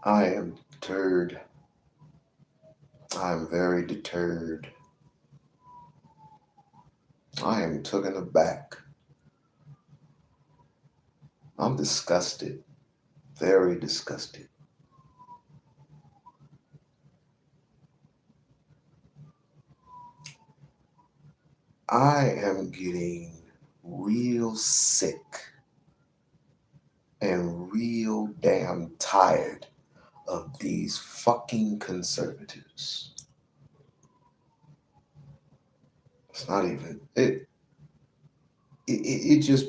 I am deterred. I am very deterred. I am taken aback. I'm disgusted. Very disgusted. I am getting real sick and real damn tired of these fucking conservatives. It's not even it just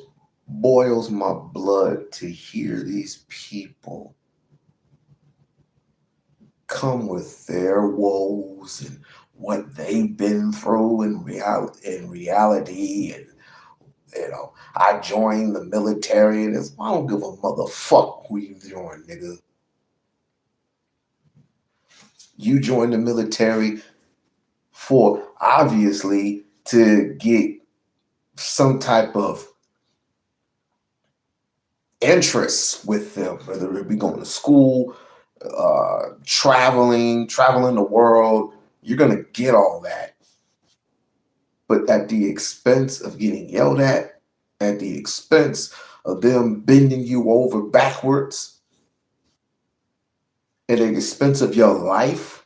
boils my blood to hear these people come with their woes and what they've been through in reality. And I joined the military, and I don't give a motherfuck who you join, nigga. You joined the military for obviously to get some type of interest with them, whether it be going to school, traveling the world. You're gonna get all that, but at the expense of getting yelled at the expense of them bending you over backwards, at the expense of your life.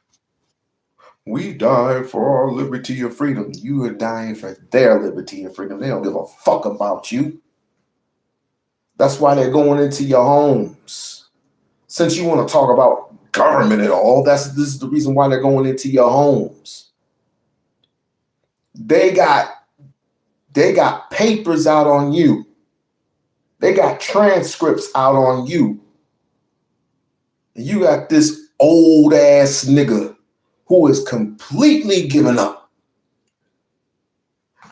We die for our liberty and freedom. You are dying for their liberty and freedom. They don't give a fuck about you. That's why they're going into your homes. Since you want to talk about government at all, this is the reason why they're going into your homes. They got papers out on you. They got transcripts out on you. And you got this old ass nigga who is completely given up.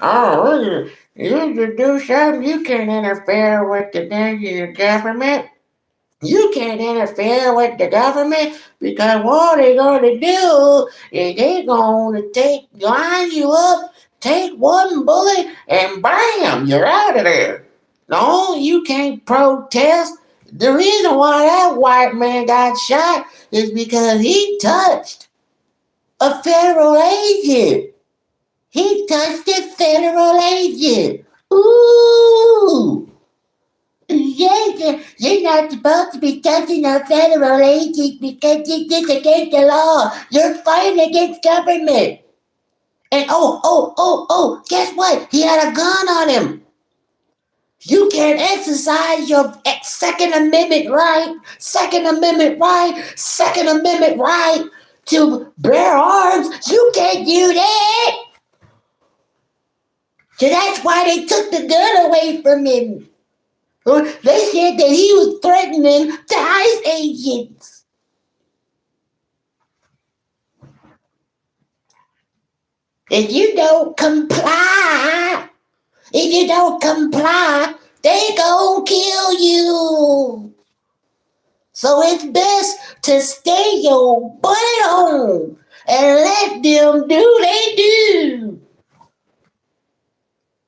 Oh, you do something, you can't interfere with the government. You can't interfere with the government because what they're going to do is they're going to line you up, take one bullet, and bam, you're out of there. No, you can't protest. The reason why that white man got shot is because he touched a federal agent. He touched a federal agent. Ooh. Yeah, you're not supposed to be touching a federal agent because it's against the law. You're fighting against government. And guess what? He had a gun on him. You can't exercise your Second Amendment right, Second Amendment right, Second Amendment right to bear arms. You can't do that. So that's why they took the gun away from him. They said that he was threatening the ICE agents. If you don't comply, they gon' kill you. So it's best to stay your butt home and let them do they do.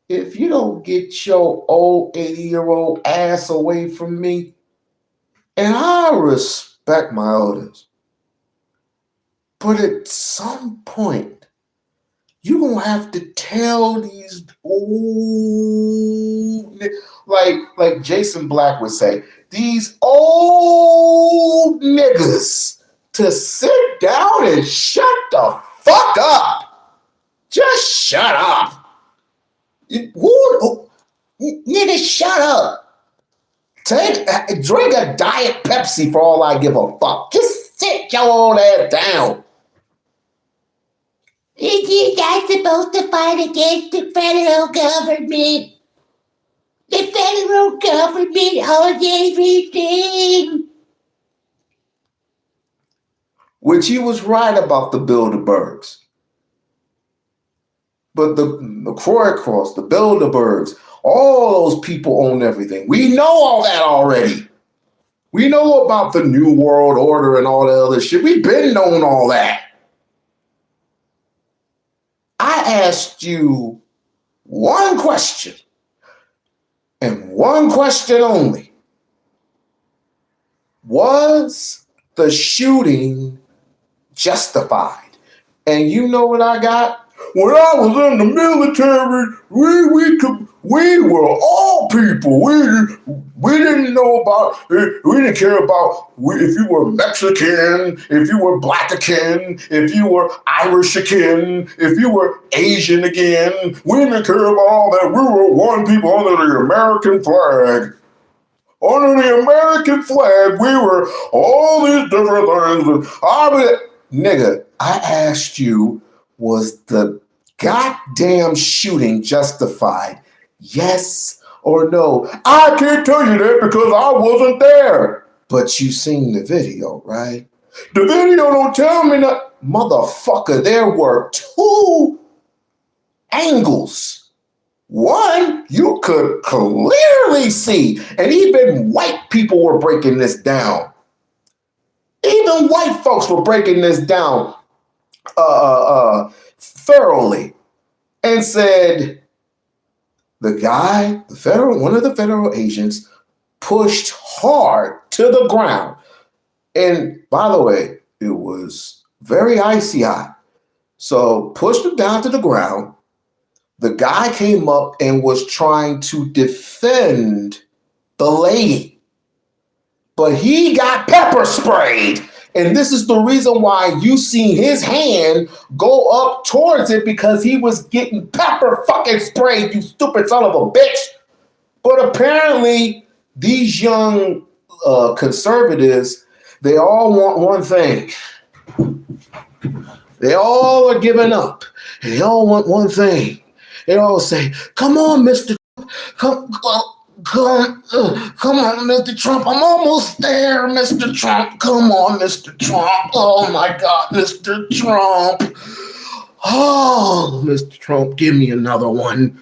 If you don't get your old 80-year-old ass away from me, and I respect my elders, but at some point, you're going to have to tell these old, like Jason Black would say, these old niggas to sit down and shut the fuck up. Just shut up. Nigga, shut up. Drink a Diet Pepsi for all I give a fuck. Just sit your old ass down. You guys supposed to fight against the federal government. The federal government owns everything. Which he was right about the Bilderbergs. But the Croix Cross, the Bilderbergs, all those people own everything. We know all that already. We know about the New World Order and all that other shit. We've been known all that. I asked you one question, and one question only. Was the shooting justified. And you know what I got? When I was in the military, we were all people. We didn't know about, we didn't care about if you were Mexican, if you were Blackakin, if you were Irishakin, if you were Asian again. We didn't care about all that. We were one people under the American flag. Under the American flag, we were all these different things. Nigga, I asked you, was the goddamn shooting justified? Yes or no? I can't tell you that because I wasn't there. But you seen the video, right? The video don't tell me that. Motherfucker, there were two angles. One, you could clearly see, and even white people were breaking this down. Even white folks were breaking this down thoroughly and said the guy, one of the federal agents, pushed hard to the ground. And by the way, it was very icy hot. So pushed him down to the ground. The guy came up and was trying to defend the lady. But he got pepper sprayed. And this is the reason why you see his hand go up towards it, because he was getting pepper fucking sprayed, you stupid son of a bitch. But apparently, these young conservatives, they all want one thing. They all are giving up. And they all want one thing. They all say, come on, Mr. Come on, Mr. Trump. I'm almost there, Mr. Trump. Come on, Mr. Trump. Oh, my God, Mr. Trump. Oh, Mr. Trump, give me another one.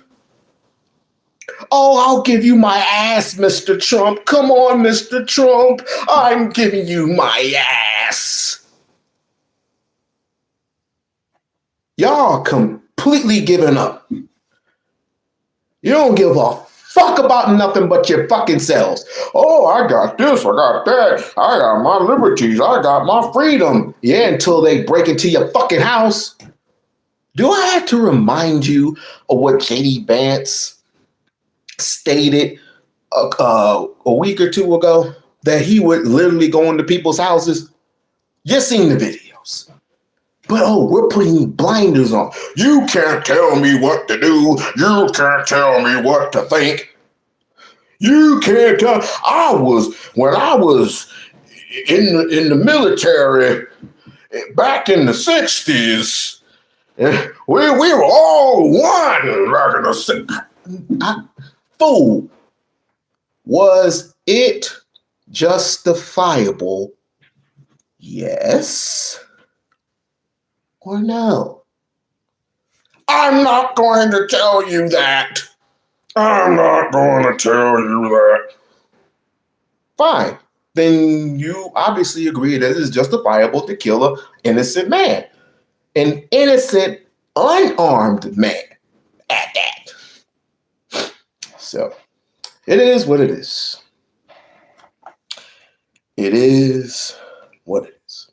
Oh, I'll give you my ass, Mr. Trump. Come on, Mr. Trump. I'm giving you my ass. Y'all completely giving up. You don't give a fuck about nothing but your fucking selves. Oh, I got this, I got that, I got my liberties, I got my freedom. Yeah, until they break into your fucking house. Do I have to remind you of what J.D. Vance stated a week or two ago? That he would literally go into people's houses? You've seen the videos. But we're putting blinders on. You can't tell me what to do. You can't tell me what to think. You can't tell. When I was in the military back in the 60s, we were all one back in the 60s. Fool. Was it justifiable? Yes or no? I'm not going to tell you that. I'm not going to tell you that. Fine. Then you obviously agree that it is justifiable to kill an innocent man. An innocent, unarmed man at that. So, it is what it is. It is what it is.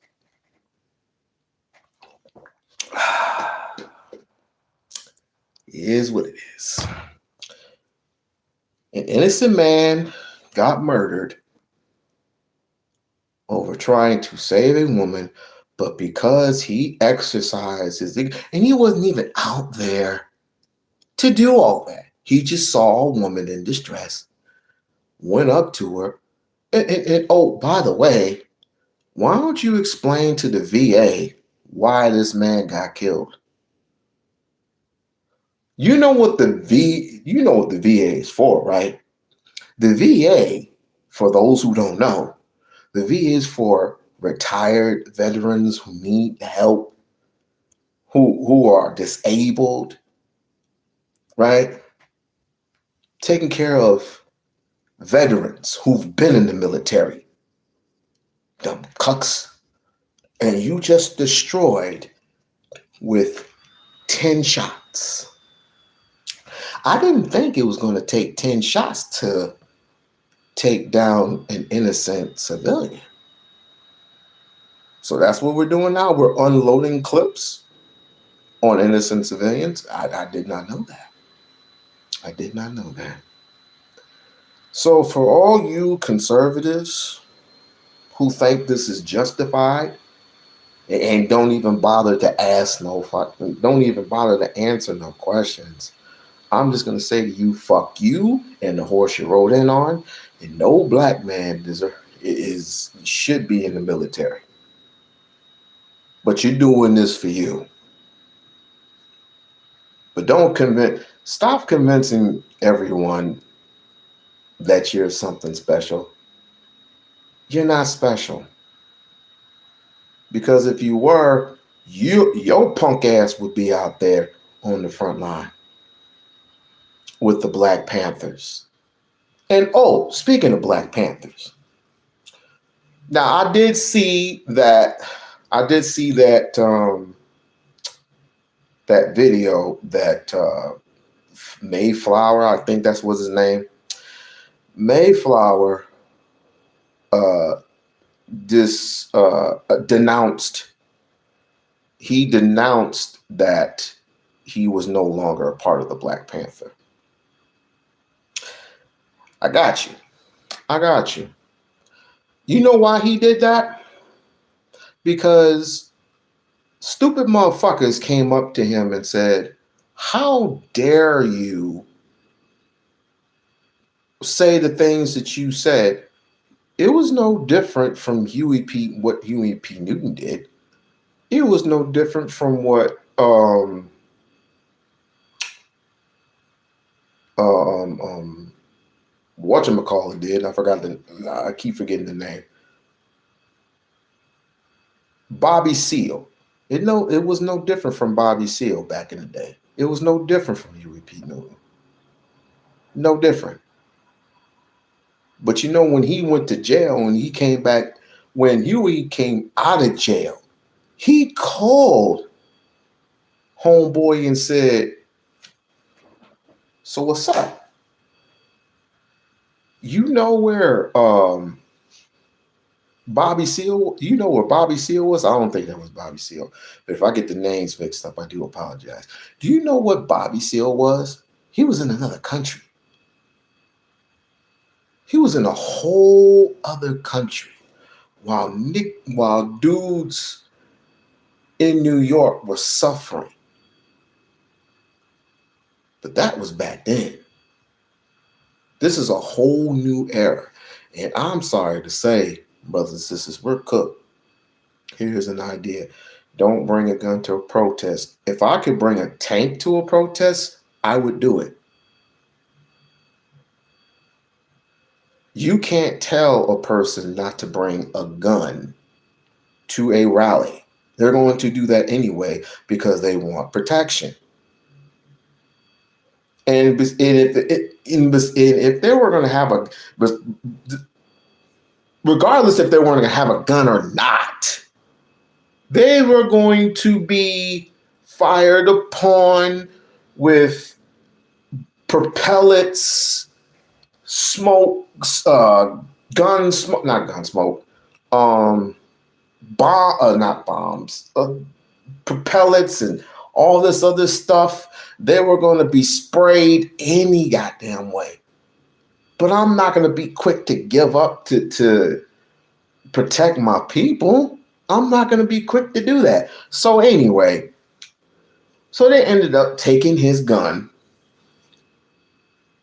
It is what it is. An innocent man got murdered over trying to save a woman, but because he exercised his, and he wasn't even out there to do all that. He just saw a woman in distress, went up to her, and oh, by the way, why don't you explain to the VA why this man got killed? You know what the VA is for, right? The VA, for those who don't know, the VA is for retired veterans who need help, who are disabled, right? Taking care of veterans who've been in the military. Dumb cucks. And you just destroyed with 10 shots. I didn't think it was going to take 10 shots to take down an innocent civilian. So that's what we're doing now. We're unloading clips on innocent civilians. I did not know that. I did not know that. So for all you conservatives who think this is justified and don't even bother to ask don't even bother to answer no questions, I'm just gonna say to you, fuck you and the horse you rode in on. And no black man should be in the military. But you're doing this for you. But stop convincing everyone that you're something special. You're not special. Because if you were, your punk ass would be out there on the front line with the Black Panthers. And speaking of Black Panthers, now I did see that that video that Mayflower, I think that was his name. Mayflower denounced that he was no longer a part of the Black Panther. I got you. You know why he did that? Because stupid motherfuckers came up to him and said, how dare you say the things that you said? It was no different from what Huey P. Newton did. It was no different from what whatchamacallit did. I keep forgetting the name. Bobby Seale. It was no different from Bobby Seale back in the day. It was no different from Huey P. Newton. No different. But when he went to jail and he came back, when Huey came out of jail, he called homeboy and said, so what's up? You know where Bobby Seale, you know where Bobby Seale was? I don't think that was Bobby Seale. But if I get the names mixed up, I do apologize. Do you know what Bobby Seale was? He was in another country. He was in a whole other country while dudes in New York were suffering. But that was back then. This is a whole new era. And I'm sorry to say, brothers and sisters, we're cooked. Here's an idea. Don't bring a gun to a protest. If I could bring a tank to a protest, I would do it. You can't tell a person not to bring a gun to a rally. They're going to do that anyway because they want protection. And if they were going to have regardless if they were going to have a gun or not, they were going to be fired upon with propellants, smoke, not bombs, propellants and all this other stuff. They were going to be sprayed any goddamn way. But I'm not going to be quick to give up to protect my people. I'm not going to be quick to do that. So anyway, they ended up taking his gun.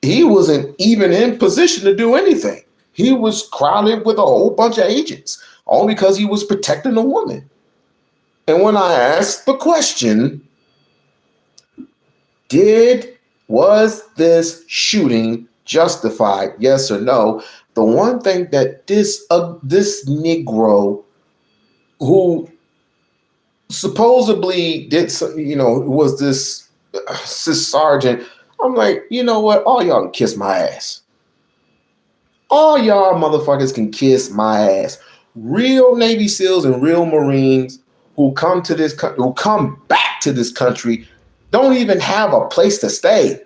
He wasn't even in position to do anything. He was crowded with a whole bunch of agents, all because he was protecting a woman. And when I asked the question, was this shooting justified? Yes or no? The one thing that this Negro who supposedly did, was this sergeant. I'm like, you know what? All y'all can kiss my ass. All y'all motherfuckers can kiss my ass. Real Navy SEALs and real Marines who come back to this country don't even have a place to stay.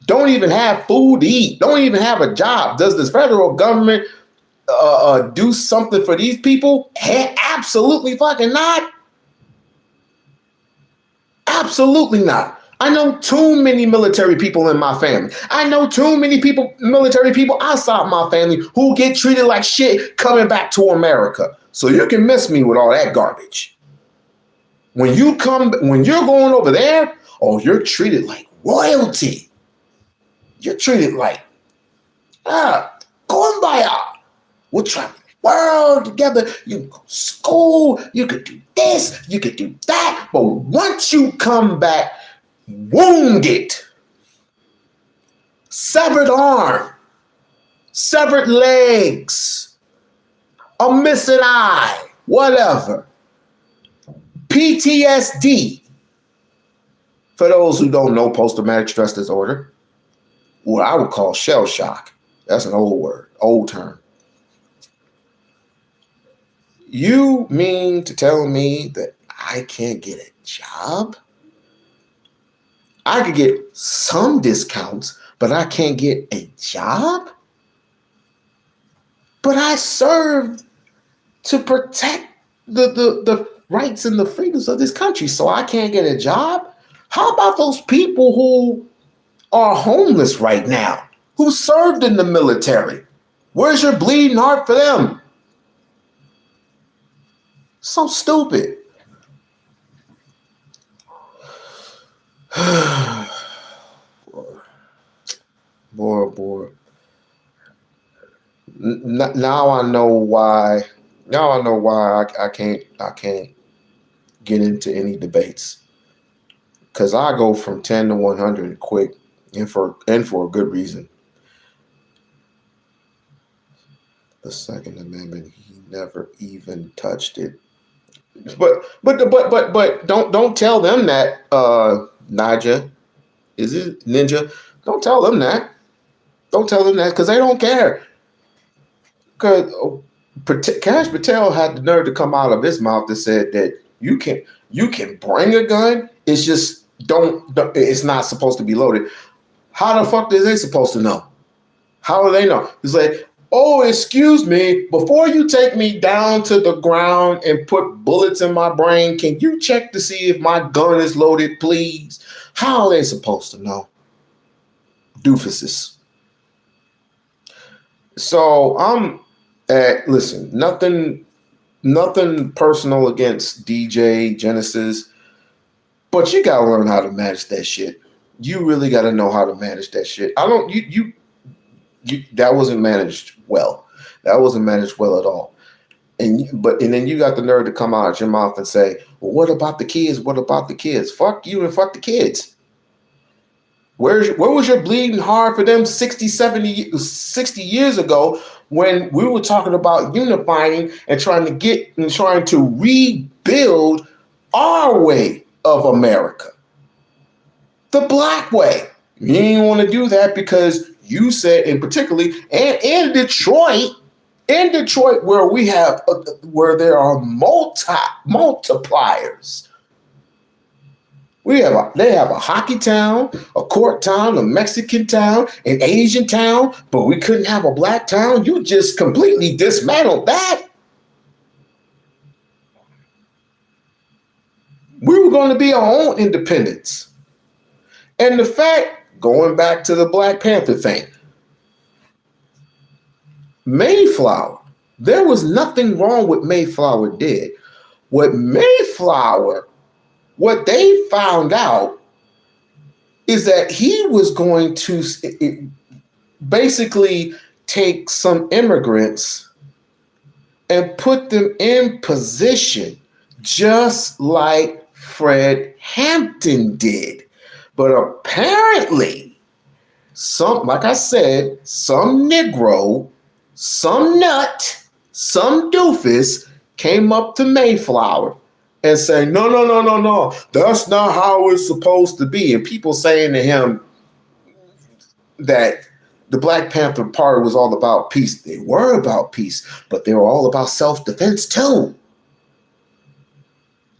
Don't even have food to eat. Don't even have a job. Does this federal government do something for these people? Absolutely fucking not. Absolutely not. I know too many military people in my family. I know too many military people outside my family who get treated like shit coming back to America. So you can miss me with all that garbage. When you're going over there, oh, you're treated like royalty. You're treated like, kumbaya. We'll travel the world together. You can go to school. You could do this. You could do that. But once you come back wounded, severed arm, severed legs, a missing eye, whatever, PTSD, for those who don't know post-traumatic stress disorder, what I would call shell shock. That's an old word, old term. You mean to tell me that I can't get a job? I could get some discounts, but I can't get a job? But I served to protect the rights and the freedoms of this country, so I can't get a job? How about those people who are homeless right now, who served in the military? Where's your bleeding heart for them? So stupid. Boy. Now I know why. Now I know why I can't get into any debates. Cause I go from 10 to 100 quick, and for a good reason. The Second Amendment, he never even touched it. But don't tell them that, Naja. Is it Ninja? Don't tell them that. Don't tell them that because they don't care. Because Kash Patel had the nerve to come out of his mouth that said that you can bring a gun. It's just it's not supposed to be loaded. How the fuck is they supposed to know? How do they know? It's like, oh, excuse me, before you take me down to the ground and put bullets in my brain, can you check to see if my gun is loaded, please? How are they supposed to know? Doofuses. So listen, nothing personal against DJ Genesis, but you gotta learn how to manage that shit. You really gotta know how to manage that shit. That wasn't managed well. That wasn't managed well at all. And then you got the nerve to come out of your mouth and say, well, what about the kids? What about the kids? Fuck you and fuck the kids. Where was your bleeding heart for them 60 years ago when we were talking about unifying and trying to rebuild our way of America? The black way. You didn't want to do that because you said, and particularly, and in Detroit, where there are multipliers. They have a hockey town, a court town, a Mexican town, an Asian town, but we couldn't have a black town. You just completely dismantled that. We were going to be our own independence. And the fact, going back to the Black Panther thing, Mayflower, there was nothing wrong with Mayflower did. What they found out is that he was going to basically take some immigrants and put them in position just like Fred Hampton did. But apparently, like I said, some Negro, some nut, some doofus came up to Mayflower and saying, no, that's not how it's supposed to be. And people saying to him that the Black Panther Party was all about peace. They were about peace, but they were all about self-defense too.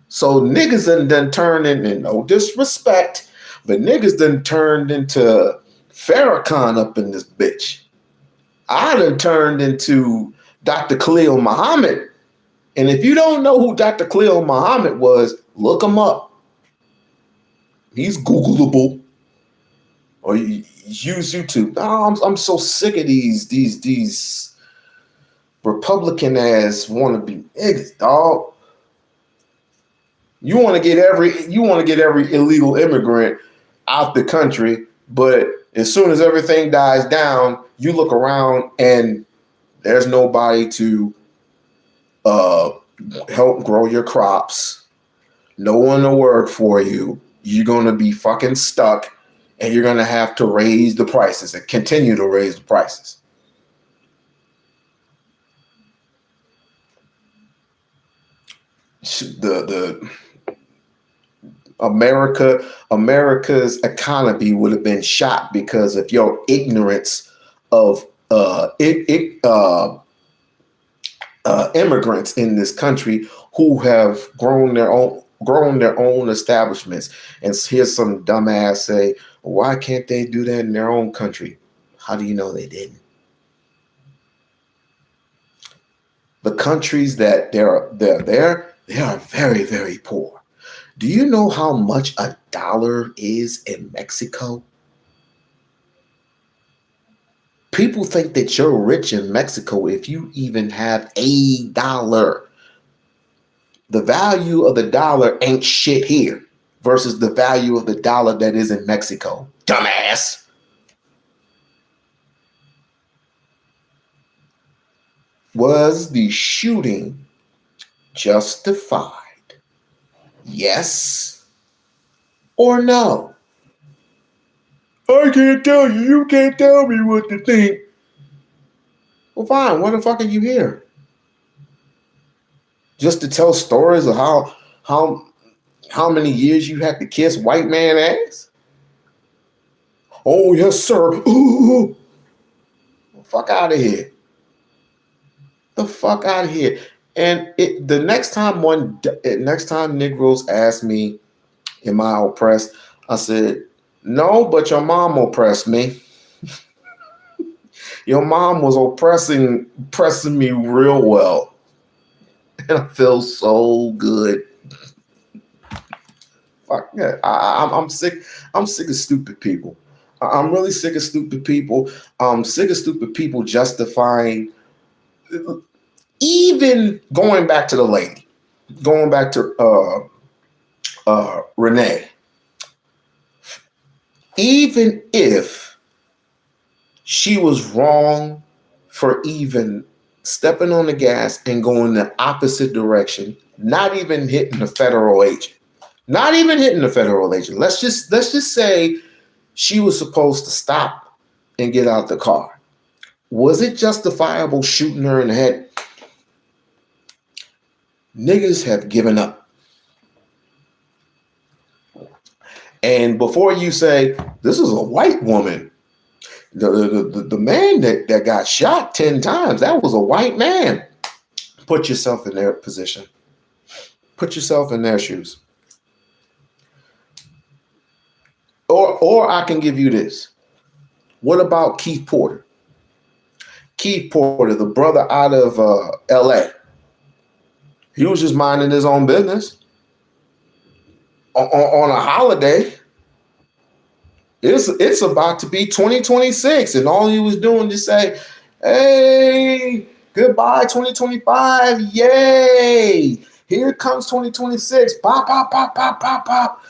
So niggas done turned in, no disrespect, but niggas done turned into Farrakhan up in this bitch. I done turned into Dr. Khalil Muhammad. And if you don't know who Dr. Khalil Muhammad was, look him up. He's Googleable, or use YouTube. Oh, I'm so sick of these Republican ass wannabe niggas, dog. You want to get every illegal immigrant out the country, but as soon as everything dies down, you look around and there's nobody to help grow your crops. No one to work for you. You're going to be fucking stuck, and you're going to have to raise the prices and continue to raise the prices. The America's economy would have been shot because of your ignorance of immigrants in this country who have grown their own establishments. And here's some dumbass say, why can't they do that in their own country? How do you know they didn't? The countries that they're there, they are very, very poor. Do you know how much $1 is in Mexico? People think that you're rich in Mexico if you even have $1. The value of the dollar ain't shit here versus the value of the dollar that is in Mexico. Dumbass. Was the shooting justified? Yes or no? I can't tell you. You can't tell me what to think. Well, fine. What the fuck are you here? Just to tell stories of how many years you had to kiss white man ass? Oh, yes, sir. Ooh. Fuck out of here. The fuck out of here. And the next time Negroes ask me, am I oppressed? I said, no, but your mom oppressed me. Your mom was oppressing me real well. And I feel so good. Fuck yeah. I'm sick. I'm sick of stupid people. I'm really sick of stupid people. I'm sick of stupid people justifying, even going back to the lady, going back to Renee. Even if she was wrong for even stepping on the gas and going the opposite direction, not even hitting the federal agent. Not even hitting the federal agent. Let's just say she was supposed to stop and get out the car. Was it justifiable shooting her in the head? Niggas have given up. And before you say, this is a white woman, the man that got shot 10 times, that was a white man. Put yourself in their position. Put yourself in their shoes. Or I can give you this. What about Keith Porter? Keith Porter, the brother out of LA. He was just minding his own business. On a holiday. It's about to be 2026, and all he was doing just say, hey, goodbye 2025, yay. Here comes 2026. Pop, pop, pop, pop, pop, pop.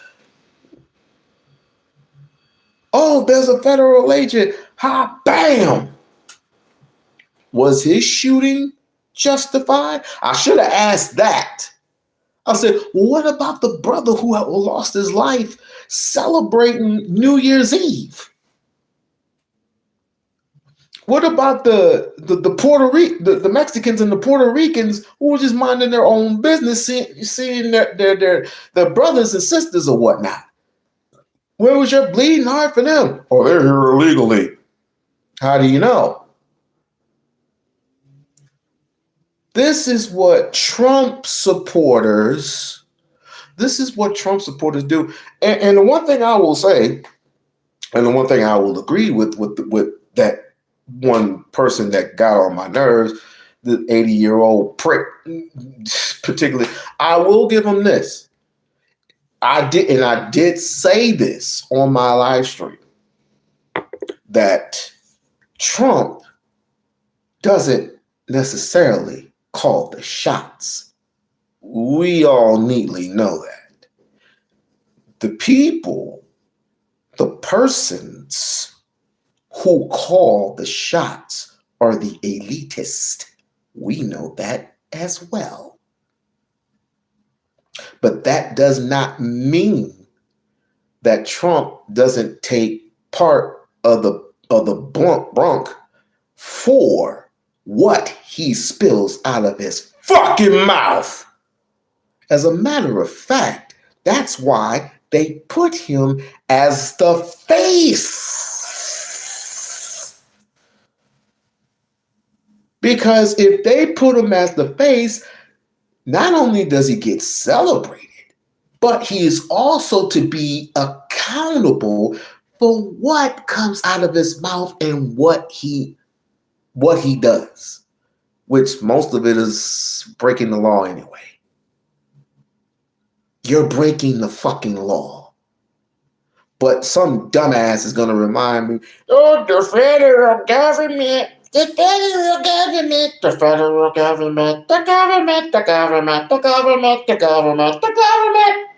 Oh, there's a federal agent. Ha, bam. Was his shooting justified? I should have asked that. I said, well, what about the brother who lost his life celebrating New Year's Eve? What about the Mexicans and the Puerto Ricans who were just minding their own business, seeing their brothers and sisters or whatnot? Where was your bleeding heart for them? Oh, they're here illegally. How do you know? This is what Trump supporters do. And the one thing I will say, and the one thing I will agree with that one person that got on my nerves, the 80-year-old prick, particularly. I will give him this. I did say this on my live stream that Trump doesn't necessarily call the shots. We all neatly know that. The people, the persons who call the shots are the elitist. We know that as well. But that does not mean that Trump doesn't take part of the brunk for what he spills out of his fucking mouth. As a matter of fact, that's why they put him as the face. Because if they put him as the face, not only does he get celebrated, but he is also to be accountable for what comes out of his mouth and what he does, which most of it is breaking the law anyway. You're breaking the fucking law. But some dumbass is going to remind me, oh, the federal government, the federal government, the federal government, the government, the government, the government, the government, the government.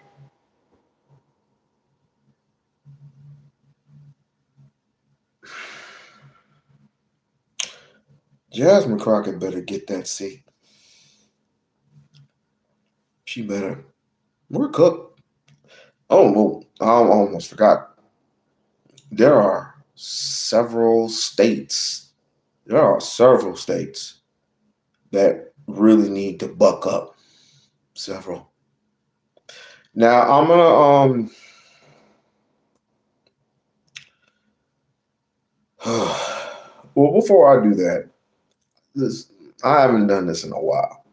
Jasmine Crockett better get that seat. She better. We're cooked. Oh, well, I almost forgot. There are several states that really need to buck up. Several. Now, I'm going to... well, before I do that, I haven't done this in a while.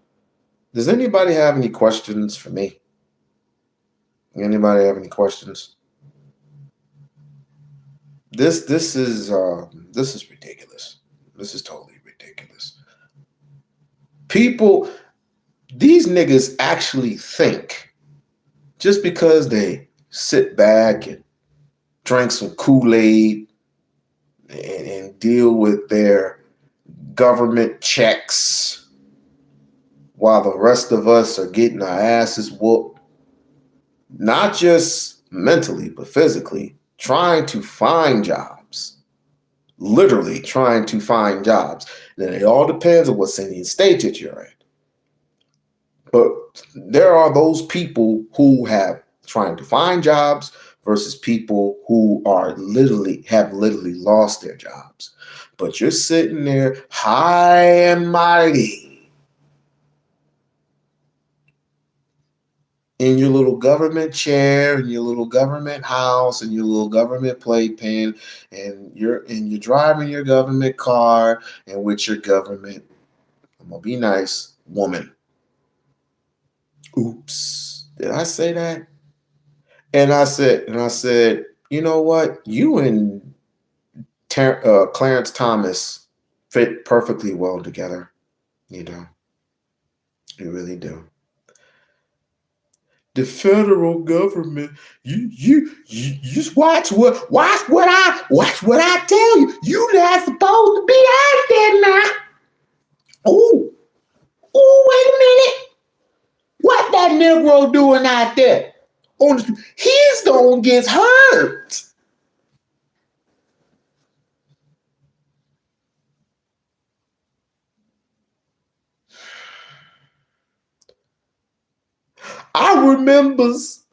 Does anybody have any questions for me? Anybody have any questions? This is ridiculous. This is totally ridiculous. People, these niggas actually think just because they sit back and drink some Kool-Aid and deal with their government checks while the rest of us are getting our asses whooped, not just mentally, but physically, trying to find jobs, literally trying to find jobs. Then it all depends on what city and state that you're in. But there are those people who have trying to find jobs versus people who are literally lost their jobs. But you're sitting there high and mighty in your little government chair, in your little government house, in your little government playpen, and you're driving your government car, and with your government, I'm gonna be nice, woman. Oops, did I say that? And I said, you know what? You and Clarence Thomas fit perfectly well together. You know, you really do. The federal government, you just watch what I tell you. You not supposed to be out there now. Oh, wait a minute. What that Negro doing out there? He's gonna get hurt. I remembers.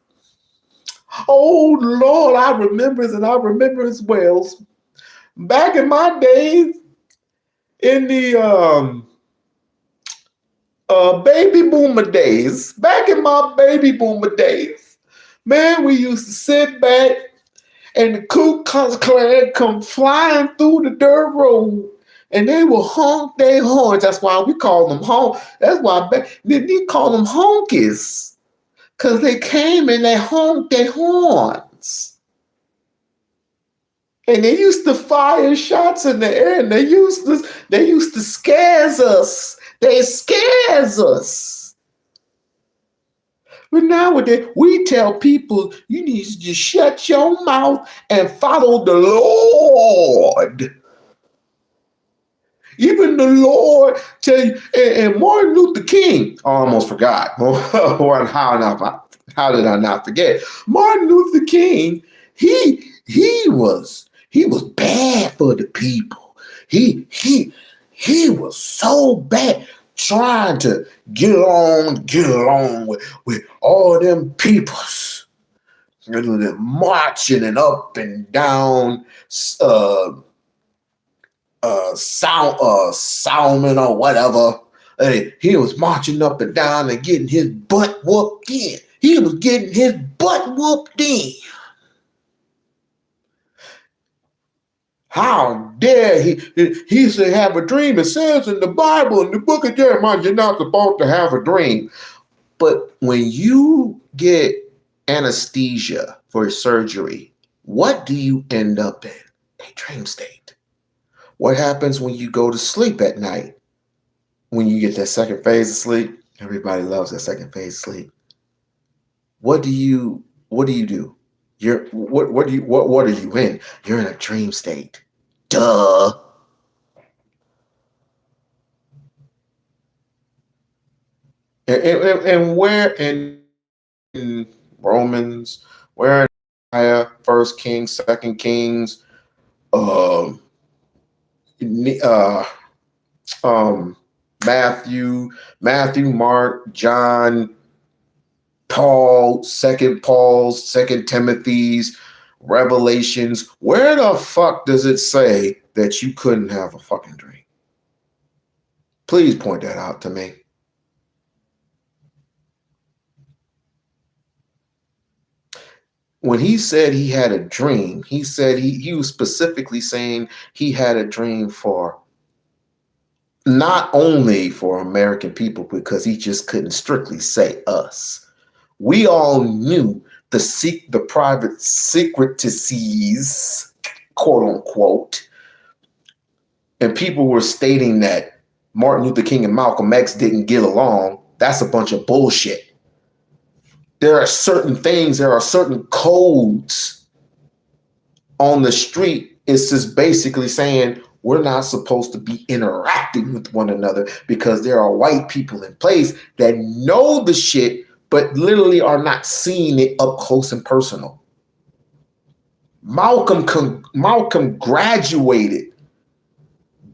Oh Lord, I remembers and I remember as well. Back in my days, in the baby boomer days, man, we used to sit back and the Ku Klux Klan come flying through the dirt road. And they will honk their horns. That's why we call them honk. That's why they call them honkies. Because they came and they honked their horns. And they used to fire shots in the air. And they used to scare us. They scares us. But nowadays, we tell people you need to just shut your mouth and follow the Lord. Even the Lord tell you, and Martin Luther King, I almost forgot. How did I not forget? Martin Luther King, he was bad for the people. He was so bad trying to get along with all them peoples. You know, them marching and up and down Salmon or whatever. Hey, he was marching up and down and getting his butt whooped in. He was getting his butt whooped in. How dare he? He said, have a dream. It says in the Bible, in the book of Jeremiah, you're not supposed to have a dream. But when you get anesthesia for surgery, what do you end up in? A dream state. What happens when you go to sleep at night? When you get that second phase of sleep, everybody loves that second phase of sleep. What do you do? What are you in? You're in a dream state. Duh. And where in Romans, where in First Kings, Second Kings, uh, Matthew, Mark, John, Paul, Paul's, Second Timothy's, Revelations. Where the fuck does it say that you couldn't have a fucking dream? Please point that out to me. When he said he had a dream, he said he was specifically saying he had a dream for not only for American people, because he just couldn't strictly say us. We all knew the private secrecies, quote unquote, and people were stating that Martin Luther King and Malcolm X didn't get along. That's a bunch of bullshit. There are certain things, there are certain codes on the street. It's just basically saying we're not supposed to be interacting with one another because there are white people in place that know the shit but literally are not seeing it up close and personal. Malcolm graduated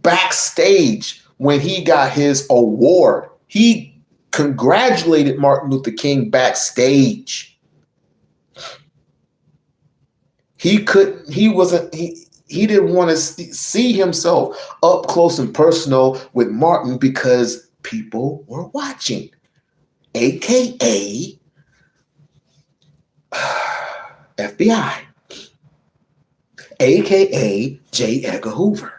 backstage when he got his award. He congratulated Martin Luther King backstage. He didn't want to see himself up close and personal with Martin because people were watching. AKA FBI, AKA J. Edgar Hoover.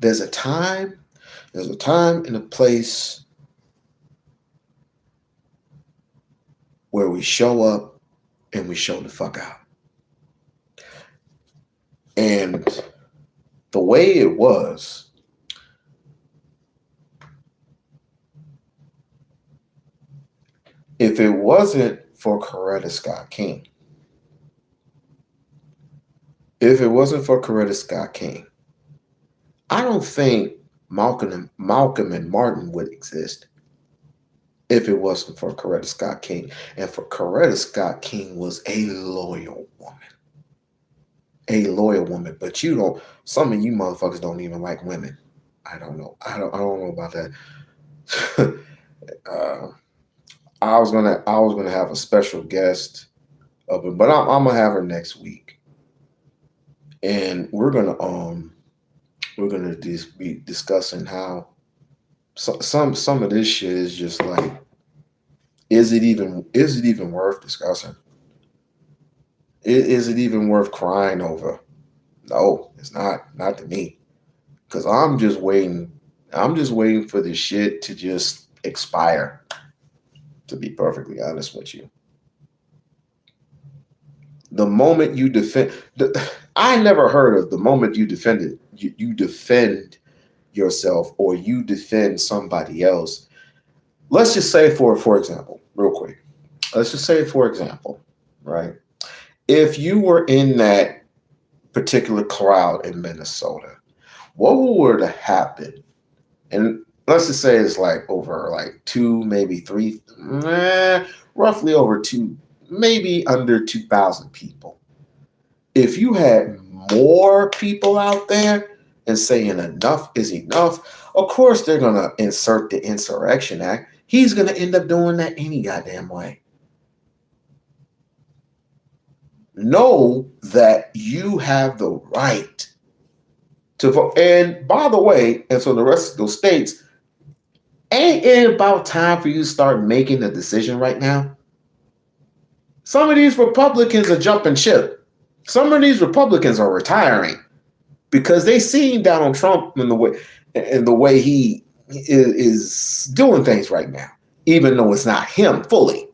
There's a time and a place where we show up and we show the fuck out. And the way it was, if it wasn't for Coretta Scott King, I don't think Malcolm and Martin would exist if it wasn't for Coretta Scott King. And for Coretta Scott King was a loyal woman. But some of you motherfuckers don't even like women. I don't know. I don't know about that. I was gonna have a special guest of it, but I'm gonna have her next week. And we're gonna be discussing how some of this shit is just like, is it even worth discussing? Is it even worth crying over? No, it's not to me. Because I'm just waiting for this shit to just expire, to be perfectly honest with you. The moment you defend, I never heard of the moment you you defend yourself or you defend somebody else. Let's just say for example, real quick. Let's just say for example, right? If you were in that particular crowd in Minnesota, what were to happen? And let's just say it's like over like two, maybe three, roughly over two, maybe under 2,000 people. If you had more people out there and saying enough is enough, of course they're going to insert the Insurrection Act. He's going to end up doing that any goddamn way. Know that you have the right to vote. And by the way, and so the rest of those states, ain't it about time for you to start making a decision right now? Some of these Republicans are jumping ship. Some of these Republicans are retiring because they seen Donald Trump in the way he is doing things right now, even though it's not him fully.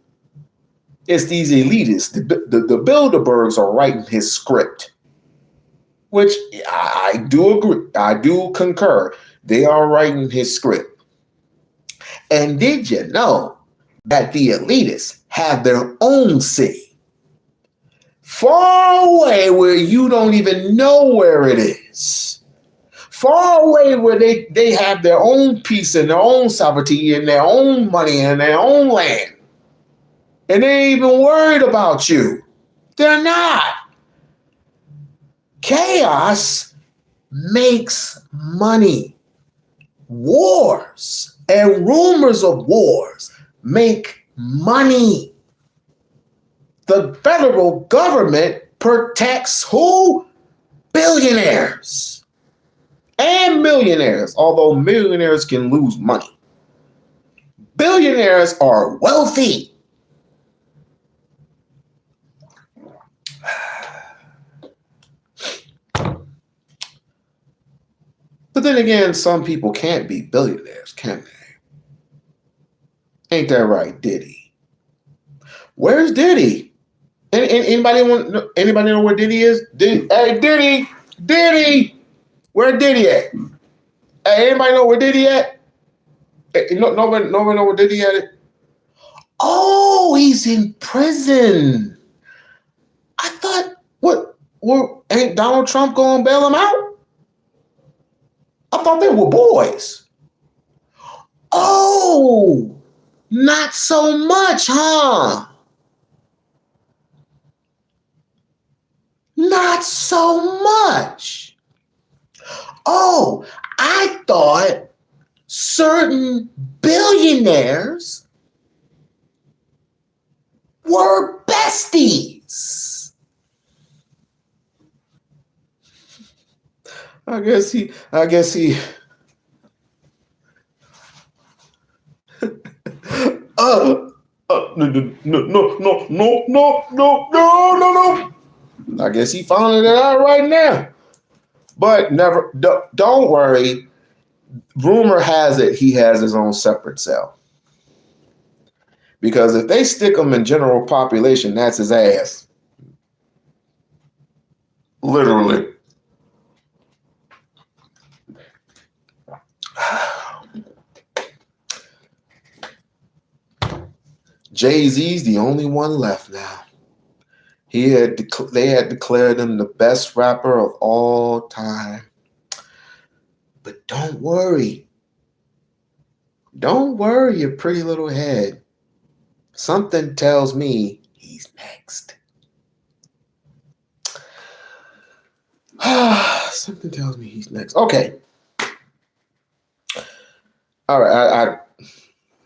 It's these elitists. The Bilderbergs are writing his script, which I do agree. I do concur. They are writing his script. And did you know that the elitists have their own city? Far away where you don't even know where it is. Far away where they have their own peace and their own sovereignty and their own money and their own land. And they ain't even worried about you. They're not. Chaos makes money. Wars and rumors of wars make money. The federal government protects who? Billionaires and millionaires, although millionaires can lose money. Billionaires are wealthy. But then again, some people can't be billionaires, can they? Ain't that right, Diddy? Where's Diddy? Anybody know where Diddy is? Hey, Diddy, where Diddy at? Hey, anybody know where Diddy at? Hey, nobody know where Diddy at? Oh, he's in prison. I thought, ain't Donald Trump gonna bail him out? I thought they were boys. Oh, not so much, huh? Not so much. Oh, I thought certain billionaires were besties. I guess he no. I guess he found it out right now. But don't worry. Rumor has it he has his own separate cell. Because if they stick him in general population, that's his ass. Literally. Jay-Z's the only one left now. They had declared him the best rapper of all time. But don't worry. Don't worry your pretty little head. Something tells me he's next. Something tells me he's next. Okay. All right.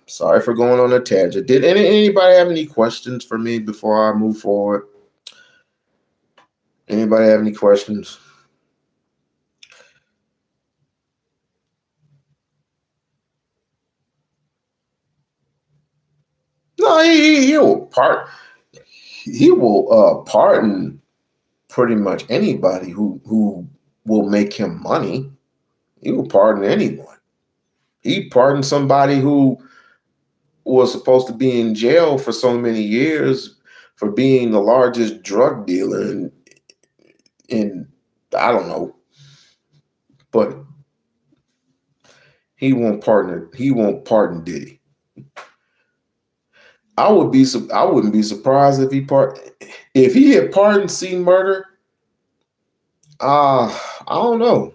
Sorry for going on a tangent. Did anybody have any questions for me before I move forward? Anybody have any questions? No, he will pardon pretty much anybody who will make him money. He will pardon anyone. He pardoned somebody who was supposed to be in jail for so many years for being the largest drug dealer in I don't know, but he won't pardon Diddy. I wouldn't be surprised if he had pardoned C Murder. I don't know.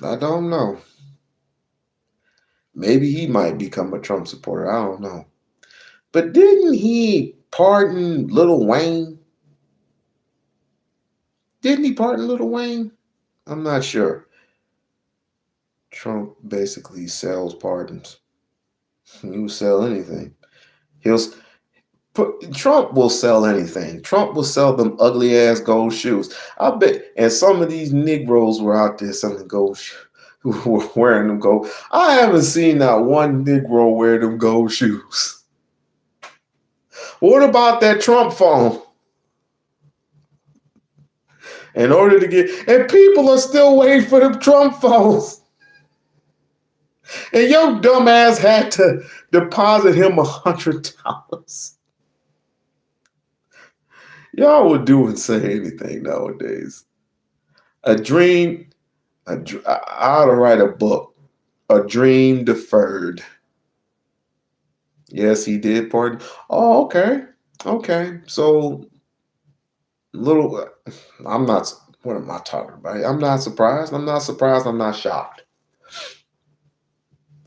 I don't know. Maybe he might become a Trump supporter. I don't know. But didn't he pardon Lil Wayne? Didn't he pardon Lil Wayne? I'm not sure. Trump basically sells pardons. He will sell anything. He'll Trump will sell anything. Trump will sell them ugly ass gold shoes. I bet. And some of these Negroes were out there selling gold shoes. Who were wearing them gold. I haven't seen not one Negro wear them gold shoes. What about that Trump phone? In order to get, and people are still waiting for them Trump phones. And your dumb ass had to deposit him $100. Y'all would do and say anything nowadays. I ought to write a book. A dream deferred. Yes, he did pardon. Oh, okay. Okay. So I'm not, what am I talking about? I'm not surprised. I'm not surprised. I'm not shocked.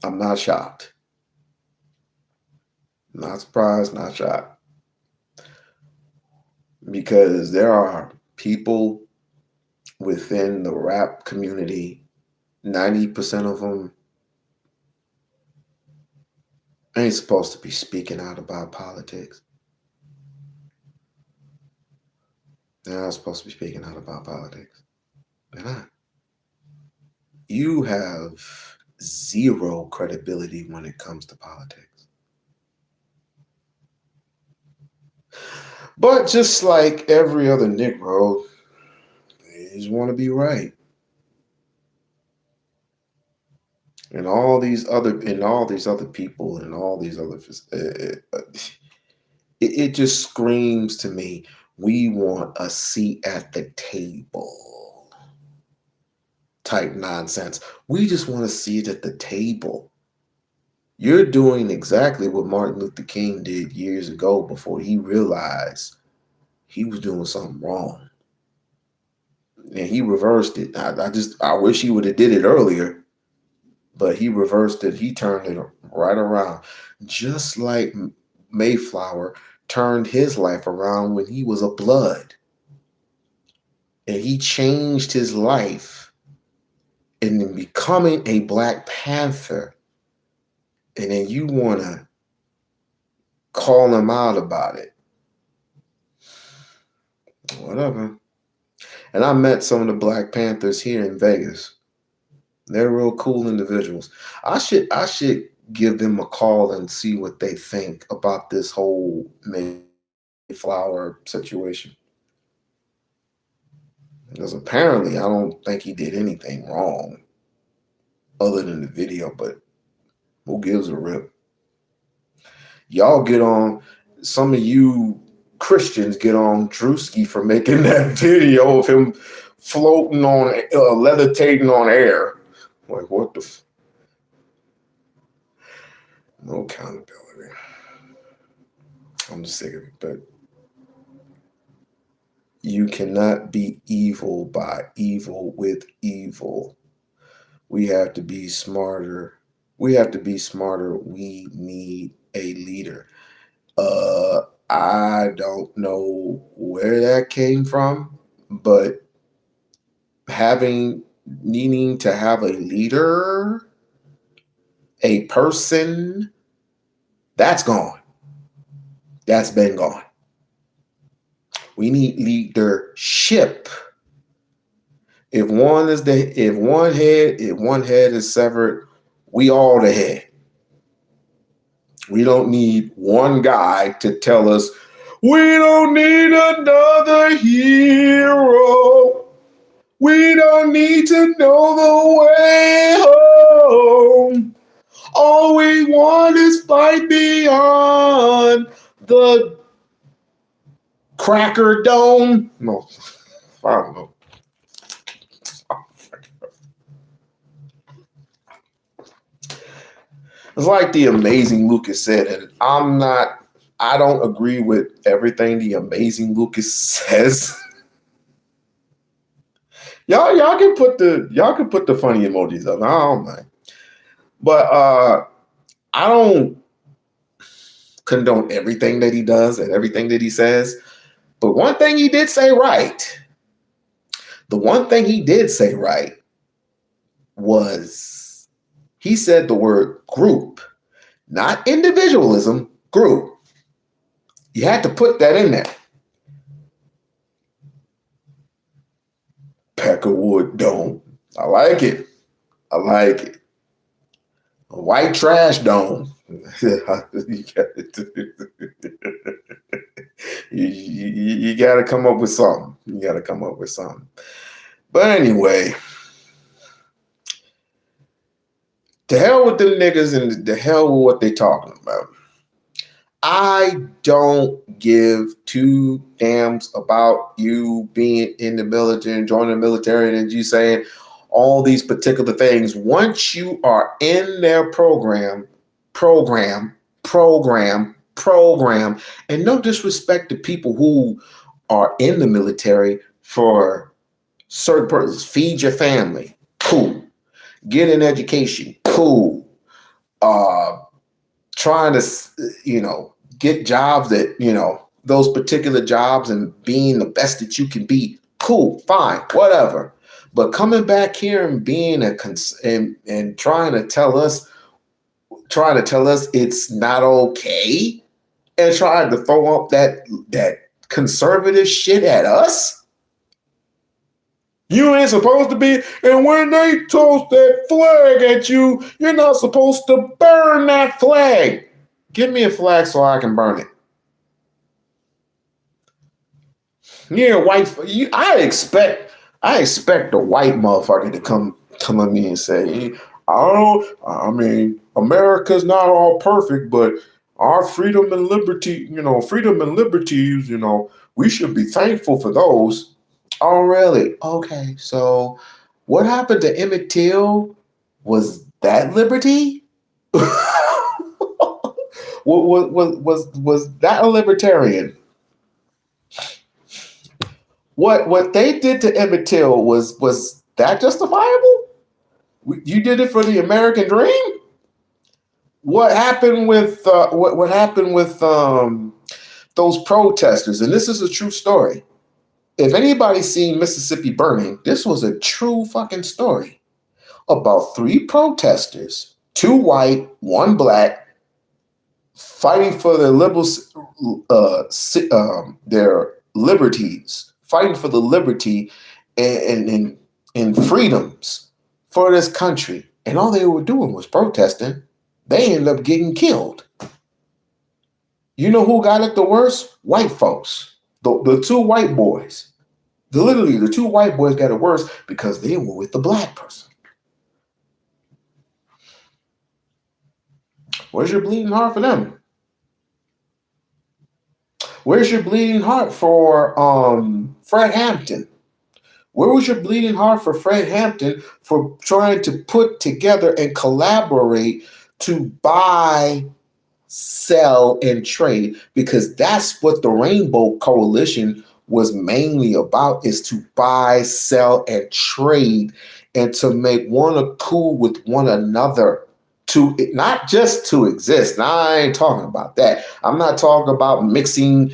I'm not shocked. Not surprised, not shocked. Because there are people within the rap community, 90% of them ain't supposed to be speaking out about politics. They're not supposed to be speaking out about politics. They're not. You have zero credibility when it comes to politics. But just like every other Negro, they just want to be right. And all these other people and all these other it just screams to me, we want a seat at the table type nonsense. We just want to see it at the table. You're doing exactly what Martin Luther King did years ago before he realized he was doing something wrong. And he reversed it. I wish he would have did it earlier, but he reversed it. He turned it right around. Just like Mayflower turned his life around when he was a blood. And he changed his life in becoming a Black Panther. And then you want to call him out about it. Whatever. And I met some of the Black Panthers here in Vegas. They're real cool individuals. I should give them a call and see what they think about this whole Mayflower situation. Because apparently I don't think he did anything wrong other than the video, but who gives a rip? Y'all get on, some of you Christians get on Drewski for making that video of him floating on, levitating on air. Like, what the no accountability. I'm just sick of it. But you cannot beat evil by evil with evil. We have to be smarter. We have to be smarter. We need a leader. I don't know where that came from, but needing to have a leader, a person, that's gone. That's been gone. We need leadership. If one head is severed, we all the head. We don't need one guy to tell us we don't need another hero. We don't need to know the way home. All we want is fight beyond the Cracker Dome. No, I don't know. It's like the Amazing Lucas said, and I don't agree with everything the Amazing Lucas says. y'all can put the funny emojis up. I don't mind. But I don't condone everything that he does and everything that he says. But one thing he did say right. The one thing he did say right was he said the word group, not individualism, group. You had to put that in there. Peckerwood Dome. I like it. I like it. A white trash dome. You got to come up with something. You got to come up with something. But anyway, to hell with them niggas and to hell with what they talking about. I don't give two damns about you being in the military and joining the military and you saying all these particular things. Once you are in their program, and no disrespect to people who are in the military for certain purposes. Feed your family, cool. Get an education, cool. Trying to, get jobs that, those particular jobs and being the best that you can be, cool, fine, whatever. But coming back here and being and trying to tell us it's not okay, and trying to throw up that conservative shit at us. You ain't supposed to be, and when they toss that flag at you, you're not supposed to burn that flag. Give me a flag so I can burn it. Yeah, I expect a white motherfucker to come at me and say, America's not all perfect, but our freedom and liberties, we should be thankful for those. Oh, really? Okay, so what happened to Emmett Till? Was that liberty? Was that a libertarian? What they did to Emmett Till was that justifiable? You did it for the American dream? What happened with what happened with those protesters? And this is a true story. If anybody's seen Mississippi Burning, this was a true fucking story about 3 protesters, 2 white, 1 black, fighting for their their liberties, fighting for the liberty and freedoms for this country. And all they were doing was protesting. They ended up getting killed. You know who got it the worst? White folks. The 2 white boys. Literally, the 2 white boys got it worse because they were with the black person. Where's your bleeding heart for them? Where's your bleeding heart for Fred Hampton? Where was your bleeding heart for Fred Hampton for trying to put together and collaborate to buy, sell, and trade? Because that's what the Rainbow Coalition was mainly about, is to buy, sell, and trade, and to make one cool with one another. To not just to exist. Now, I ain't talking about that. I'm not talking about mixing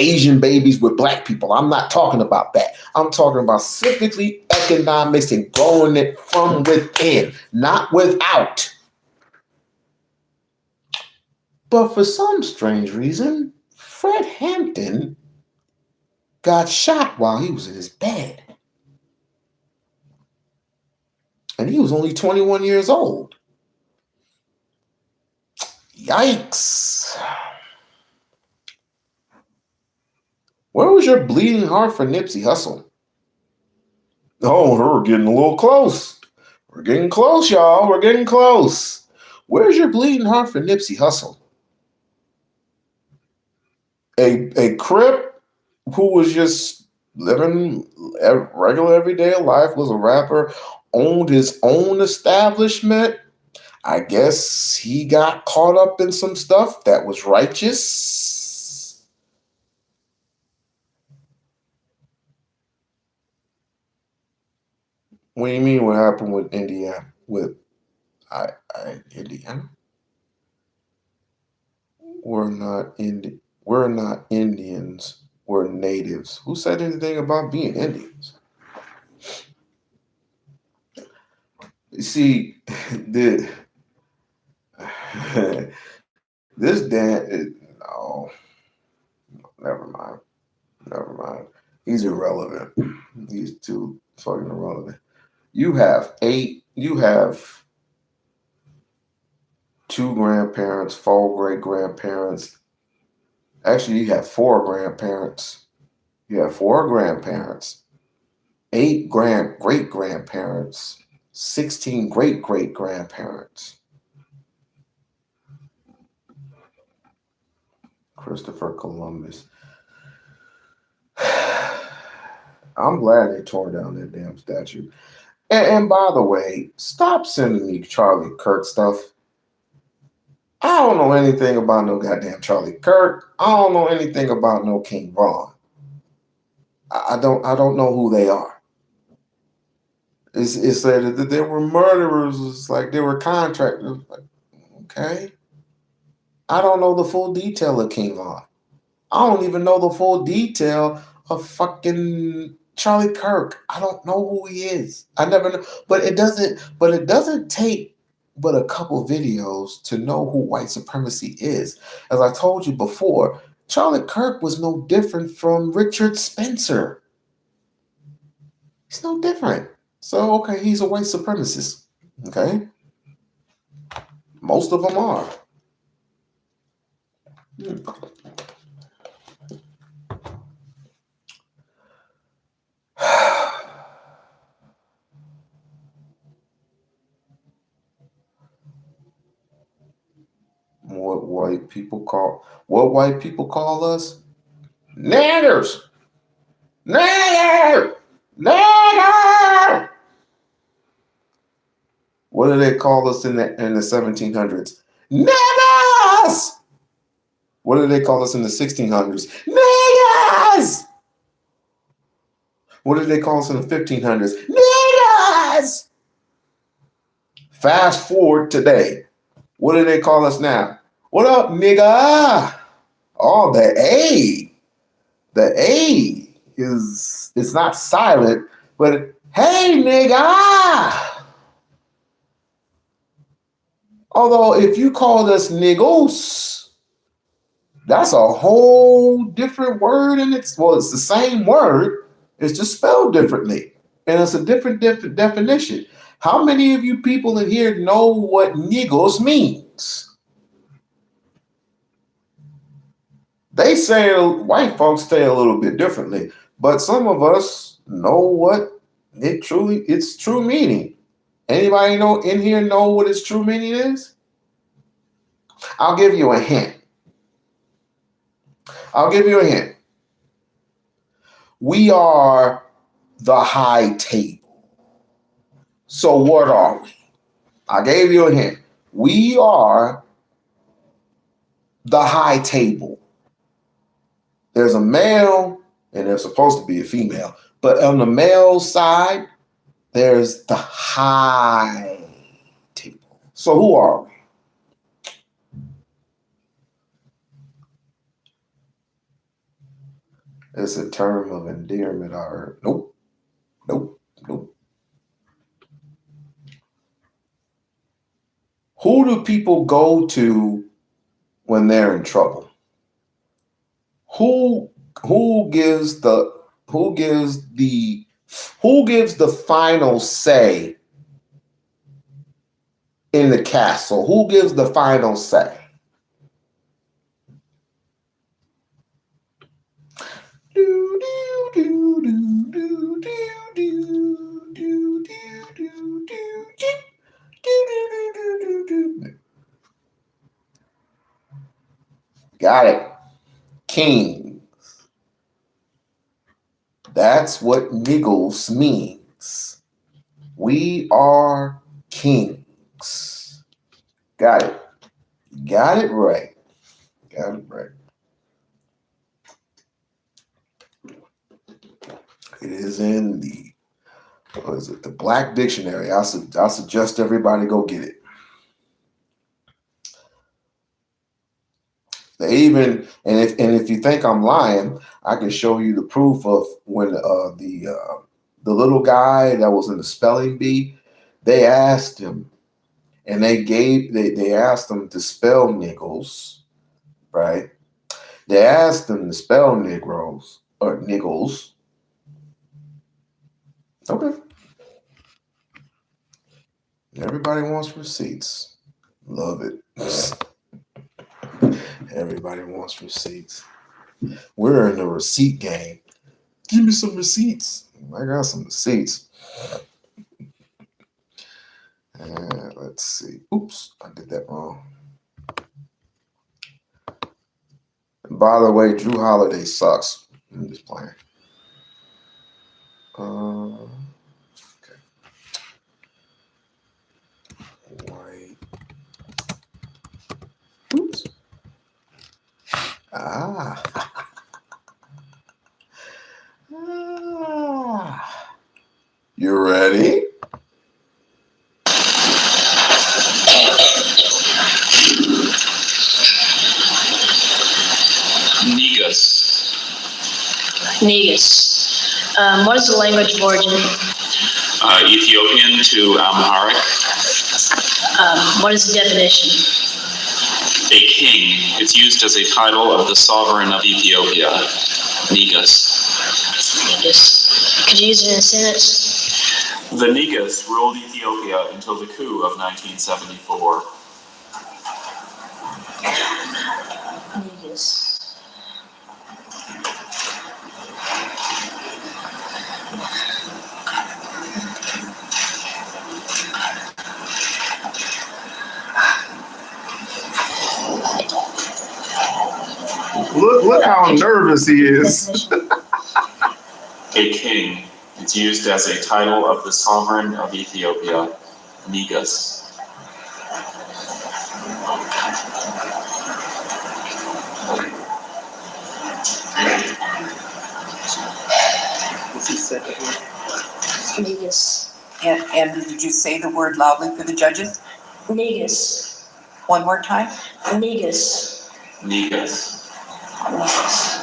Asian babies with black people. I'm not talking about that. I'm talking about specifically economics and growing it from within, not without. But for some strange reason, Fred Hampton got shot while he was in his bed. And he was only 21 years old. Yikes. Where was your bleeding heart for Nipsey Hussle? Oh, we're getting a little close. We're getting close, y'all. We're getting close. Where's your bleeding heart for Nipsey Hussle? A Crip who was just living a regular everyday life, was a rapper, owned his own establishment. I guess he got caught up in some stuff that was righteous. What do you mean? What happened with Indiana? With Indiana? We're not Indians. We're natives. Who said anything about being Indians? You see, the this Dan. No, never mind. Never mind. He's irrelevant. He's too fucking irrelevant. You have two grandparents, four great grandparents. Actually, you have four grandparents. You have four grandparents, eight great grandparents, 16 great great grandparents. Christopher Columbus. I'm glad they tore down that damn statue. And by the way, stop sending me Charlie Kirk stuff. I don't know anything about no goddamn Charlie Kirk. I don't know anything about no King Von. I don't know who they are. It said that they were murderers. It's like they were contractors. Like, okay. I don't know the full detail of King Von. I don't even know the full detail of fucking Charlie Kirk. I don't know who he is. I never know. But it doesn't take but a couple videos to know who white supremacy is. As I told you before, Charlie Kirk was no different from Richard Spencer. He's no different. So, okay, he's a white supremacist. Okay? Most of them are. What white people call us? Naggers! Nagger! Nagger! What do they call us in the 1700s? Niggers! What do they call us in the 1600s? Niggers! What did they call us in the 1500s? Niggers! Fast forward today. What do they call us now? What up, nigga? Oh, the A. The A is, it's not silent, but hey, nigga. Although if you called us niggos, that's a whole different word, and it's the same word, it's just spelled differently, and it's a different definition. How many of you people in here know what niggos means? They say white folks say a little bit differently, but some of us know what its true meaning. Anybody know in here know what its true meaning is? I'll give you a hint. We are the high table. So what are we? I gave you a hint. We are the high table. There's a male and there's supposed to be a female, but on the male side, there's the high table. So who are we? It's a term of endearment I heard. Nope. Who do people go to when they're in trouble? Who gives the final say in the castle? Who gives the final say? Got it. King. That's what niggles means. We are kings. Got it. Got it right. Got it right. It is in the, what is it? The Black Dictionary. I suggest everybody go get it. They even, and if you think I'm lying, I can show you the proof of when the little guy that was in the spelling bee, they asked him, and they asked him to spell niggles, right? They asked him to spell Negroes or niggles. Okay. Everybody wants receipts. Love it. Everybody wants receipts. We're in the receipt game. Give me some receipts. I got some receipts. Let's see. Oops, I did that wrong. And by the way, Drew Holiday sucks. I'm just playing. Okay. White. Oops. Ah. You ready? Negus. What is the language of origin? Ethiopian to Amharic. What is the definition? A king. It's used as a title of the sovereign of Ethiopia. Negus. Negus. Could you use it in a sentence? The Negus ruled Ethiopia until the coup of 1974. Negus. Look how nervous he is. A king. It's used as a title of the sovereign of Ethiopia. Negus. What's he said? Negus. And did you say the word loudly for the judges? Negus. One more time? Negus. Negus. Negus.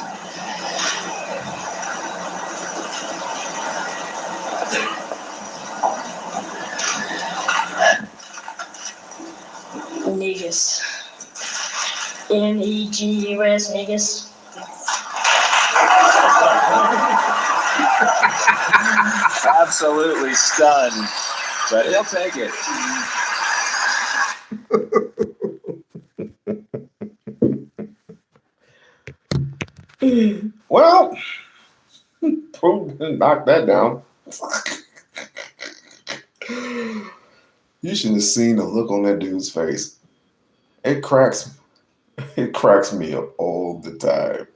Negus. Negus. Negus. Absolutely stunned, but he'll take it. Well, knock that down. You should have seen the look on that dude's face. It cracks me up all the time.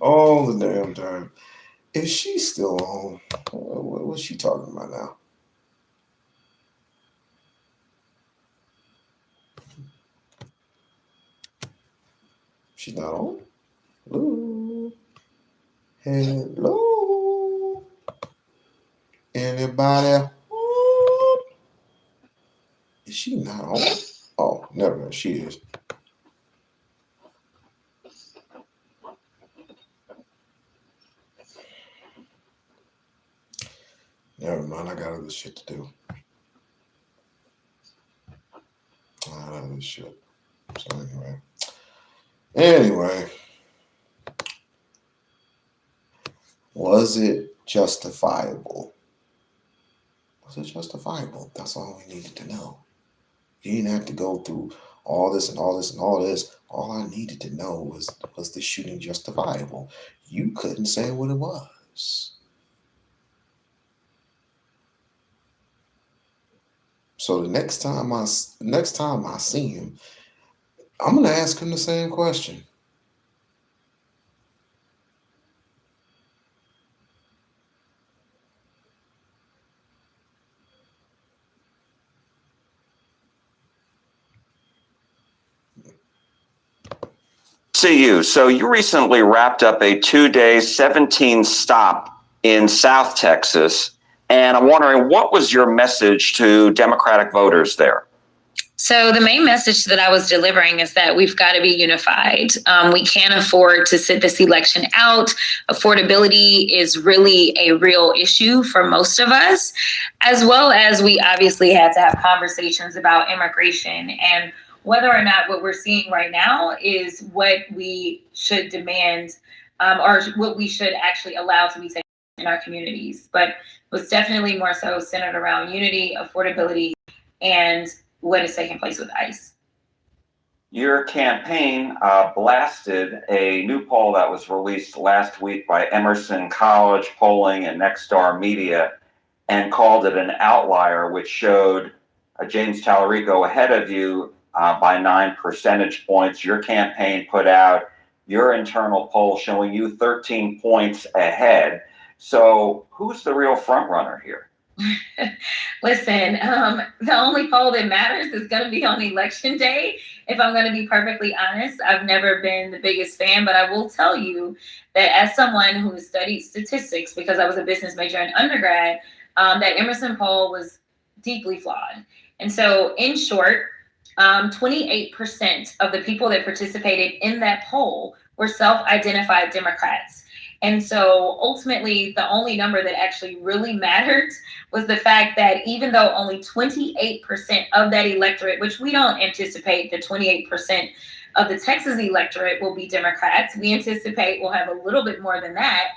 All the damn time. Is she still on? What's she talking about now? She's not on? Hello? Hello? Anybody? Is she not on? Oh, never mind. She is. Never mind. I got other shit to do. I got other shit. So anyway. Was it justifiable? Was it justifiable? That's all we needed to know. You didn't have to go through all this and all this and all this. All I needed to know was the shooting justifiable? You couldn't say what it was. So the next time I see him, I'm gonna ask him the same question. see you. So you recently wrapped up a 2-day, 17 stop in South Texas. And I'm wondering, what was your message to Democratic voters there? So the main message that I was delivering is that we've got to be unified. We can't afford to sit this election out. Affordability is really a real issue for most of us, as well as we obviously had to have conversations about immigration and whether or not what we're seeing right now is what we should demand or what we should actually allow to be taken in our communities. But it was definitely more so centered around unity, affordability, and what is taking place with ICE. Your campaign blasted a new poll that was released last week by Emerson College Polling and Nexstar Media and called it an outlier, which showed James Tallarico ahead of you by 9 percentage points. Your campaign put out your internal poll showing you 13 points ahead. So who's the real front runner here? Listen, the only poll that matters is going to be on election day. If I'm going to be perfectly honest, I've never been the biggest fan, but I will tell you that as someone who studied statistics, because I was a business major in undergrad, that Emerson poll was deeply flawed. And so in short, 28% of the people that participated in that poll were self-identified Democrats. And so ultimately, the only number that actually really mattered was the fact that even though only 28% of that electorate, which we don't anticipate the 28% of the Texas electorate will be Democrats, we anticipate we'll have a little bit more than that.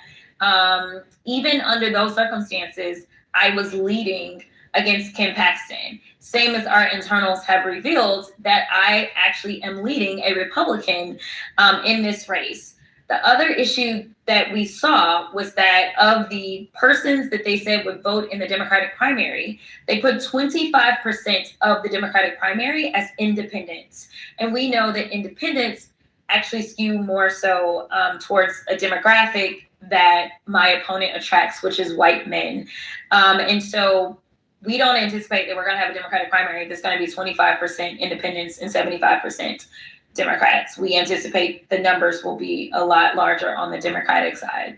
Even under those circumstances, I was leading against Ken Paxton. Same as our internals have revealed that I actually am leading a Republican in this race. The other issue that we saw was that of the persons that they said would vote in the Democratic primary, they put 25% of the Democratic primary as independents. And we know that independents actually skew more so towards a demographic that my opponent attracts, which is white men. And so we don't anticipate that we're going to have a Democratic primary that's going to be 25% independents and 75% Democrats. We anticipate the numbers will be a lot larger on the Democratic side.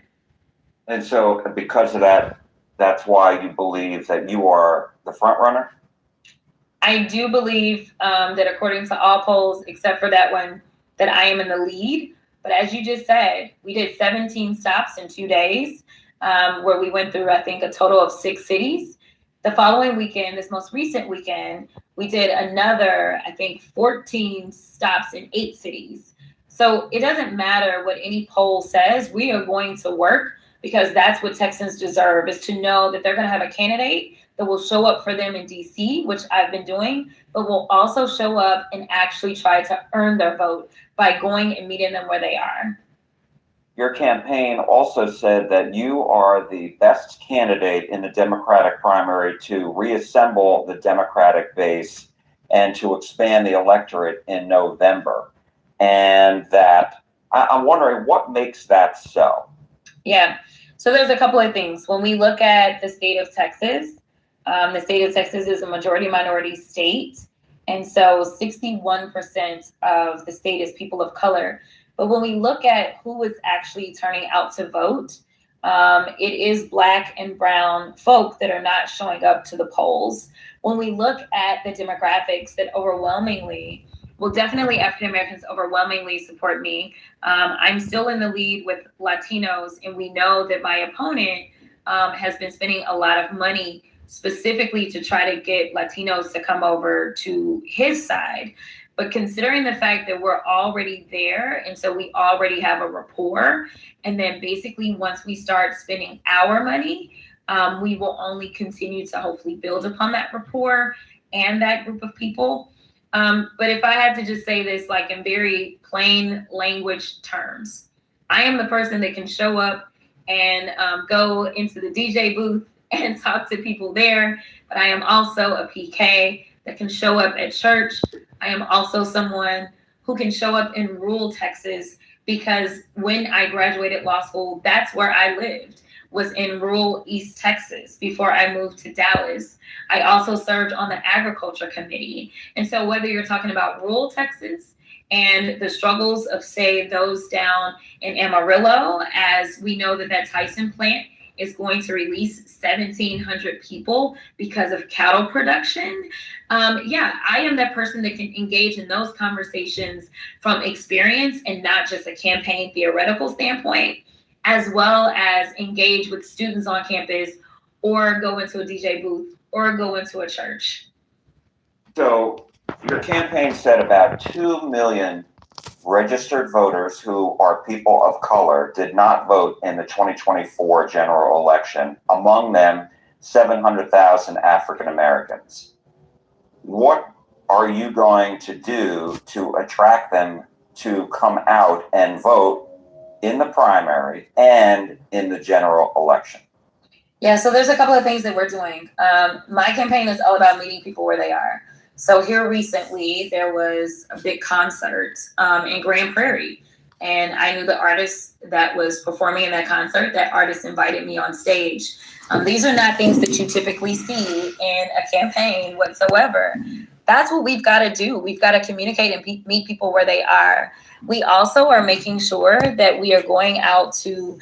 And so because of that, that's why you believe that you are the front runner? I do believe that according to all polls, except for that one, that I am in the lead. But as you just said, we did 17 stops in 2 days where we went through, I think, a total of 6 cities. The following weekend, this most recent weekend, we did another, I think, 14 stops in 8 cities. So it doesn't matter what any poll says, we are going to work because that's what Texans deserve, is to know that they're going to have a candidate that will show up for them in DC, which I've been doing, but will also show up and actually try to earn their vote by going and meeting them where they are. Your campaign also said that you are the best candidate in the Democratic primary to reassemble the Democratic base and to expand the electorate in November. And that I'm wondering what makes that so? Yeah, so there's a couple of things. When we look at the state of Texas is a majority minority state. And so 61% of the state is people of color. But when we look at who is actually turning out to vote, it is Black and brown folk that are not showing up to the polls. When we look at the demographics that overwhelmingly, well, definitely African Americans overwhelmingly support me. I'm still in the lead with Latinos, and we know that my opponent has been spending a lot of money specifically to try to get Latinos to come over to his side. But considering the fact that we're already there, and so we already have a rapport, and then basically once we start spending our money, we will only continue to hopefully build upon that rapport and that group of people. But if I had to just say this like in very plain language terms, I am the person that can show up and go into the DJ booth and talk to people there, but I am also a PK that can show up at church. I am also someone who can show up in rural Texas, because when I graduated law school, that's where I lived, was in rural East Texas before I moved to Dallas. I also served on the agriculture committee. And so whether you're talking about rural Texas and the struggles of, say, those down in Amarillo, as we know that Tyson plant is going to release 1,700 people because of cattle production. I am that person that can engage in those conversations from experience and not just a campaign theoretical standpoint, as well as engage with students on campus or go into a DJ booth or go into a church. So your campaign said about 2 million registered voters who are people of color did not vote in the 2024 general election, among them 700,000 African Americans. What are you going to do to attract them to come out and vote in the primary and in the general election? Yeah, so there's a couple of things that we're doing. My campaign is all about meeting people where they are. So here recently, there was a big concert in Grand Prairie, and I knew the artist that was performing in that concert. That artist invited me on stage. These are not things that you typically see in a campaign whatsoever. That's what we've got to do. We've got to communicate and meet people where they are. We also are making sure that we are going out to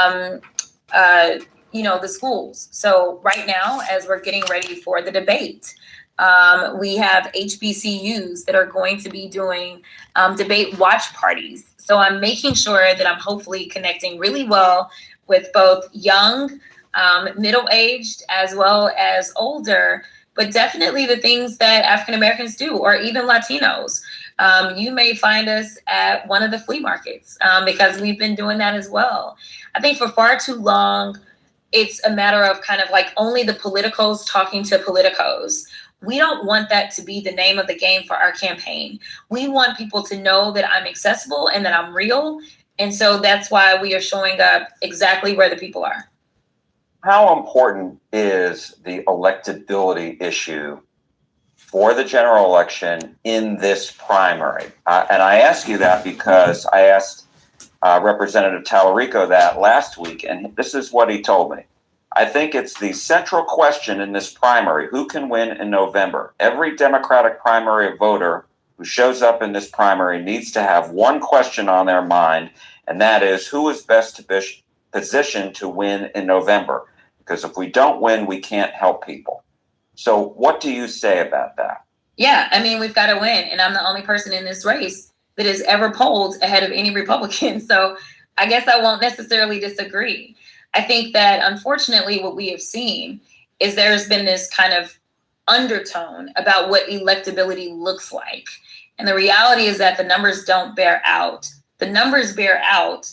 the schools. So right now, as we're getting ready for the debate, we have HBCUs that are going to be doing debate watch parties. So I'm making sure that I'm hopefully connecting really well with both young, middle-aged, as well as older, but definitely the things that African Americans do, or even Latinos. You may find us at one of the flea markets because we've been doing that as well. I think for far too long, it's a matter of kind of like only the politicos talking to politicos. We don't want that to be the name of the game for our campaign. We want people to know that I'm accessible and that I'm real. And so that's why we are showing up exactly where the people are. How important is the electability issue for the general election in this primary? And I ask you that because I asked Representative Tallarico that last week, and this is what he told me. I think it's the central question in this primary: who can win in November? Every Democratic primary voter who shows up in this primary needs to have one question on their mind, and that is, who is best positioned to win in November? Because if we don't win, we can't help people. So what do you say about that? Yeah, I mean, we've got to win, and I'm the only person in this race that is ever polled ahead of any Republican. So I guess I won't necessarily disagree. I think that unfortunately what we have seen is there's been this kind of undertone about what electability looks like. And the reality is that the numbers don't bear out. The numbers bear out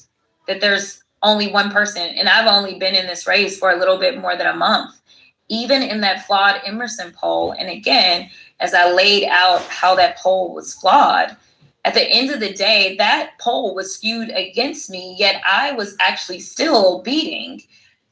that there's only one person. And I've only been in this race for a little bit more than a month. Even in that flawed Emerson poll, and again, as I laid out how that poll was flawed, at the end of the day, that poll was skewed against me, yet I was actually still beating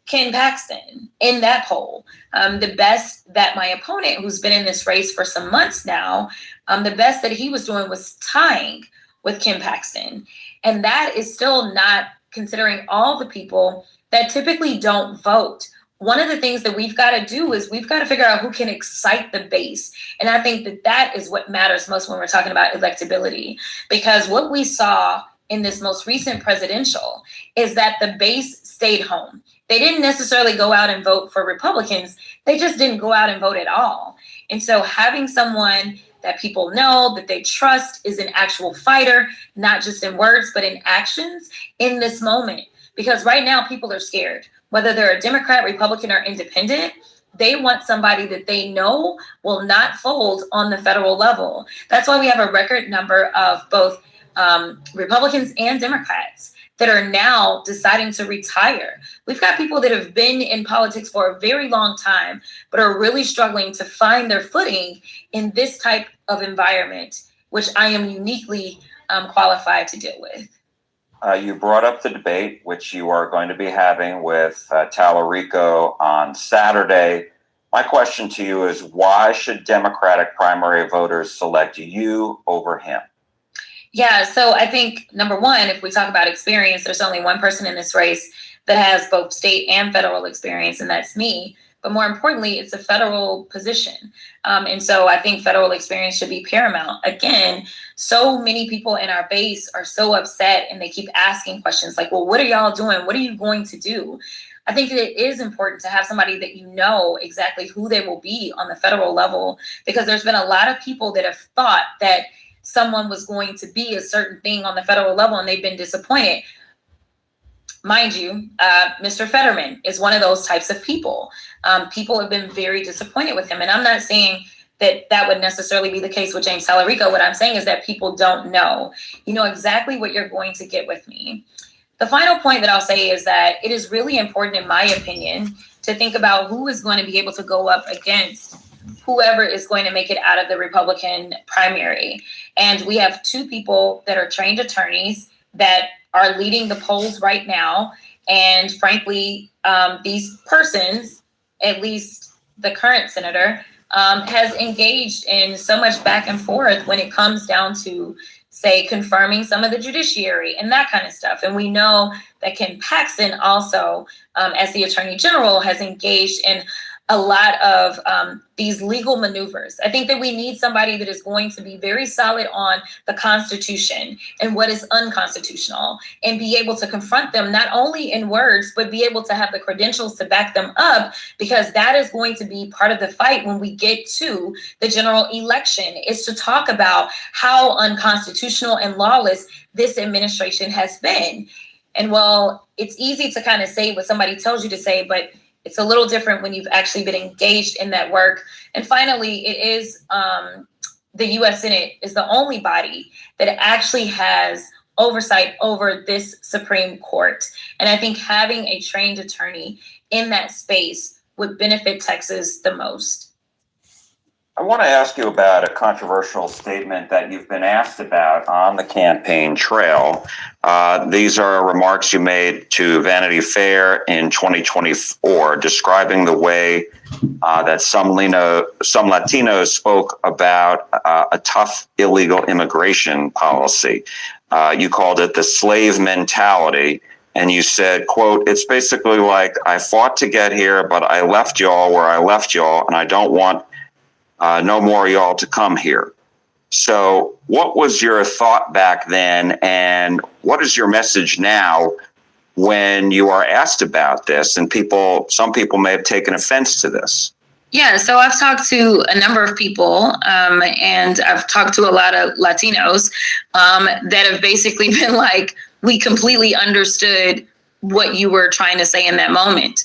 Ken Paxton in that poll. The best that my opponent, who's been in this race for some months now, the best that he was doing was tying with Ken Paxton. And that is still not considering all the people that typically don't vote. One of the things that we've got to do is we've got to figure out who can excite the base. And I think that that is what matters most when we're talking about electability, because what we saw in this most recent presidential is that the base stayed home. They didn't necessarily go out and vote for Republicans. They just didn't go out and vote at all. And so having someone that people know, that they trust, is an actual fighter, not just in words, but in actions in this moment. Because right now people are scared. Whether they're a Democrat, Republican, or independent, they want somebody that they know will not fold on the federal level. That's why we have a record number of both Republicans and Democrats that are now deciding to retire. We've got people that have been in politics for a very long time, but are really struggling to find their footing in this type of environment, which I am uniquely qualified to deal with. You brought up the debate, which you are going to be having with Tallarico on Saturday. My question to you is, why should Democratic primary voters select you over him? Yeah, so I think, number one, if we talk about experience, there's only one person in this race that has both state and federal experience, and that's me. but more importantly, it's a federal position. And so I think federal experience should be paramount. Again, so many people in our base are so upset and they keep asking questions like, well, what are y'all doing? What are you going to do? I think that it is important to have somebody that you know exactly who they will be on the federal level, because there's been a lot of people that have thought that someone was going to be a certain thing on the federal level and they've been disappointed. Mind you, Mr. Fetterman is one of those types of people. People have been very disappointed with him. And I'm not saying that that would necessarily be the case with James Tallarico. What I'm saying is that people don't know. You know exactly what you're going to get with me. The final point that I'll say is that it is really important, in my opinion, to think about who is going to be able to go up against whoever is going to make it out of the Republican primary. And we have two people that are trained attorneys that are leading the polls right now. And frankly, these persons, at least the current senator, has engaged in so much back and forth when it comes down to, say, confirming some of the judiciary and that kind of stuff. And we know that Ken Paxton also, as the Attorney General, has engaged in a lot of these legal maneuvers. I think that we need somebody that is going to be very solid on the Constitution and what is unconstitutional, and be able to confront them not only in words, but be able to have the credentials to back them up, because that is going to be part of the fight when we get to the general election, is to talk about how unconstitutional and lawless this administration has been. And well, it's easy to kind of say what somebody tells you to say, but it's a little different when you've actually been engaged in that work. And finally, it is the U.S. Senate is the only body that actually has oversight over this Supreme Court. And I think having a trained attorney in that space would benefit Texas the most. I want to ask you about a controversial statement that you've been asked about on the campaign trail. These are remarks you made to Vanity Fair in 2024, describing the way that some Latinos spoke about a tough illegal immigration policy. You called it the slave mentality. And you said, quote, "It's basically like, I fought to get here, but I left y'all where I left y'all, and I don't want no more y'all to come here." So what was your thought back then, and what is your message now when you are asked about this? And some people may have taken offense to this. Yeah, so I've talked to a number of people, and I've talked to a lot of Latinos that have basically been like, we completely understood what you were trying to say in that moment.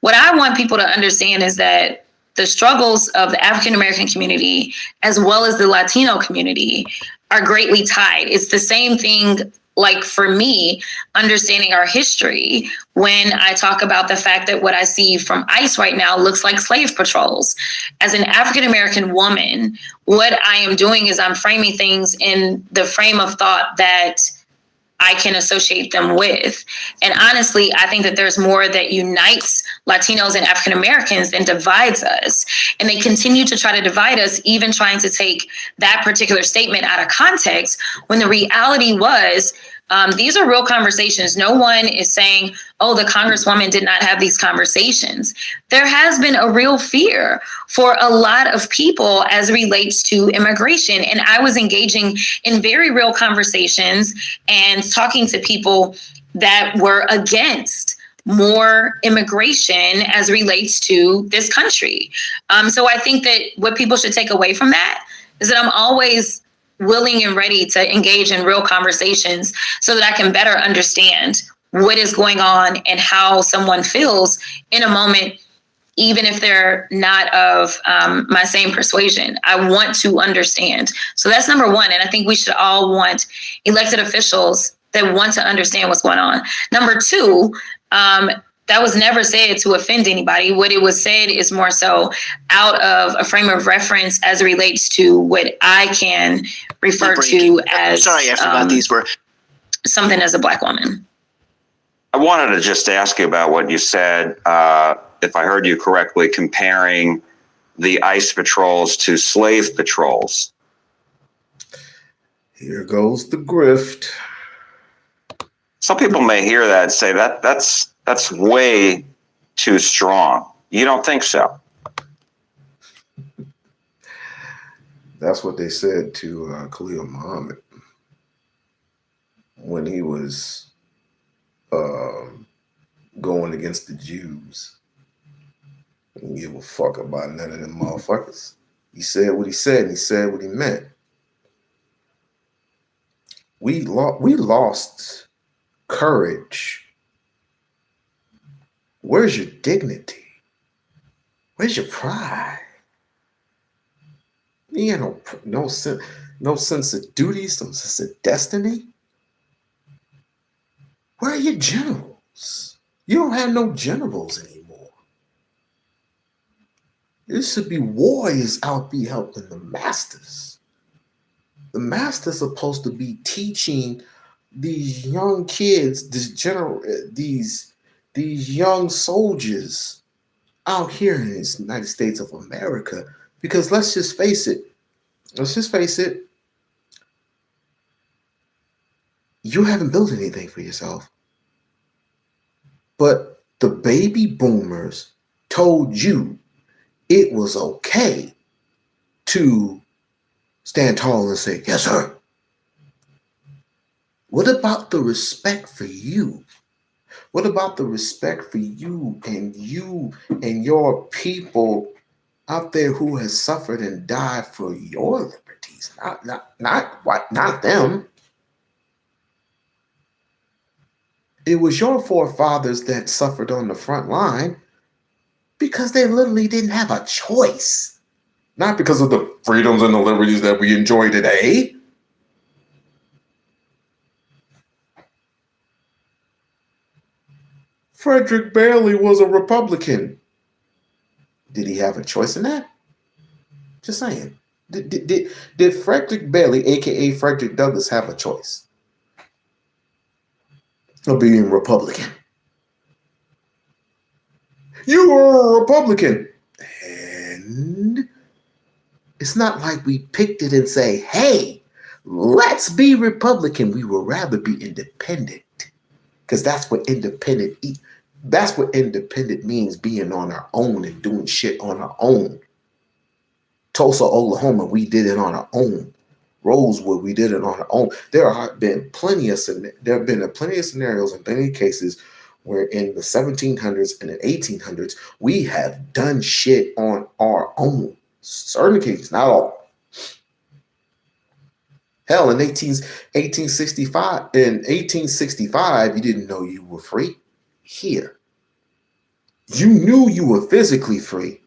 What I want people to understand is that the struggles of the African American community as well as the Latino community are greatly tied. It's the same thing, like for me, understanding our history, when I talk about the fact that what I see from ICE right now looks like slave patrols. As an African American woman, what I am doing is I'm framing things in the frame of thought that I can associate them with. And honestly, I think that there's more that unites Latinos and African Americans than divides us. And they continue to try to divide us, even trying to take that particular statement out of context, when the reality was, these are real conversations. No one is saying, oh, the Congresswoman did not have these conversations. There has been a real fear for a lot of people as relates to immigration. And I was engaging in very real conversations and talking to people that were against more immigration as relates to this country. So I think that what people should take away from that is that I'm always willing and ready to engage in real conversations so that I can better understand what is going on and how someone feels in a moment, even if they're not of my same persuasion. I want to understand. So that's number one. And I think we should all want elected officials that want to understand what's going on. Number two, that was never said to offend anybody. What it was said is more so out of a frame of reference as it relates to what I can refer to as sorry, I forgot these were something as a Black woman. I wanted to just ask you about what you said, if I heard you correctly, comparing the ICE patrols to slave patrols. Here goes the grift. Some people may hear that and say that's way too strong. You don't think so? That's what they said to Khalil Muhammad when he was going against the Jews. He didn't give a fuck about none of them motherfuckers. He said what he said, and he said what he meant. We lost courage. Where's your dignity? Where's your pride? You got no sense of duty, some sense of destiny. Where are your generals? You don't have no generals anymore. It should be warriors out be helping the masters. The master's supposed to be teaching these young kids, these young soldiers out here in the United States of America. Because let's just face it, you haven't built anything for yourself. But the baby boomers told you it was okay to stand tall and say, yes, sir. What about the respect for you? What about the respect for you and your people out there who has suffered and died for your liberties? Not them. It was your forefathers that suffered on the front line because they literally didn't have a choice. Not because of the freedoms and the liberties that we enjoy today. Frederick Bailey was a Republican. Did he have a choice in that? Just saying. Did Frederick Bailey, aka Frederick Douglass, have a choice of being Republican? You were a Republican. And it's not like we picked it and say, hey, let's be Republican. We would rather be independent. Because that's what independent means, being on our own and doing shit on our own. Tulsa, Oklahoma, we did it on our own. Rosewood, we did it on our own. There have been plenty of scenarios and plenty of cases where in the 1700s and the 1800s, we have done shit on our own. Certain cases, not all. Hell, in 1865, you didn't know you were free. Here, you knew you were physically free,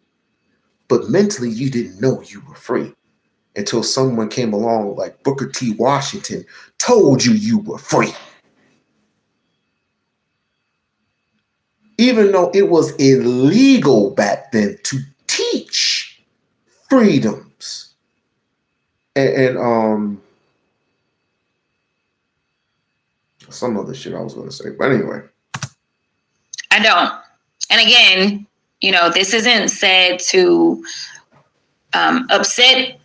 but mentally you didn't know you were free until someone came along like Booker T. Washington told you were free. Even though it was illegal back then to teach freedoms and some other shit I was going to say. But anyway. I don't. And again, this isn't said to upset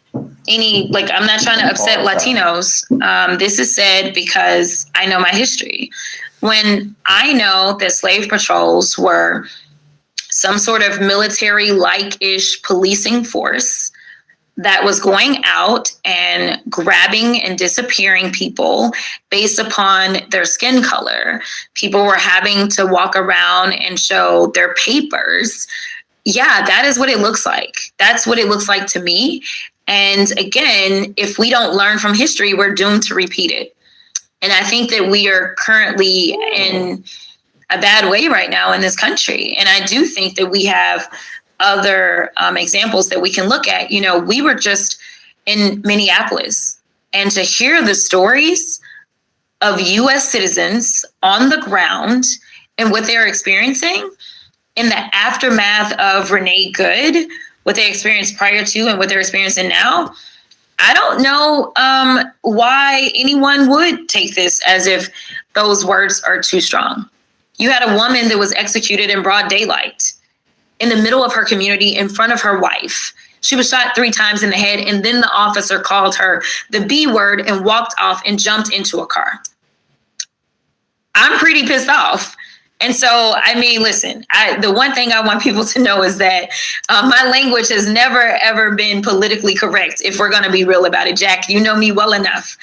any, I'm not trying to upset Latinos. This is said because I know my history. When I know that slave patrols were some sort of military-like-ish policing force that was going out and grabbing and disappearing people based upon their skin color. People were having to walk around and show their papers. Yeah, that is what it looks like. That's what it looks like to me. And again, if we don't learn from history, we're doomed to repeat it. And I think that we are currently in a bad way right now in this country. And I do think that we have other examples that we can look at. We were just in Minneapolis, and to hear the stories of U.S. citizens on the ground and what they're experiencing in the aftermath of Renee Good, what they experienced prior to and what they're experiencing now, I don't know why anyone would take this as if those words are too strong. You had a woman that was executed in broad daylight in the middle of her community in front of her wife. She was shot 3 times in the head, and then the officer called her the B word and walked off and jumped into a car. I'm pretty pissed off. And so, I mean, listen, the one thing I want people to know is that my language has never, ever been politically correct, if we're going to be real about it. Jack, you know me well enough.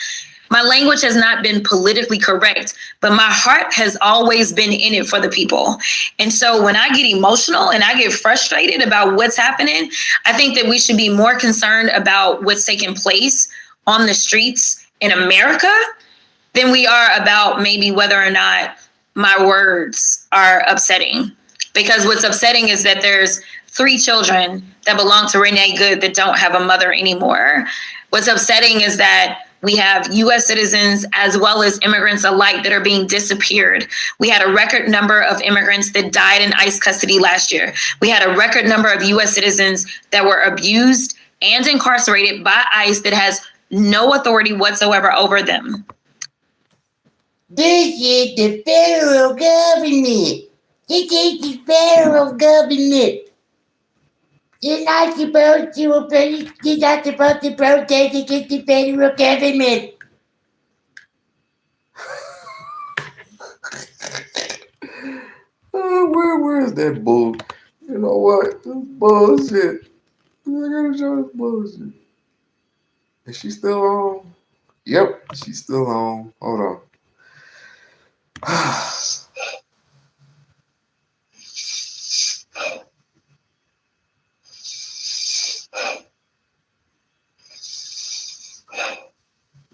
My language has not been politically correct, but my heart has always been in it for the people. And so when I get emotional and I get frustrated about what's happening, I think that we should be more concerned about what's taking place on the streets in America than we are about maybe whether or not my words are upsetting. Because what's upsetting is that there's 3 children that belong to Renee Good that don't have a mother anymore. What's upsetting is that we have U.S. citizens as well as immigrants alike that are being disappeared. We had a record number of immigrants that died in ICE custody last year. We had a record number of U.S. citizens that were abused and incarcerated by ICE that has no authority whatsoever over them. This is the federal government. This is the federal government. You're not supposed to protest against the federal government. Where's that bull? You know what? This bullshit. I gotta show this bullshit. Is she still on? Yep, she's still on. Hold on.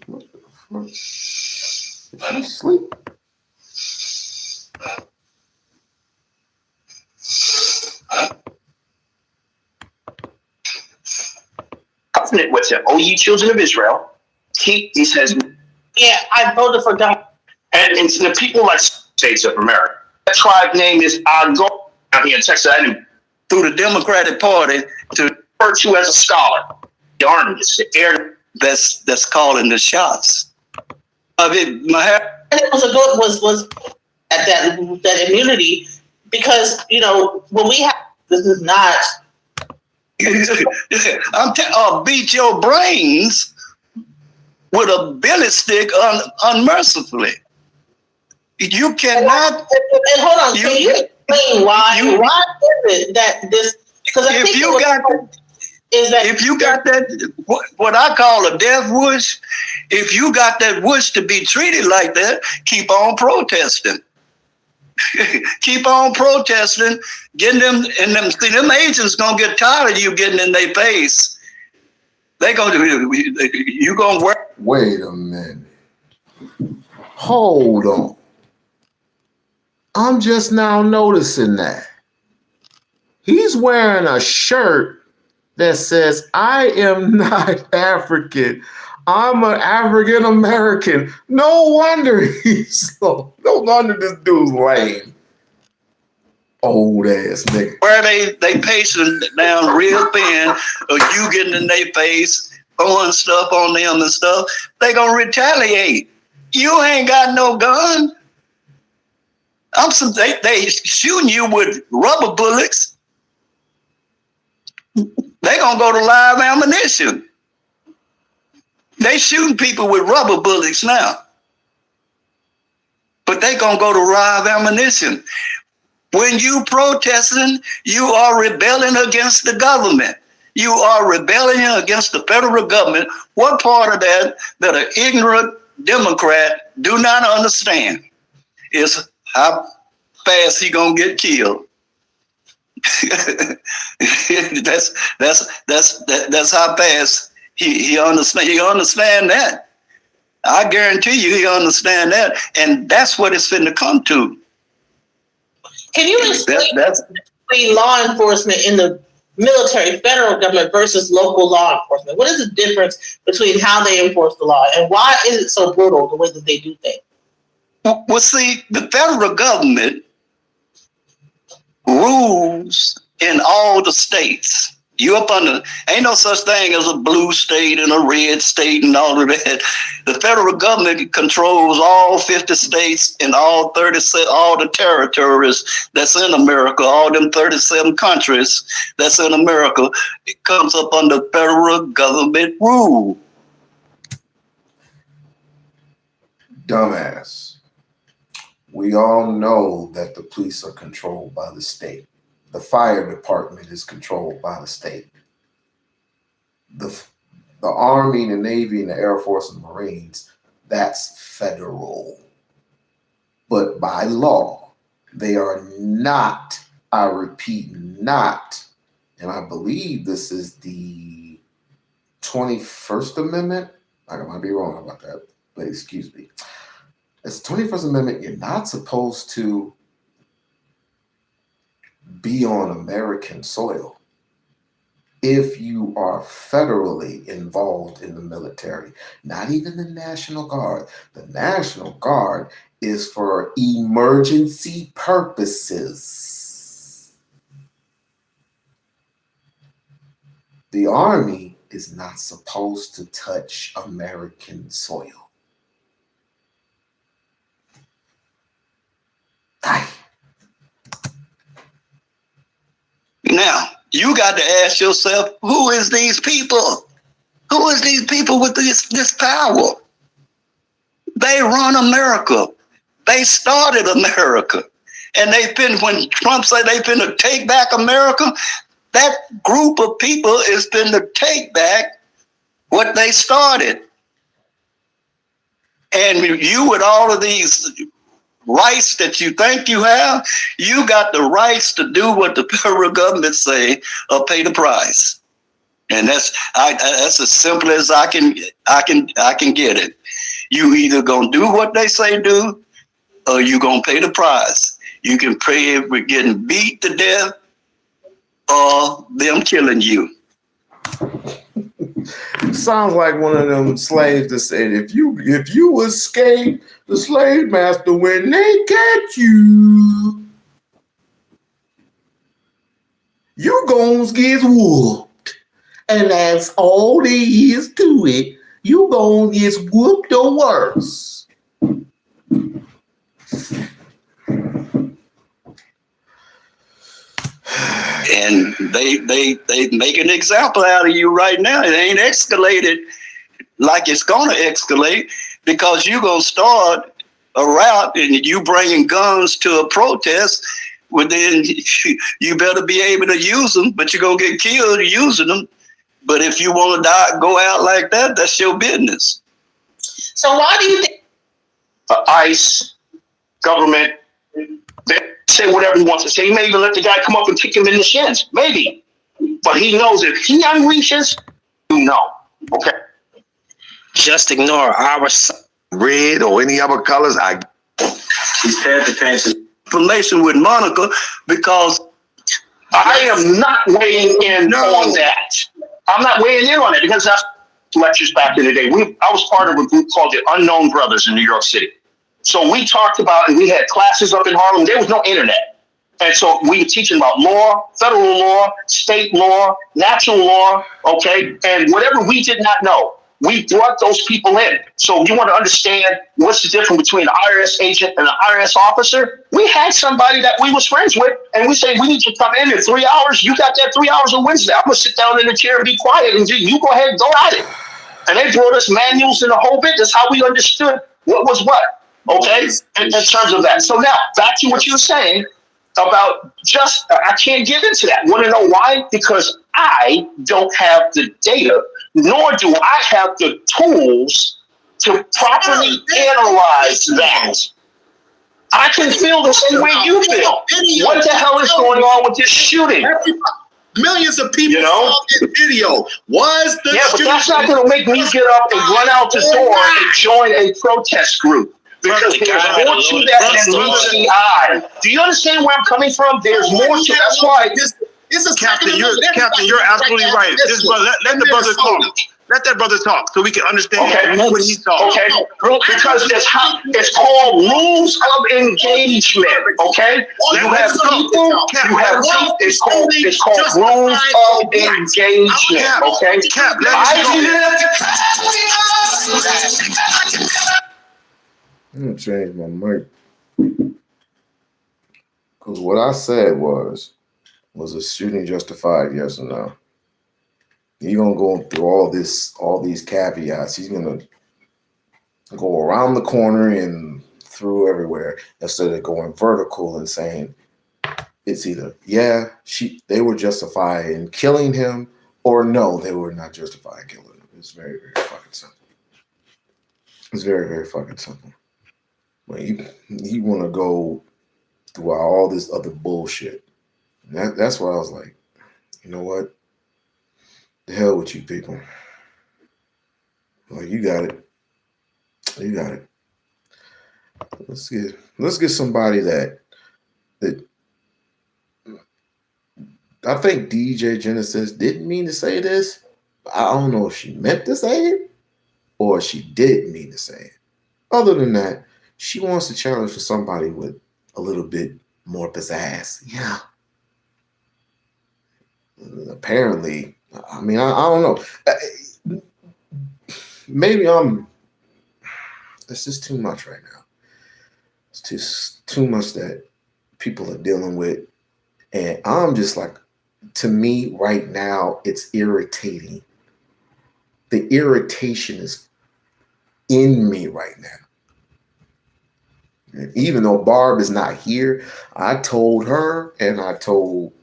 What the fuck? Is she asleep? Covenant with them. O ye children of Israel, he says, yeah, I voted for God. And the people like States of America. That tribe name is Agor out here in Texas. Through the Democratic Party to refer to as a scholar. The army is the air that's calling the shots. It was at that immunity because when we have this is not. I'll beat your brains with a billet stick unmercifully. You cannot. And hold on, can you explain why is it that this? Because if you got that, what I call a death wish, if you got that wish to be treated like that, keep on protesting. Keep on protesting, getting them, and them agents gonna get tired of you getting in their face. They gonna you gonna work. Wait a minute. Hold on. I'm just now noticing that. He's wearing a shirt that says, I am not African. I'm an African American. No wonder no wonder this dude's lame. Old ass nigga. Where they pacing down real thin, or you getting in their face, throwing stuff on them and stuff, they gonna retaliate. You ain't got no gun. They shooting you with rubber bullets. They gonna go to live ammunition. They shooting people with rubber bullets now. But they gonna go to live ammunition. When you protesting, you are rebelling against the government. You are rebelling against the federal government. What part of that an ignorant Democrat do not understand is how fast he gonna get killed. That's how fast he understand. He understand that. I guarantee you, he understand that, and that's what it's finna come to. Can you explain between law enforcement in the military, federal government versus local law enforcement? What is the difference between how they enforce the law, and why is it so brutal the way that they do things? Well, see, the federal government rules in all the states. You up under, ain't no such thing as a blue state and a red state and all of that. The federal government controls all 50 states and all the territories that's in America, all them 37 countries that's in America. It comes up under federal government rule. Dumbass. We all know that the police are controlled by the state. The fire department is controlled by the state. The Army, the Navy, and the Air Force and Marines, that's federal. But by law, they are not, I repeat, not, and I believe this is the 21st Amendment. I might be wrong about that, but excuse me. It's the 21st Amendment. You're not supposed to be on American soil if you are federally involved in the military. Not even the National Guard. The National Guard is for emergency purposes. The Army is not supposed to touch American soil. Now, you got to ask yourself, who is these people? Who is these people with this power? They run America. They started America. And when Trump said they've been to take back America, that group of people has been to take back what they started. And you, with all of these rights that you think you have, you got the rights to do what the federal government say or pay the price. And that's as simple as I can get it. You either gonna do what they say do, or you gonna pay the price. You can pay it with getting beat to death or them killing you. Sounds like one of them slaves that said, if you escape the slave master when they catch you, you gon' get whooped. And that's all there is to it. You gon' get whooped or worse. And they make an example out of you right now. It ain't escalated like it's gonna escalate, because you gonna start a route and you bringing guns to a protest. Well, then you better be able to use them, but you're gonna get killed using them. But if you want to die, go out like that, that's your business. So why do you think ICE, government, they say whatever he wants to say. He may even let the guy come up and kick him in the shins. Maybe. But he knows if he unleashes, you know. Okay. Just ignore our red or any other colors. He's had to change his information with Monica, because I am not weighing in on that. I'm not weighing in on it, because that's lectures back in the day. I was part of a group called the Unknown Brothers in New York City. So we talked about, and we had classes up in Harlem. There was no internet. And so we were teaching about law, federal law, state law, natural law, okay? And whatever we did not know, we brought those people in. So you want to understand what's the difference between an IRS agent and an IRS officer? We had somebody that we was friends with, and we say, we need to come in 3 hours. You got that 3 hours on Wednesday. I'm going to sit down in the chair and be quiet, and you go ahead and go at it. And they brought us manuals and the whole bit. That's how we understood what was what, okay, in terms of that. So now, back to what you were saying about I can't get into that. Want to know why? Because I don't have the data, nor do I have the tools to properly analyze that. I can feel the same way you feel. What the hell is going on with this shooting? Millions of people saw this video. Was the but that's not going to make me get up and run out the door and join a protest group. Because there's more to that than meets the eye. Do you understand where I'm coming from? There's more to that's why. Captain, you're absolutely right. Let the brother talk. Let that brother talk so we can understand what he's talking. Okay, because it's called rules of engagement. Okay, you have people. You have it's called rules of engagement. Okay, I'm gonna change my mic, because what I said was a shooting justified? Yes or no? He's gonna go through all these caveats. He's gonna go around the corner in through everywhere instead of going vertical and saying it's either they were justified in killing him, or no, they were not justified in killing him. It's very, very fucking simple. It's very, very fucking simple. When you want to go through all this other bullshit, that's why I was like, you know what? The hell with you people. Like, you got it. You got it. Let's get somebody that I think DJ Genesis didn't mean to say this. I don't know if she meant to say it or she did mean to say it. Other than that, she wants to challenge for somebody with a little bit more pizzazz. Yeah. Apparently, I mean, I don't know. Maybe it's just too much right now. It's just too much that people are dealing with. And I'm just like, to me right now, it's irritating. The irritation is in me right now. And even though Barb is not here, I told her and I told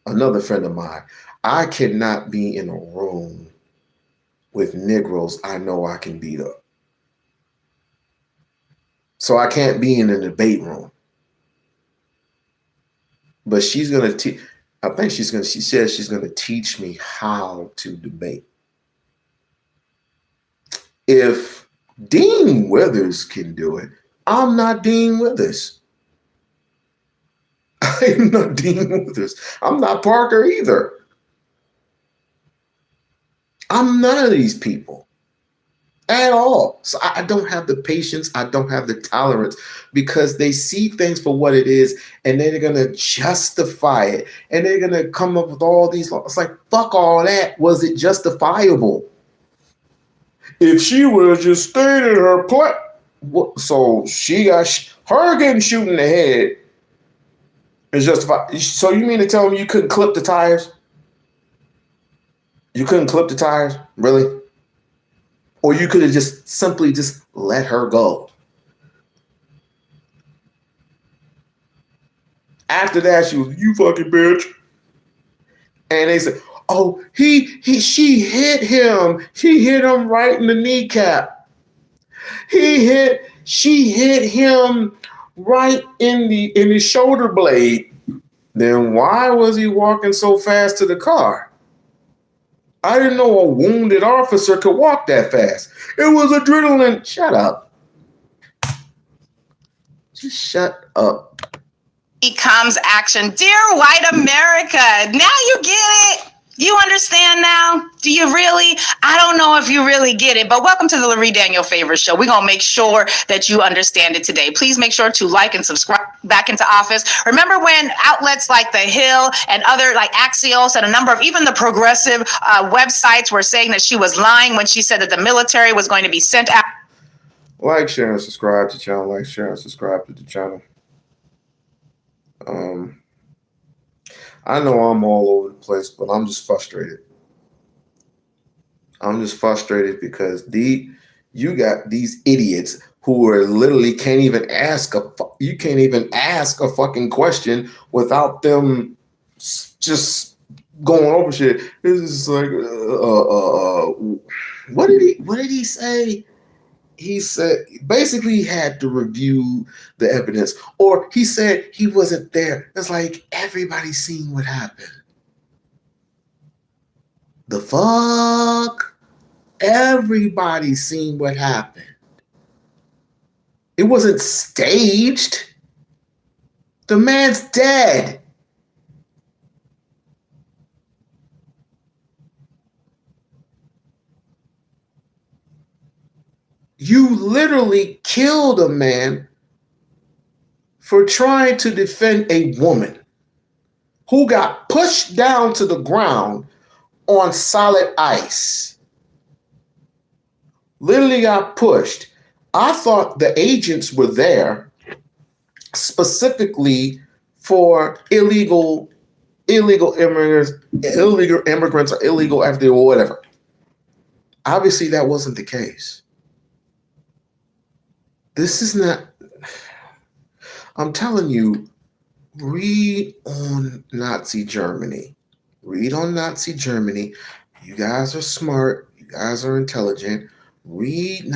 another friend of mine, I cannot be in a room with Negroes I know I can beat up. So I can't be in a debate room. But she's going to teach, she says she's going to teach me how to debate. If Dean Withers can do it, I'm not Dean Withers. I'm not Dean Withers. I'm not Parker either. I'm none of these people at all. So I don't have the patience. I don't have the tolerance, because they see things for what it is and they're going to justify it. And they're going to come up with all these laws. It's like, fuck all that. Was it justifiable? If she would have just stayed in her place. So she got her getting shot in the head is justified. So you mean to tell me you couldn't clip the tires? You couldn't clip the tires? Really? Or you could have just simply just let her go. After that, she was, you fucking bitch. And they said, oh, she hit him. She hit him right in the kneecap. She hit him right in the shoulder blade. Then why was he walking so fast to the car? I didn't know a wounded officer could walk that fast. It was adrenaline. Shut up. Just shut up. Becomes action. Dear white America, now you get it. You understand now? Do you really? I don't know if you really get it, but welcome to the Larry Daniel Favors Show. We're going to make sure that you understand it today. Please make sure to like and subscribe. Back into office. Remember when outlets like The Hill and other like Axios and a number of even the progressive websites were saying that she was lying when she said that the military was going to be sent out? Like, share, and subscribe to the channel. Like, share, and subscribe to the channel. I know I'm all over the place, but I'm just frustrated. I'm just frustrated because you got these idiots who are literally can't even ask a fucking question without them just going over shit. This is like, what did he say? He said basically he had to review the evidence, or he said he wasn't there. It's like everybody's seen what happened. The fuck? Everybody's seen what happened. It wasn't staged. The man's dead. You literally killed a man for trying to defend a woman who got pushed down to the ground on solid ice. Literally got pushed. I thought the agents were there specifically for illegal immigrants or illegal after or whatever. Obviously, that wasn't the case. This is not. I'm telling you, read on Nazi Germany. Read on Nazi Germany. You guys are smart. You guys are intelligent. Read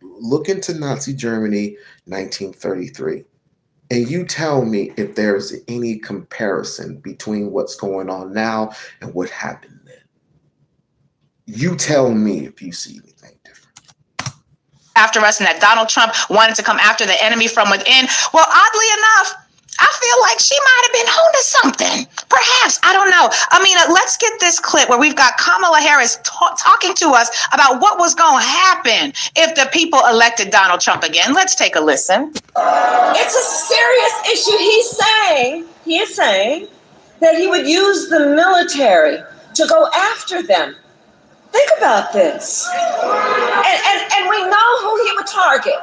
look into Nazi Germany 1933. And you tell me if there's any comparison between what's going on now and what happened then. You tell me if you see anything different. After us, and that Donald Trump wanted to come after the enemy from within. Well, oddly enough, I feel like she might have been onto something. Perhaps. I don't know. I mean, let's get this clip where we've got Kamala Harris talking to us about what was going to happen if the people elected Donald Trump again. Let's take a listen. It's a serious issue. He is saying that he would use the military to go after them. Think about this. And we know who he would target.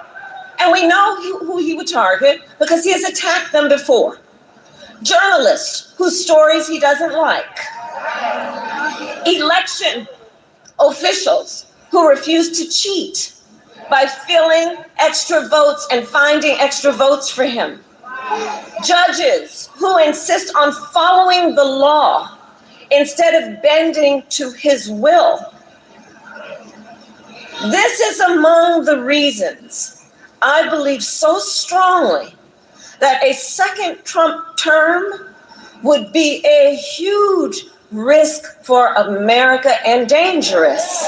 And we know who he would target because he has attacked them before. Journalists whose stories he doesn't like. Election officials who refuse to cheat by filling extra votes and finding extra votes for him. Judges who insist on following the law instead of bending to his will. This is among the reasons I believe so strongly that a second Trump term would be a huge risk for America and dangerous.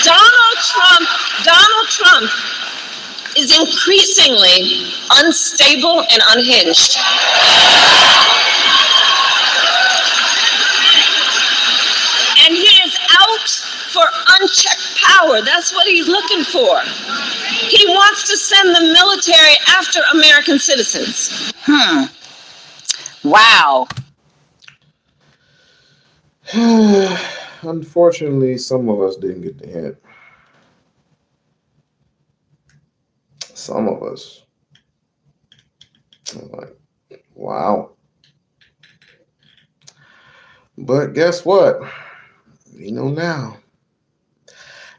Donald Trump is increasingly unstable and unhinged. And he is out for unchecked power. That's what he's looking for. He wants to send the military after American citizens. Wow. Unfortunately, some of us didn't get the hint. Some of us. I'm like, wow. But guess what? We know now.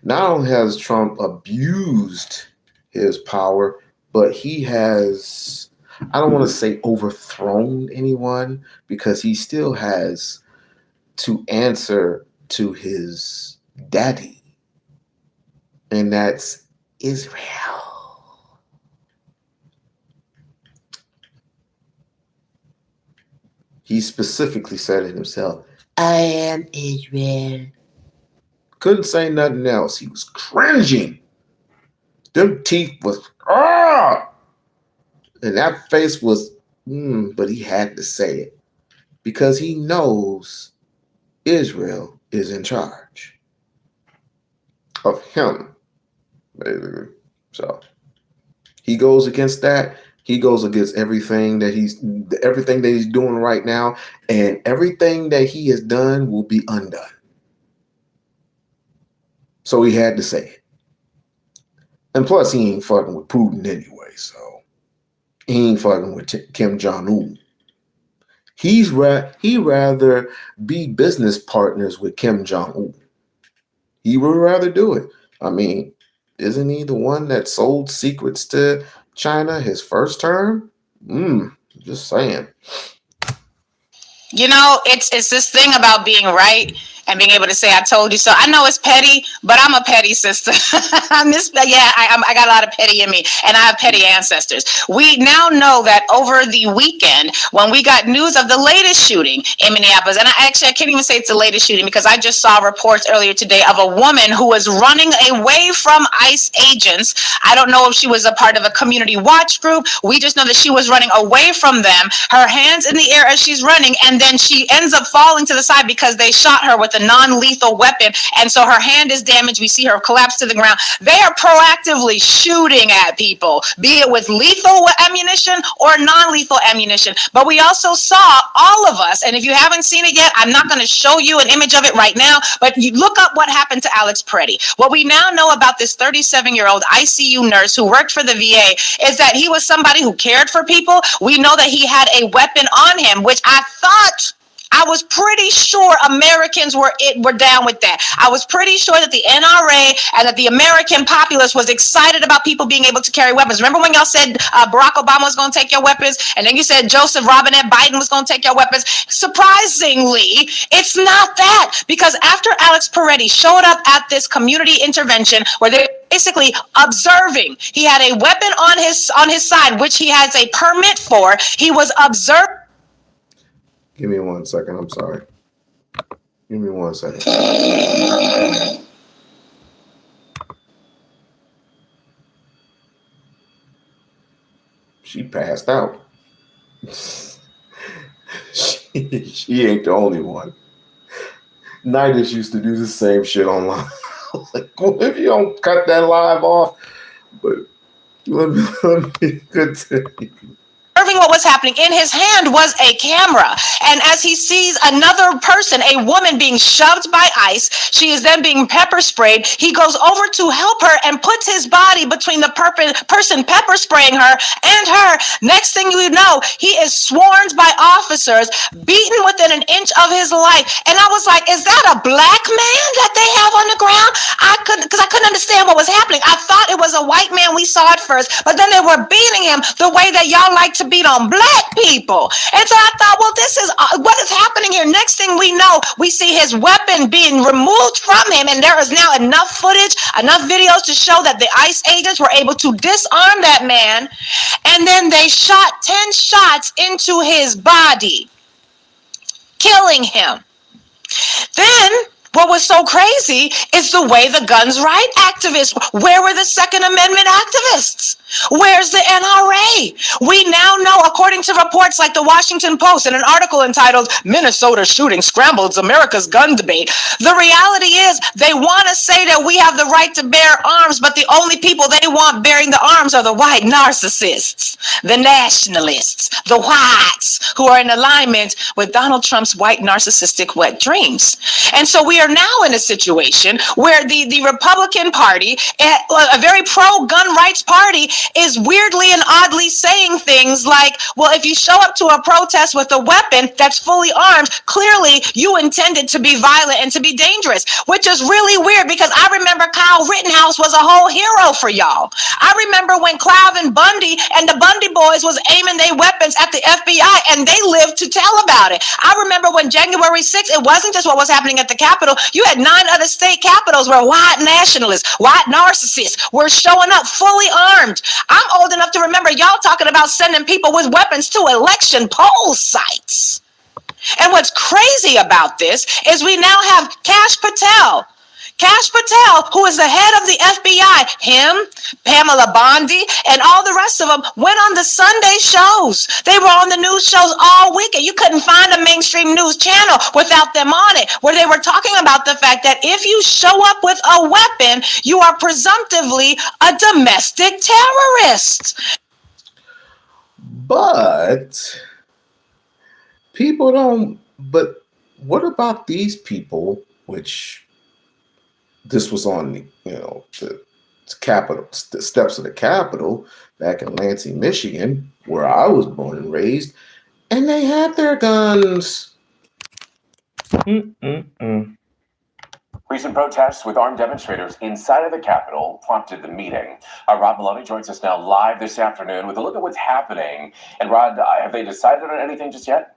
Not only has Trump abused his power, but he has, I don't want to say overthrown anyone, because he still has to answer to his daddy, and that's Israel. He specifically said it himself. I am Israel. Couldn't say nothing else. He was cringing. Them teeth was, and that face was, but he had to say it because he knows Israel is in charge of him, basically. So he goes against that. He goes against everything that he's doing right now, and everything that he has done will be undone. So he had to say it. And plus, he ain't fucking with Putin anyway, so he ain't fucking with Kim Jong-un. He'd rather be business partners with Kim Jong-un. He would rather do it. I mean, isn't he the one that sold secrets to China his first term? Just saying. You know, it's this thing about being right and being able to say, I told you so. I know it's petty, but I'm a petty sister. I got a lot of petty in me, and I have petty ancestors. We now know that over the weekend, when we got news of the latest shooting in Minneapolis, and I can't even say it's the latest shooting because I just saw reports earlier today of a woman who was running away from ICE agents. I don't know if she was a part of a community watch group. We just know that she was running away from them, her hands in the air as she's running, and then she ends up falling to the side because they shot her with a non-lethal weapon, and so her hand is damaged. We see her collapse to the ground. They are proactively shooting at people, be it with lethal ammunition or non-lethal ammunition. But we also saw, all of us, and if you haven't seen it yet, I'm not going to show you an image of it right now, but you look up what happened to Alex Preddy. What we now know about this 37-year-old ICU nurse who worked for the VA is that he was somebody who cared for people. We know that he had a weapon on him, which I thought I was pretty sure Americans were down with that. I was pretty sure that the NRA and that the American populace was excited about people being able to carry weapons. Remember when y'all said Barack Obama was going to take your weapons, and then you said Joseph Robinette Biden was going to take your weapons? Surprisingly, it's not that, because after Alex Peretti showed up at this community intervention where they're basically observing, he had a weapon on his side, which he has a permit for. He was observing. Give me 1 second. I'm sorry. Give me 1 second. She passed out. she ain't the only one. Nidus used to do the same shit online. I was like, well, if you don't cut that live off, but let me continue. Observing what was happening. In his hand was a camera, and as he sees another person, a woman, being shoved by ICE, she is then being pepper sprayed. He goes over to help her and puts his body between the person pepper spraying her and her. Next thing you know, he is sworn by officers, beaten within an inch of his life. And I was like, is that a black man that they have on the ground? I couldn't understand what was happening. I thought it was a white man. We saw it first, but then they were beating him the way that y'all like to beat on black people. And so I thought, well, this is what is happening here. Next thing we know, we see his weapon being removed from him, and there is now enough footage, enough videos to show that the ICE agents were able to disarm that man, and then they shot 10 shots into his body, killing him. Then what was so crazy is the way the guns right activists, where were the Second Amendment activists? Where's the NRA? We now know, according to reports like the Washington Post and an article entitled "Minnesota Shooting Scrambles America's Gun Debate," the reality is they want to say that we have the right to bear arms, but the only people they want bearing the arms are the white narcissists, the nationalists, the whites, who are in alignment with Donald Trump's white narcissistic wet dreams. And so we are now in a situation where the Republican Party, a very pro-gun rights party, is weirdly and oddly saying things like, well, if you show up to a protest with a weapon that's fully armed, clearly you intended to be violent and to be dangerous, which is really weird, because I remember Kyle Rittenhouse was a whole hero for y'all. I remember when Cliven Bundy and the Bundy boys was aiming their weapons at the FBI, and they lived to tell about it. I remember when January 6th, it wasn't just what was happening at the Capitol. You had 9 other state capitals where white nationalists, white narcissists were showing up fully armed. I'm old enough to remember y'all talking about sending people with weapons to election poll sites. And what's crazy about this is we now have Kash Patel, who is the head of the FBI, him, Pamela Bondi, and all the rest of them went on the Sunday shows. They were on the news shows all week, and you couldn't find a mainstream news channel without them on it, where they were talking about the fact that if you show up with a weapon, you are presumptively a domestic terrorist. But people don't. But what about these people, which this was on the Capitol, the steps of the Capitol back in Lansing, Michigan, where I was born and raised, and they had their guns. Recent protests with armed demonstrators inside of the Capitol prompted the meeting. Rod Maloney joins us now live this afternoon with a look at what's happening. And Rod, have they decided on anything just yet?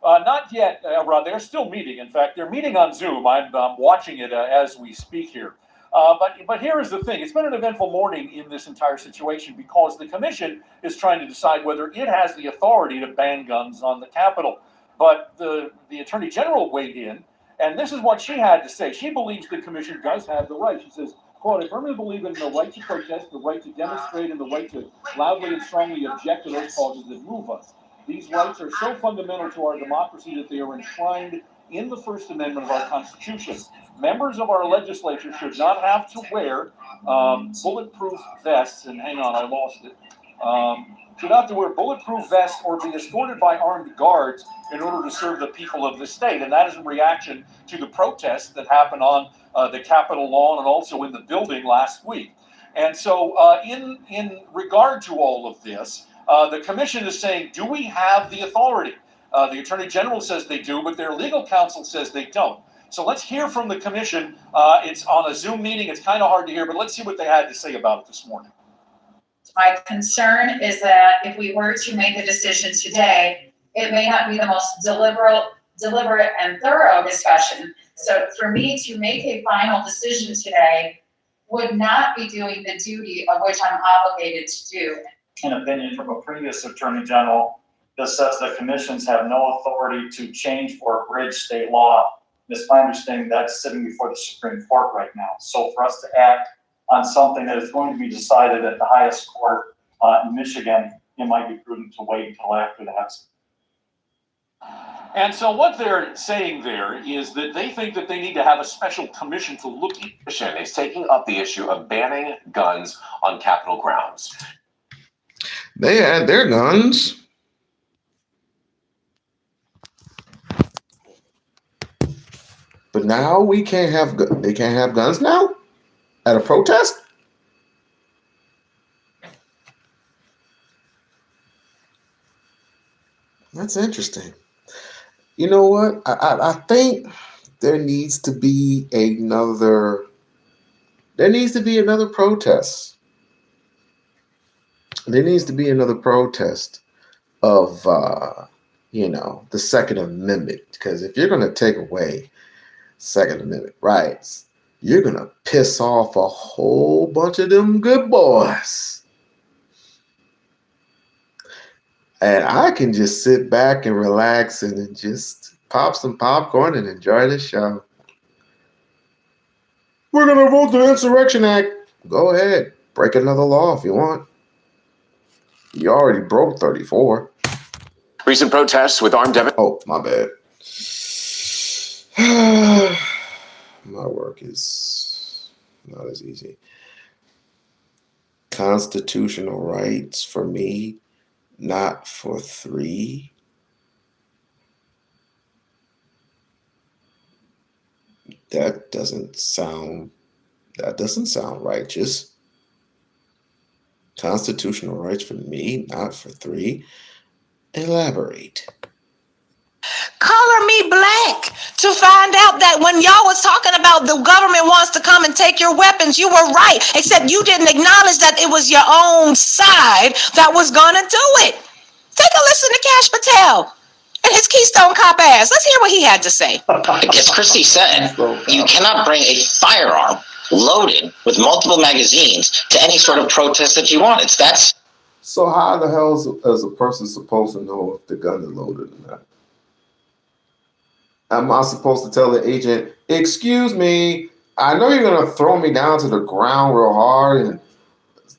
Not yet, Rod. They're still meeting. In fact, they're meeting on Zoom. I'm watching it as we speak here. But here is the thing. It's been an eventful morning in this entire situation, because the commission is trying to decide whether it has the authority to ban guns on the Capitol. But the Attorney General weighed in, and this is what she had to say. She believes the commission does have the right. She says, quote, "I firmly believe in the right to protest, the right to demonstrate, and the right to loudly and strongly object to those causes that move us. These rights are so fundamental to our democracy that they are enshrined in the First Amendment of our Constitution. Members of our legislature should not have to wear bulletproof vests," and hang on, I lost it. "Should not have to wear bulletproof vests or be escorted by armed guards in order to serve the people of the state." And that is in reaction to the protests that happened on the Capitol lawn and also in the building last week. And so in regard to all of this, the commission is saying, do we have the authority? The Attorney General says they do, but their legal counsel says they don't. So let's hear from the commission. It's on a Zoom meeting. It's kind of hard to hear, but let's see what they had to say about it this morning. My concern is that if we were to make a decision today, it may not be the most deliberate and thorough discussion. So for me to make a final decision today would not be doing the duty of which I'm obligated to do. An opinion from a previous Attorney General that says that commissions have no authority to change or abridge state law. It's my understanding that's sitting before the Supreme Court right now. So for us to act on something that is going to be decided at the highest court in Michigan, it might be prudent to wait until after that. And so what they're saying there is that they think that they need to have a special commission to look at. Commission is taking up the issue of banning guns on Capitol grounds. They had their guns. But now they can't have guns now at a protest? That's interesting. You know what? I think there needs to be another protest. There needs to be another protest of the Second Amendment. Because if you're going to take away Second Amendment rights, you're going to piss off a whole bunch of them good boys. And I can just sit back and relax and just pop some popcorn and enjoy the show. We're going to vote the Insurrection Act. Go ahead. Break another law if you want. You already broke 34. Recent protests with armed Oh, my bad. My work is not as easy. Constitutional rights for me, not for 3. That doesn't sound righteous. Constitutional rights for me, not for 3. Elaborate. Color me black to find out that when y'all was talking about the government wants to come and take your weapons, you were right, except you didn't acknowledge that it was your own side that was gonna do it. Take a listen to Cash Patel and his Keystone Cop ass. Let's hear what he had to say. As Christy said, you cannot bring a firearm loaded with multiple magazines to any sort of protest that you want. So how the hell is a person supposed to know if the gun is loaded or not? Am I supposed to tell the agent, excuse me, I know you're going to throw me down to the ground real hard and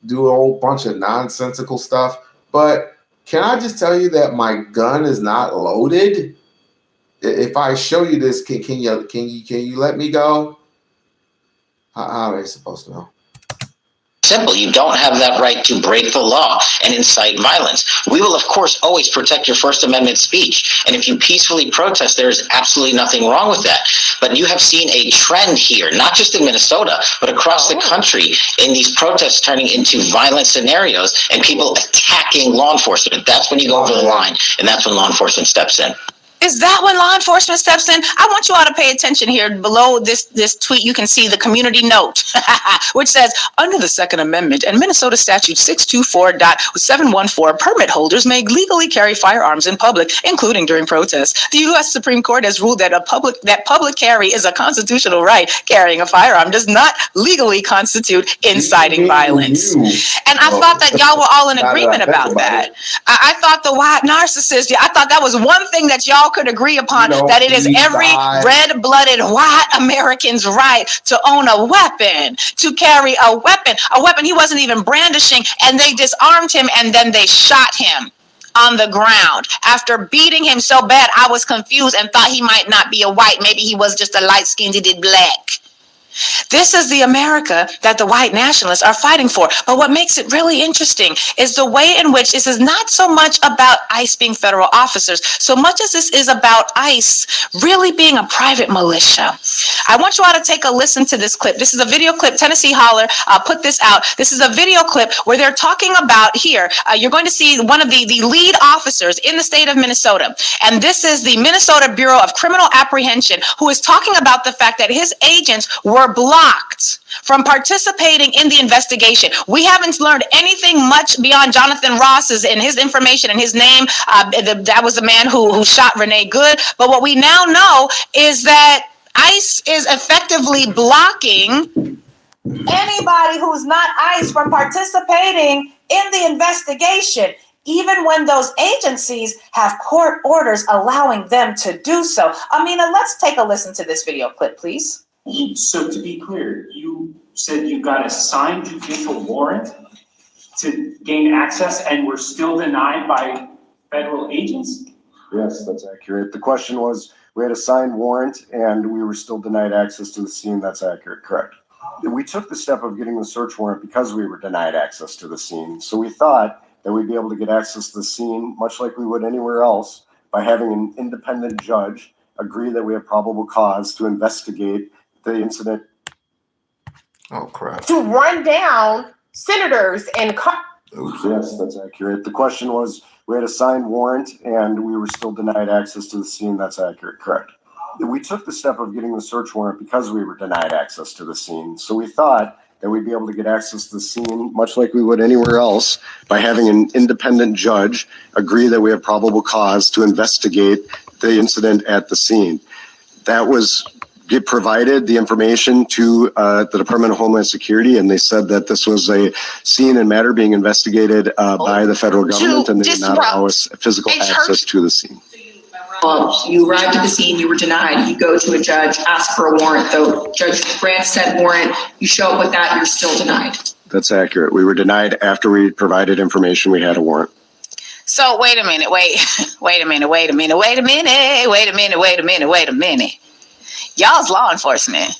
do a whole bunch of nonsensical stuff, but can I just tell you that my gun is not loaded? If I show you this, can you let me go? How am I supposed to know? Simple. You don't have that right to break the law and incite violence. We will, of course, always protect your First Amendment speech. And if you peacefully protest, there is absolutely nothing wrong with that. But you have seen a trend here, not just in Minnesota, but across the country, in these protests turning into violent scenarios and people attacking law enforcement. That's when you go over the line, and that's when law enforcement steps in. Is that when law enforcement steps in? I want you all to pay attention here. Below this tweet, you can see the community note, which says, under the Second Amendment and Minnesota Statute 624.714, permit holders may legally carry firearms in public, including during protests. The U.S. Supreme Court has ruled that public carry is a constitutional right. Carrying a firearm does not legally constitute inciting violence. And I thought that y'all were all in agreement about that. I thought the white narcissist, I thought that was one thing that y'all could agree upon, that it is every red-blooded white American's right to own a weapon, to carry a weapon he wasn't even brandishing, and they disarmed him and then they shot him on the ground. After beating him so bad, I was confused and thought he might not be a white. Maybe he was just a light-skinned, he did black. This is the America that the white nationalists are fighting for. But what makes it really interesting is the way in which this is not so much about ICE being federal officers, so much as this is about ICE really being a private militia. I want you all to take a listen to this clip. This is a video clip. Tennessee Holler put this out. This is a video clip where they're talking about here. You're going to see one of the lead officers in the state of Minnesota. And this is the Minnesota Bureau of Criminal Apprehension, who is talking about the fact that his agents were blocked from participating in the investigation. We haven't learned anything much beyond Jonathan Ross's and his information and his name. That was the man who shot Renee Good. But what we now know is that ICE is effectively blocking anybody who's not ICE from participating in the investigation, even when those agencies have court orders allowing them to do so. Amina, let's take a listen to this video clip, please. So to be clear, you said you got a signed judicial warrant to gain access and were still denied by federal agents? Yes, that's accurate. The question was, we had a signed warrant and we were still denied access to the scene. That's accurate, correct. We took the step of getting the search warrant because we were denied access to the scene. So we thought that we'd be able to get access to the scene, much like we would anywhere else, by having an independent judge agree that we have probable cause to investigate the incident. Oh, crap. To run down senators and Yes, that's accurate. The question was, we had a signed warrant and we were still denied access to the scene. That's accurate, correct. We took the step of getting the search warrant because we were denied access to the scene. So we thought that we'd be able to get access to the scene, much like we would anywhere else, by having an independent judge agree that we have probable cause to investigate the incident at the scene. That was provided the information to the Department of Homeland Security, and they said that this was a scene and matter being investigated by the federal government, and they did not allow us physical access to the scene. You arrived at the scene, you were denied, you go to a judge, ask for a warrant, the judge grants said warrant, you show up with that, you're still denied. That's accurate. We were denied after we provided information we had a warrant. So wait a minute. Y'all's law enforcement.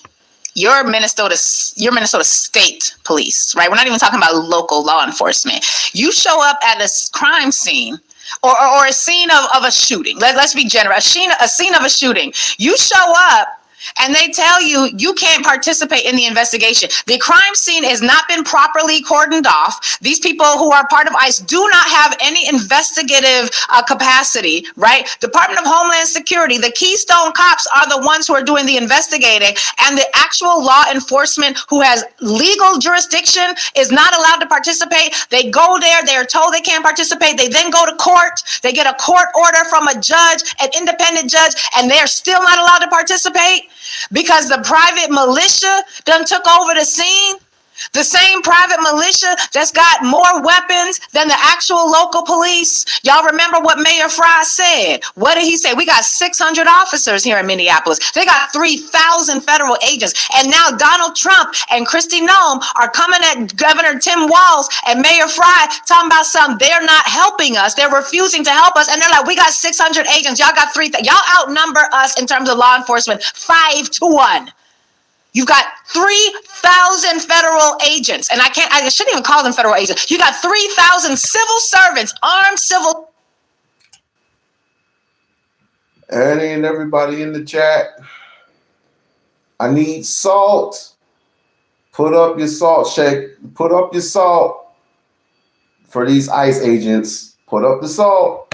You're Minnesota State Police, right? We're not even talking about local law enforcement. You show up at a crime scene or a scene of a shooting. Let's be generous. A scene of a shooting. You show up and they tell you you can't participate in the investigation. The crime scene has not been properly cordoned off. These people who are part of ICE do not have any investigative capacity, right? Department of Homeland Security, the Keystone Cops are the ones who are doing the investigating, and the actual law enforcement who has legal jurisdiction is not allowed to participate. They go there, they're told they can't participate. They then go to court. They get a court order from a judge, an independent judge, and they're still not allowed to participate. Because the private militia done took over the scene. The same private militia that's got more weapons than the actual local police. Y'all remember what Mayor Fry said? What did he say? We got 600 officers here in Minneapolis. They got 3,000 federal agents. And now Donald Trump and Kristi Noem are coming at Governor Tim Walz and Mayor Fry talking about something. They're not helping us. They're refusing to help us. And they're like, we got 600 agents. Y'all got 3,000. Y'all outnumber us in terms of law enforcement 5-1. You've got 3,000 federal agents, and I shouldn't even call them federal agents. You got 3,000 civil servants, armed civil. Annie and everybody in the chat, I need salt. Put up your salt, shake. Put up your salt for these ICE agents. Put up the salt.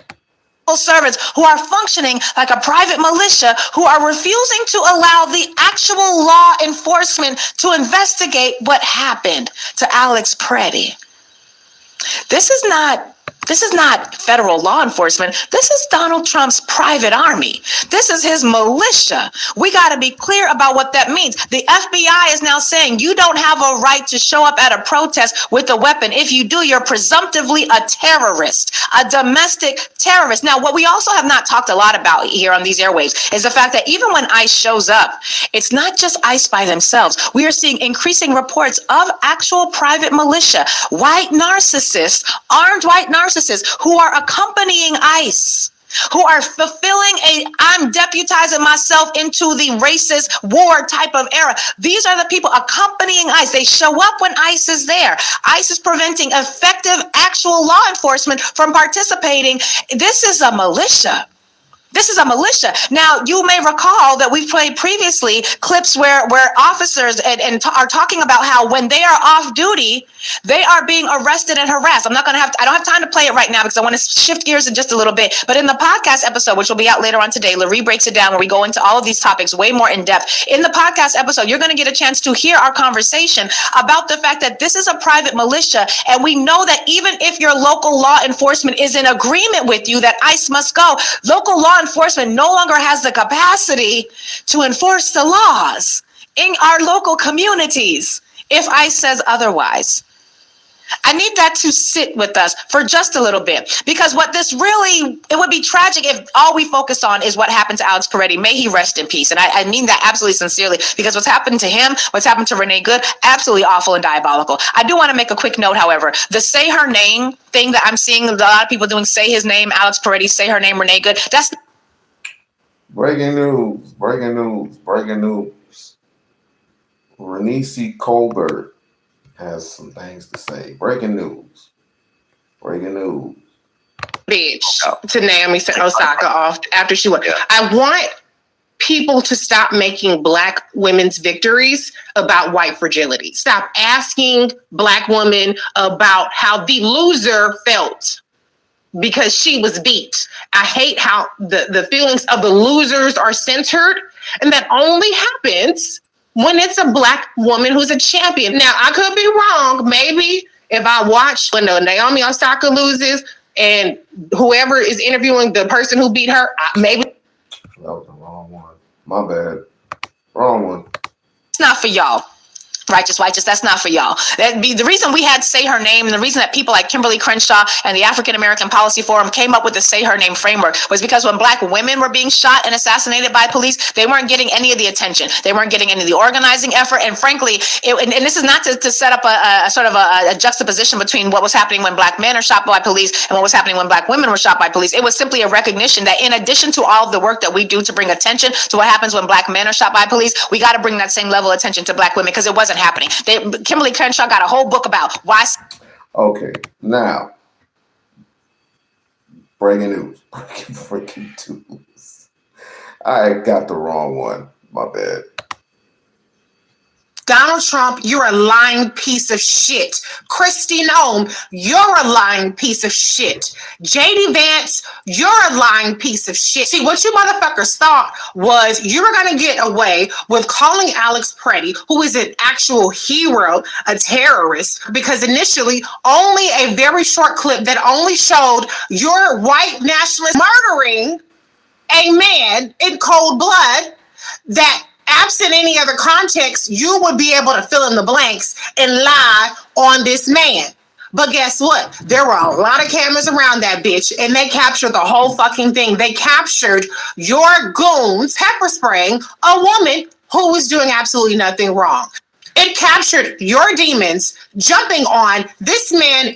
Servants who are functioning like a private militia, who are refusing to allow the actual law enforcement to investigate what happened to Alex Preddy. This is not federal law enforcement. This is Donald Trump's private army. This is his militia. We got to be clear about what that means. The FBI is now saying you don't have a right to show up at a protest with a weapon. If you do, you're presumptively a terrorist, a domestic terrorist. Now, what we also have not talked a lot about here on these airwaves is the fact that even when ICE shows up, it's not just ICE by themselves. We are seeing increasing reports of actual private militia, white narcissists, armed white narcissists who are accompanying ICE. who are fulfilling I'm deputizing myself into the racist war type of era. These are the people accompanying ICE. They show up when ICE is there. ICE is preventing effective actual law enforcement from participating. This is a militia. This is a militia. Now, you may recall that we've played previously clips where officers are talking about how when they are off duty, they are being arrested and harassed. I don't have time to play it right now because I want to shift gears in just a little bit. But in the podcast episode, which will be out later on today, Larry breaks it down where we go into all of these topics way more in depth. In the podcast episode, you're going to get a chance to hear our conversation about the fact that this is a private militia. And we know that even if your local law enforcement is in agreement with you that ICE must go, local law enforcement no longer has the capacity to enforce the laws in our local communities if ICE says otherwise. I need that to sit with us for just a little bit, because it would be tragic if all we focus on is what happened to Alex Peretti. May he rest in peace. And I mean that absolutely sincerely, because what's happened to him, what's happened to Renee Good, absolutely awful and diabolical. I do want to make a quick note, however, the say her name thing that I'm seeing a lot of people doing, say his name, Alex Peretti, say her name, Renee Good, that's breaking news. Renee Colbert has some things to say. Breaking news. Bitch to Naomi Osaka off after she won. I want people to stop making Black women's victories about white fragility. Stop asking Black women about how the loser felt because she was beat. I hate how the feelings of the losers are centered, and that only happens when it's a Black woman who's a champion. Now, I could be wrong. Maybe if I watch when Naomi Osaka loses and whoever is interviewing the person who beat her, maybe. That was the wrong one. My bad. Wrong one. It's not for y'all. Righteous, that's not for y'all. The reason we had Say Her Name, and the reason that people like Kimberly Crenshaw and the African American Policy Forum came up with the Say Her Name framework was because when Black women were being shot and assassinated by police, they weren't getting any of the attention. They weren't getting any of the organizing effort. And frankly, and this is not to set up a sort of a juxtaposition between what was happening when Black men are shot by police and what was happening when Black women were shot by police. It was simply a recognition that in addition to all of the work that we do to bring attention to what happens when Black men are shot by police, we got to bring that same level of attention to Black women, because it wasn't happening. Kimberly Crenshaw got a whole book about why. Okay, now breaking news. I got the wrong one. My bad. Donald Trump, you're a lying piece of shit. Kristi Noem, you're a lying piece of shit. JD Vance, you're a lying piece of shit. See, what you motherfuckers thought was you were going to get away with calling Alex Peretti, who is an actual hero, a terrorist, because initially only a very short clip that only showed your white nationalist murdering a man in cold blood that, absent any other context, you would be able to fill in the blanks and lie on this man. But guess what? There were a lot of cameras around that bitch, and they captured the whole fucking thing. They captured your goons pepper spraying a woman who was doing absolutely nothing wrong. It captured your demons jumping on this man.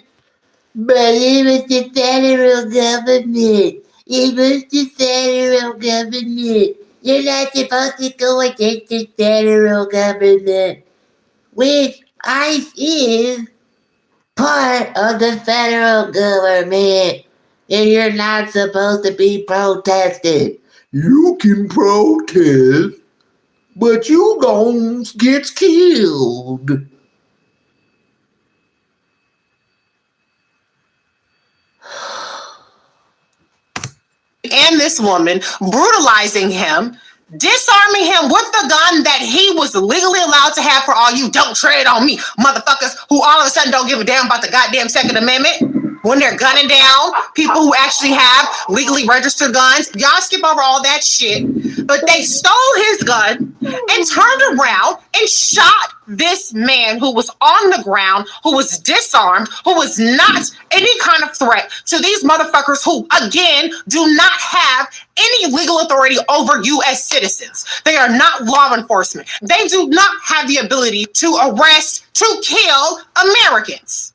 But it was the federal government. It was the federal government. You're not supposed to go against the federal government, which ICE is part of the federal government, and you're not supposed to be protesting. You can protest, but you gon' get killed. And this woman brutalizing him, disarming him with the gun that he was legally allowed to have for all you don't tread on me motherfuckers who all of a sudden don't give a damn about the goddamn Second Amendment when they're gunning down people who actually have legally registered guns. Y'all skip over all that shit. But they stole his gun and turned around and shot this man who was on the ground, who was disarmed, who was not any kind of threat to these motherfuckers who, again, do not have any legal authority over you as citizens. They are not law enforcement. They do not have the ability to arrest, to kill Americans.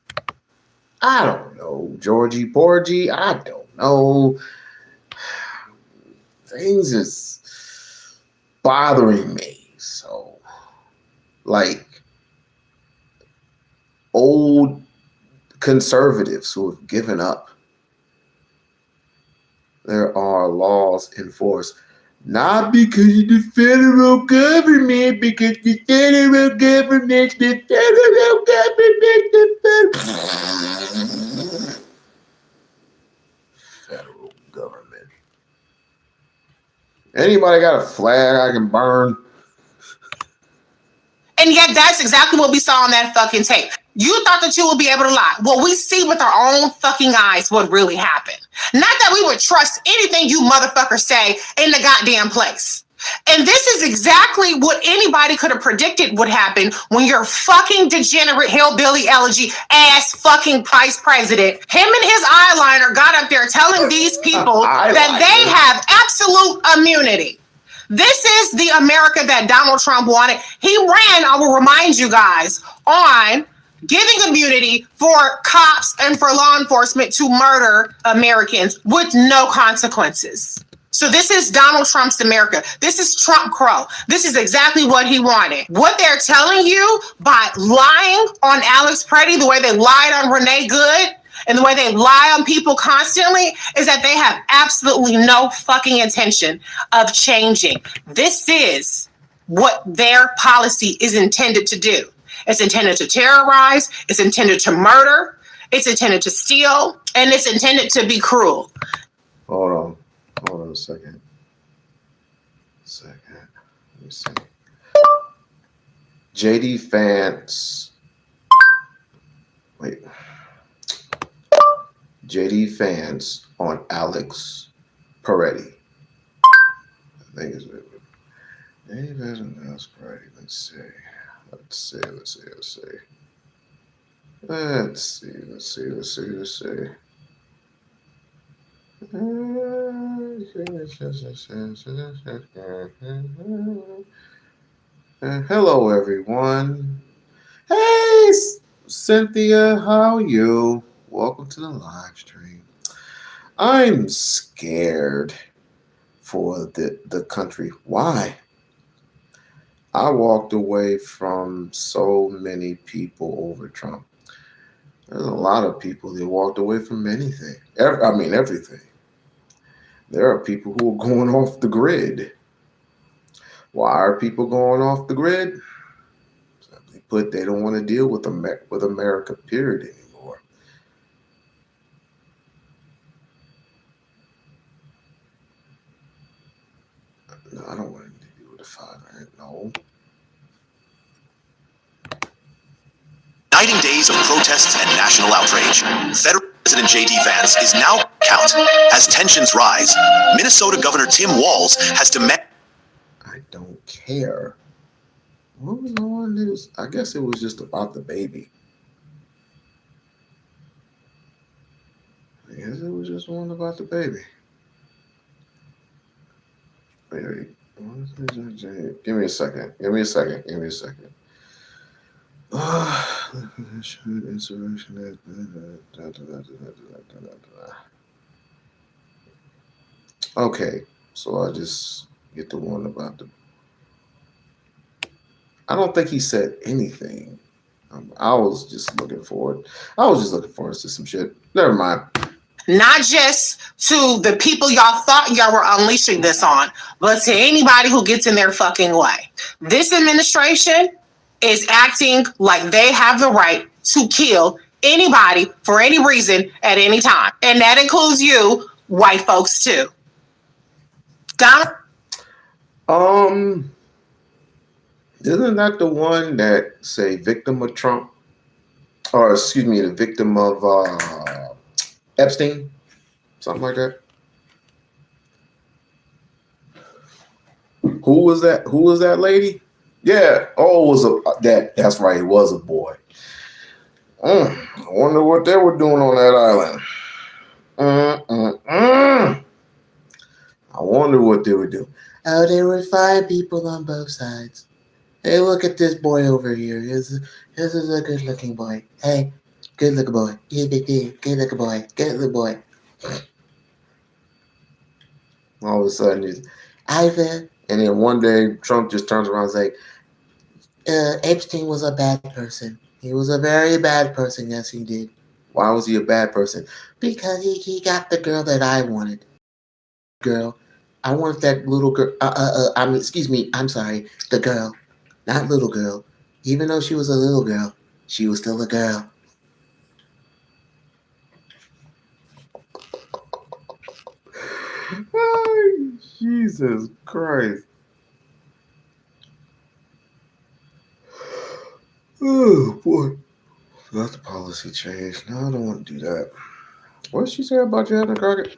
I don't know, Georgie Porgy. I don't know. things is bothering me. So, like, old conservatives who have given up. There are laws enforced, not because of the federal government, because the federal government, federal government. Anybody got a flag I can burn? And yet that's exactly what we saw on that fucking tape. You thought that you would be able to lie. Well, we see with our own fucking eyes what really happened. Not that we would trust anything you motherfuckers say in the goddamn place. And this is exactly what anybody could have predicted would happen when your fucking degenerate hillbilly elegy ass fucking vice president, him and his eyeliner, got up there telling these people that they have absolute immunity. This is the America that Donald Trump wanted. He ran, I will remind you guys, on giving immunity for cops and for law enforcement to murder Americans with no consequences. So this is Donald Trump's America. This is Trump Crow. This is exactly what he wanted. What they're telling you by lying on Alex Preddy, the way they lied on Renee Good, and the way they lie on people constantly, is that they have absolutely no fucking intention of changing. This is what their policy is intended to do. It's intended to terrorize, it's intended to murder, it's intended to steal, and it's intended to be cruel. Hold on a second. Let me see. JD Vance. Wait. JD Vance on Alex Peretti. I think it's JD Vance on Alex Peretti. Let's see. Hello, everyone. Hey, Cynthia, how are you? Welcome to the live stream. I'm scared for the country. Why? I walked away from so many people over Trump. There's a lot of people that walked away from anything. Everything. There are people who are going off the grid. Why are people going off the grid? Simply put, they don't want to deal with America, period, anymore. No, I don't want to deal with the 500. No. Igniting days of protests and national outrage. Federal President J.D. Vance is now count as tensions rise. Minnesota Governor Tim Walz has demanded. I don't care. What was the one that was? I guess it was just about the baby. I guess it was just one about the baby. Wait. Give me a second. Okay, so I'll just get the one about the. I don't think he said anything. I was just looking forward to some shit. Never mind. Not just to the people y'all thought y'all were unleashing this on, but to anybody who gets in their fucking way. This administration is acting like they have the right to kill anybody for any reason at any time. And that includes you, white folks, too. Donald? Isn't that the one that say victim of Trump? Or excuse me, the victim of Epstein? Something like that. Who was that lady? Yeah. Oh, it was that's right, it was a boy. I wonder what they were doing on that island. I wonder what they were doing. Oh, there were 5 people on both sides. Hey, look at this boy over here. This is a good-looking boy. Hey, good-looking boy. Good-looking boy. Good-looking boy. All of a sudden, he's Ivan. And then one day, Trump just turns around and says, Epstein was a bad person. He was a very bad person. Yes, he did. Why was he a bad person? Because he got the girl that I wanted. Girl. I wanted that little girl. Excuse me. I'm sorry. The girl. Not little girl. Even though she was a little girl, she was still a girl. Oh, Jesus Christ. Oh, boy. That's the policy change. No, I don't want to do that. What did she say about Jasmine Crockett?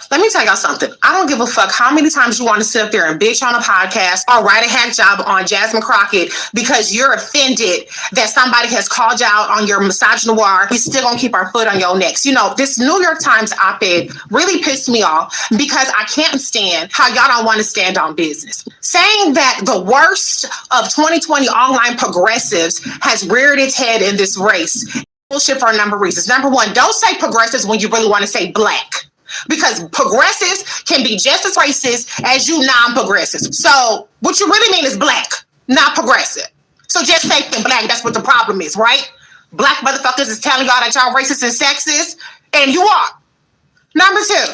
Let me tell y'all something. I don't give a fuck how many times you want to sit up there and bitch on a podcast or write a hack job on Jasmine Crockett because you're offended that somebody has called you out on your misogynoir. We still gonna keep our foot on your necks. You know, this New York Times op-ed really pissed me off because I can't stand how y'all don't want to stand on business. Saying that the worst of 2020 online progressives has reared its head in this race. Bullshit for a number of reasons. Number one, don't say progressives when you really want to say black. Because progressives can be just as racist as you non-progressives. So what you really mean is black, not progressive. So just say black, that's what the problem is, right? Black motherfuckers is telling y'all that y'all racist and sexist, and you are. Number two,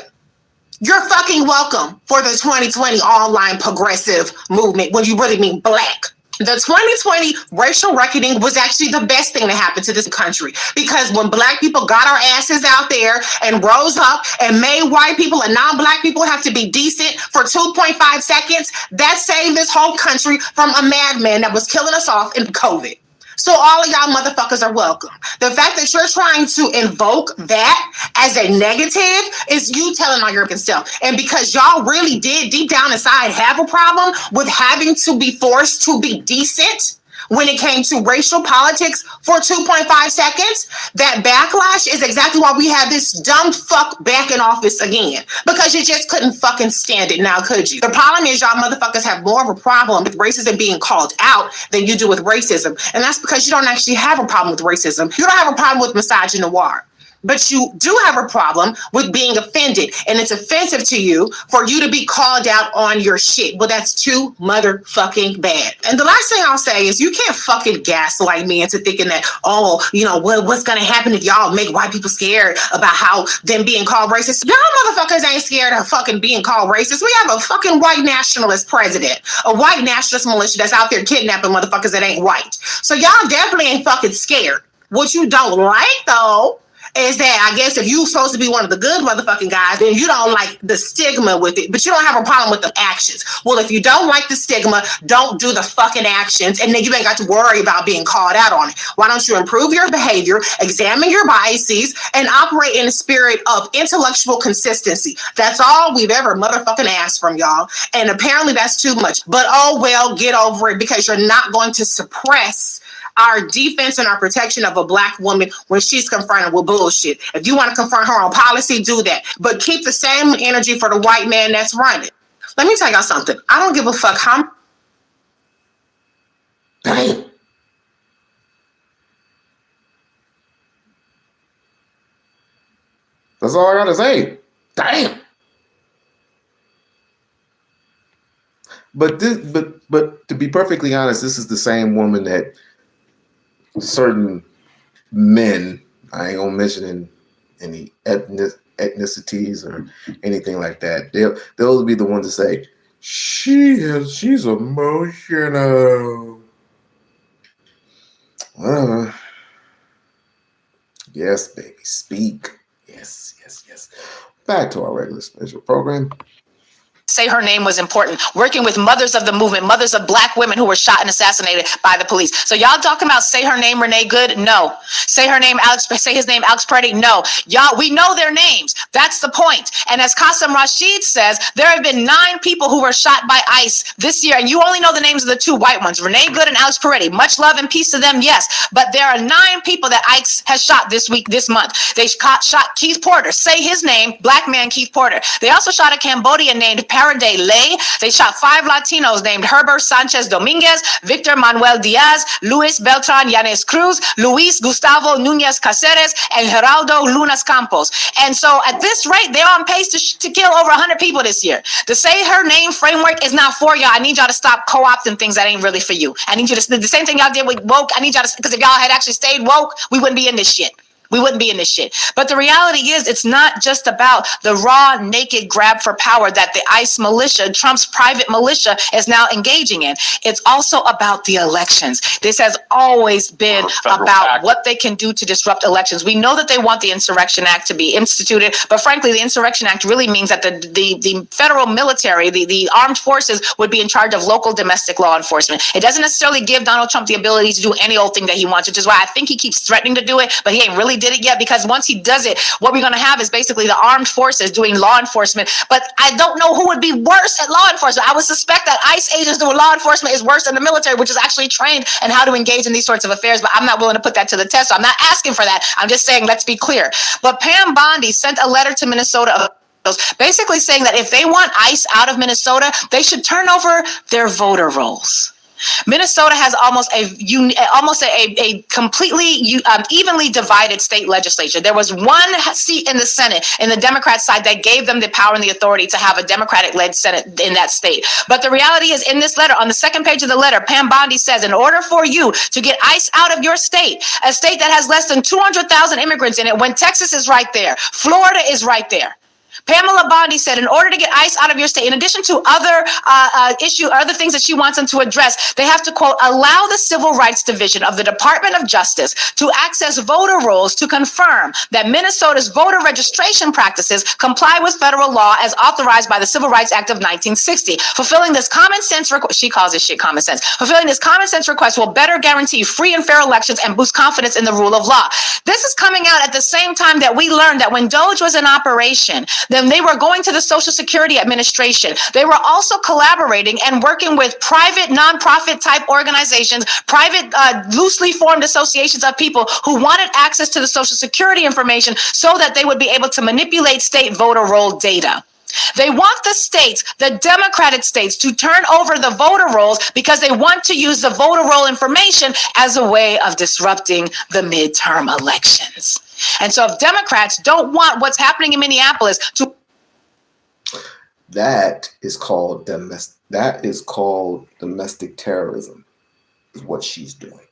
you're fucking welcome for the 2020 online progressive movement when you really mean black. The 2020 racial reckoning was actually the best thing that happened to this country because when black people got our asses out there and rose up and made white people and non-black people have to be decent for 2.5 seconds, that saved this whole country from a madman that was killing us off in COVID. So all of y'all motherfuckers are welcome. The fact that you're trying to invoke that as a negative is you telling on your self. And because y'all really did deep down inside have a problem with having to be forced to be decent when it came to racial politics for 2.5 seconds, that backlash is exactly why we have this dumb fuck back in office again. Because you just couldn't fucking stand it now, could you? The problem is y'all motherfuckers have more of a problem with racism being called out than you do with racism. And that's because you don't actually have a problem with racism. You don't have a problem with misogynoir. But you do have a problem with being offended, and it's offensive to you for you to be called out on your shit. Well, that's too motherfucking bad. And the last thing I'll say is you can't fucking gaslight me into thinking that, oh, you know, what's going to happen if y'all make white people scared about how them being called racist? Y'all motherfuckers ain't scared of fucking being called racist. We have a fucking white nationalist president, a white nationalist militia that's out there kidnapping motherfuckers that ain't white. So y'all definitely ain't fucking scared. What you don't like, though, is that I guess if you're supposed to be one of the good motherfucking guys, then you don't like the stigma with it, but you don't have a problem with the actions. Well, if you don't like the stigma, don't do the fucking actions, and then you ain't got to worry about being called out on it. Why don't you improve your behavior, examine your biases, and operate in a spirit of intellectual consistency? That's all we've ever motherfucking asked from y'all, and apparently that's too much. But oh well, get over it, because you're not going to suppress our defense and our protection of a black woman when she's confronted with bullshit. If you want to confront her on policy, do that. But keep the same energy for the white man that's running. Let me tell y'all something. I don't give a fuck how. Damn. That's all I gotta say. Damn. But to be perfectly honest, this is the same woman that certain men, I ain't gonna mention any ethnicities or anything like that, they'll be the ones to say she's emotional. Yes, baby, speak. Yes. Back to our regular special program. Say her name was important. Working with mothers of the movement, mothers of black women who were shot and assassinated by the police. So y'all talking about say her name Renee Good? No. Say his name Alex Preddy? No. Y'all, we know their names. That's the point. And as Qasim Rashid says, there have been 9 people who were shot by ICE this year, and you only know the names of the 2 white ones, Renee Good and Alex Preddy. Much love and peace to them, yes. But there are 9 people that ICE has shot this month. They shot Keith Porter. Say his name, black man Keith Porter. They also shot a Cambodian named Sierra de Ley. They shot 5 Latinos named Herbert Sanchez Dominguez, Victor Manuel Diaz, Luis Beltran Yanes Cruz, Luis Gustavo Nunez Caceres, and Geraldo Lunas Campos. And so at this rate, they're on pace to kill over 100 people this year. To say her name framework is not for y'all, I need y'all to stop co-opting things that ain't really for you. I need you to, the same thing y'all did with woke, I need y'all to, because if y'all had actually stayed woke, we wouldn't be in this shit. We wouldn't be in this shit. But the reality is, it's not just about the raw, naked grab for power that the ICE militia, Trump's private militia, is now engaging in. It's also about the elections. This has always been about what they can do to disrupt elections. We know that they want the Insurrection Act to be instituted, but frankly, the Insurrection Act really means that the federal military, the armed forces, would be in charge of local domestic law enforcement. It doesn't necessarily give Donald Trump the ability to do any old thing that he wants, which is why I think he keeps threatening to do it, but he ain't really did it yet, because once he does it, what we're going to have is basically the armed forces doing law enforcement. But I don't know who would be worse at law enforcement. I would suspect that ICE agents doing law enforcement is worse than the military, which is actually trained in how to engage in these sorts of affairs. But I'm not willing to put that to the test. So I'm not asking for that. I'm just saying, let's be clear. But Pam Bondi sent a letter to Minnesota basically saying that if they want ICE out of Minnesota, they should turn over their voter rolls. Minnesota has almost a completely evenly divided state legislature. There was one seat in the Senate in the Democrat side that gave them the power and the authority to have a Democratic-led Senate in that state. But the reality is, in this letter, on the second page of the letter, Pam Bondi says, in order for you to get ICE out of your state, a state that has less than 200,000 immigrants in it, when Texas is right there, Florida is right there, Pamela Bondi said, in order to get ICE out of your state, in addition to other other things that she wants them to address, they have to, quote, allow the Civil Rights Division of the Department of Justice to access voter rolls to confirm that Minnesota's voter registration practices comply with federal law as authorized by the Civil Rights Act of 1960. Fulfilling this common sense request, she calls this shit common sense. Fulfilling this common sense request will better guarantee free and fair elections and boost confidence in the rule of law. This is coming out at the same time that we learned that when Doge was in operation, then they were going to the Social Security Administration. They were also collaborating and working with private nonprofit type organizations, private loosely formed associations of people who wanted access to the Social Security information so that they would be able to manipulate state voter roll data. They want the states, the Democratic states, to turn over the voter rolls because they want to use the voter roll information as a way of disrupting the midterm elections. And so if Democrats don't want what's happening in Minneapolis to... That is called domestic terrorism, is what she's doing.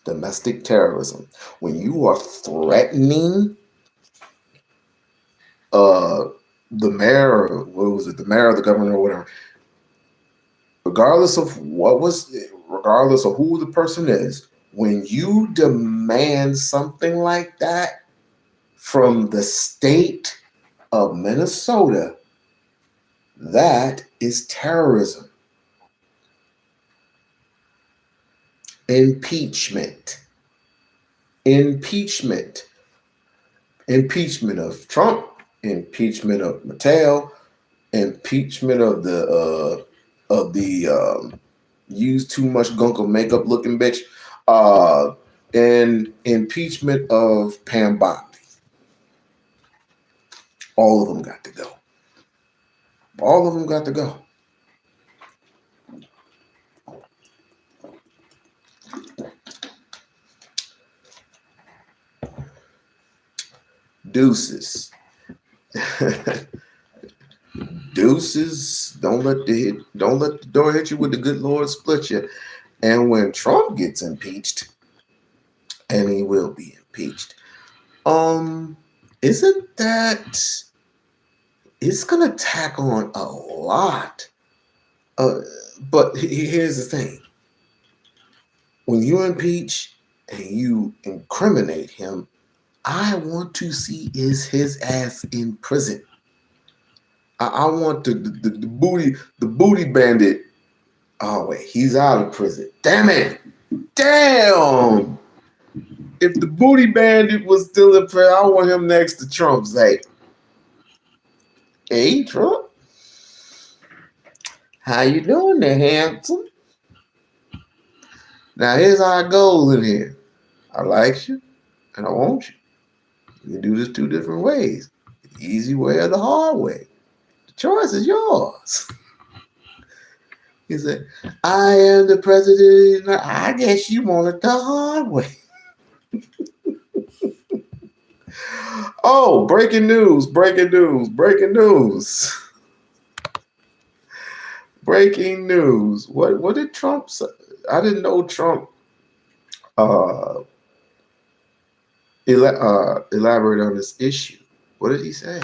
Domestic terrorism. When you are threatening the mayor, or what was it, the mayor or the governor or whatever, regardless of who the person is, when you demand something like that from the state of Minnesota, that is terrorism. Impeachment of Trump, impeachment of Mattel, impeachment of the use too much gunk of makeup looking bitch, and impeachment of Pam Bondi. All of them got to go. All of them got to go. Deuces. Deuces. Don't let the door hit you with the good Lord split you. And when Trump gets impeached, and he will be impeached, isn't that it's gonna tack on a lot. But here's the thing. When you impeach and you incriminate him, I want to see his ass in prison. I want the booty bandit. Oh wait, he's out of prison. Damn it. Damn. If the booty bandit was still in prison, I want him next to Trump. Say, hey Trump, how you doing there, handsome? Now here's how it goes in here. I like you and I want you. We can do this two different ways. The easy way or the hard way. The choice is yours. He said, I am the president. I guess you want it the hard way. Oh, breaking news. Breaking news. What did Trump say? I didn't know Trump elaborate on this issue. What did he say?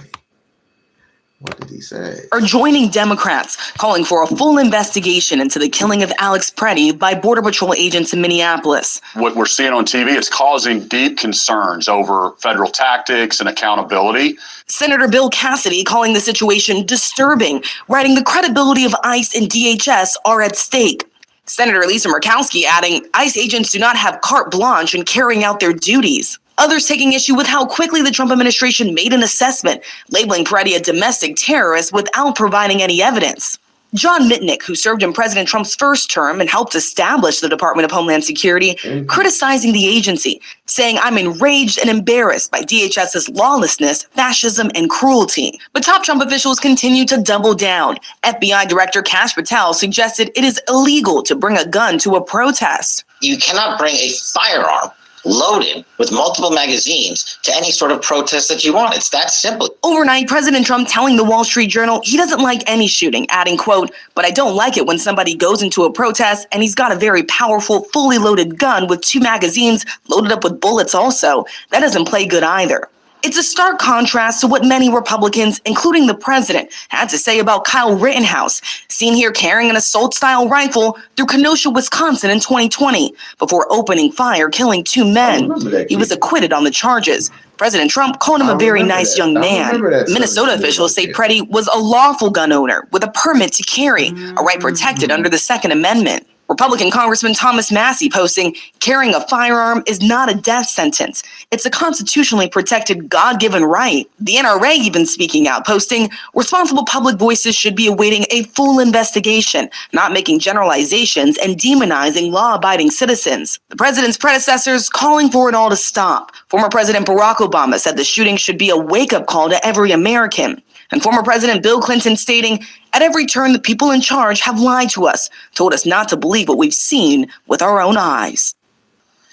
Are joining Democrats calling for a full investigation into the killing of Alex Preddy by Border Patrol agents in Minneapolis. What we're seeing on TV is causing deep concerns over federal tactics and accountability. Senator Bill Cassidy calling the situation disturbing, writing the credibility of ICE and DHS are at stake. Senator Lisa Murkowski adding, ICE agents do not have carte blanche in carrying out their duties. Others taking issue with how quickly the Trump administration made an assessment, labeling Preddy a domestic terrorist without providing any evidence. John Mitnick, who served in President Trump's first term and helped establish the Department of Homeland Security, criticizing the agency, saying, I'm enraged and embarrassed by DHS's lawlessness, fascism, and cruelty. But top Trump officials continue to double down. FBI Director Kash Patel suggested it is illegal to bring a gun to a protest. You cannot bring a firearm loaded with multiple magazines to any sort of protest that you want. It's that simple. Overnight, President Trump telling the Wall Street Journal he doesn't like any shooting, adding, quote, but I don't like it when somebody goes into a protest and he's got a very powerful, fully loaded gun with 2 magazines loaded up with bullets also. That doesn't play good either. It's a stark contrast to what many Republicans, including the president, had to say about Kyle Rittenhouse, seen here carrying an assault-style rifle through Kenosha, Wisconsin in 2020, before opening fire, killing 2 men. He was acquitted on the charges. President Trump called him a very nice young man. Minnesota officials say Preddy was a lawful gun owner with a permit to carry, a right protected under the Second Amendment. Republican Congressman Thomas Massey posting, carrying a firearm is not a death sentence. It's a constitutionally protected God-given right. The NRA even speaking out, posting, responsible public voices should be awaiting a full investigation, not making generalizations and demonizing law-abiding citizens. The president's predecessors calling for it all to stop. Former President Barack Obama said the shooting should be a wake-up call to every American. And former President Bill Clinton stating, at every turn, the people in charge have lied to us, told us not to believe what we've seen with our own eyes.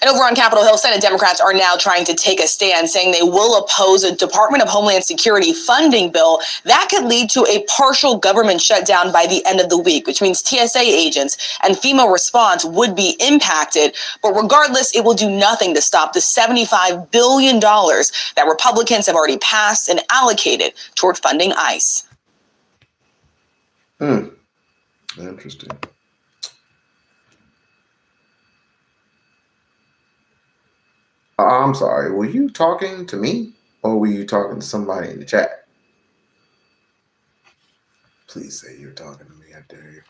And over on Capitol Hill, Senate Democrats are now trying to take a stand, saying they will oppose a Department of Homeland Security funding bill that could lead to a partial government shutdown by the end of the week, which means TSA agents and FEMA response would be impacted. But regardless, it will do nothing to stop the $75 billion that Republicans have already passed and allocated toward funding ICE. Interesting. I'm sorry, were you talking to me or were you talking to somebody in the chat? Please say you're talking to me, I dare you.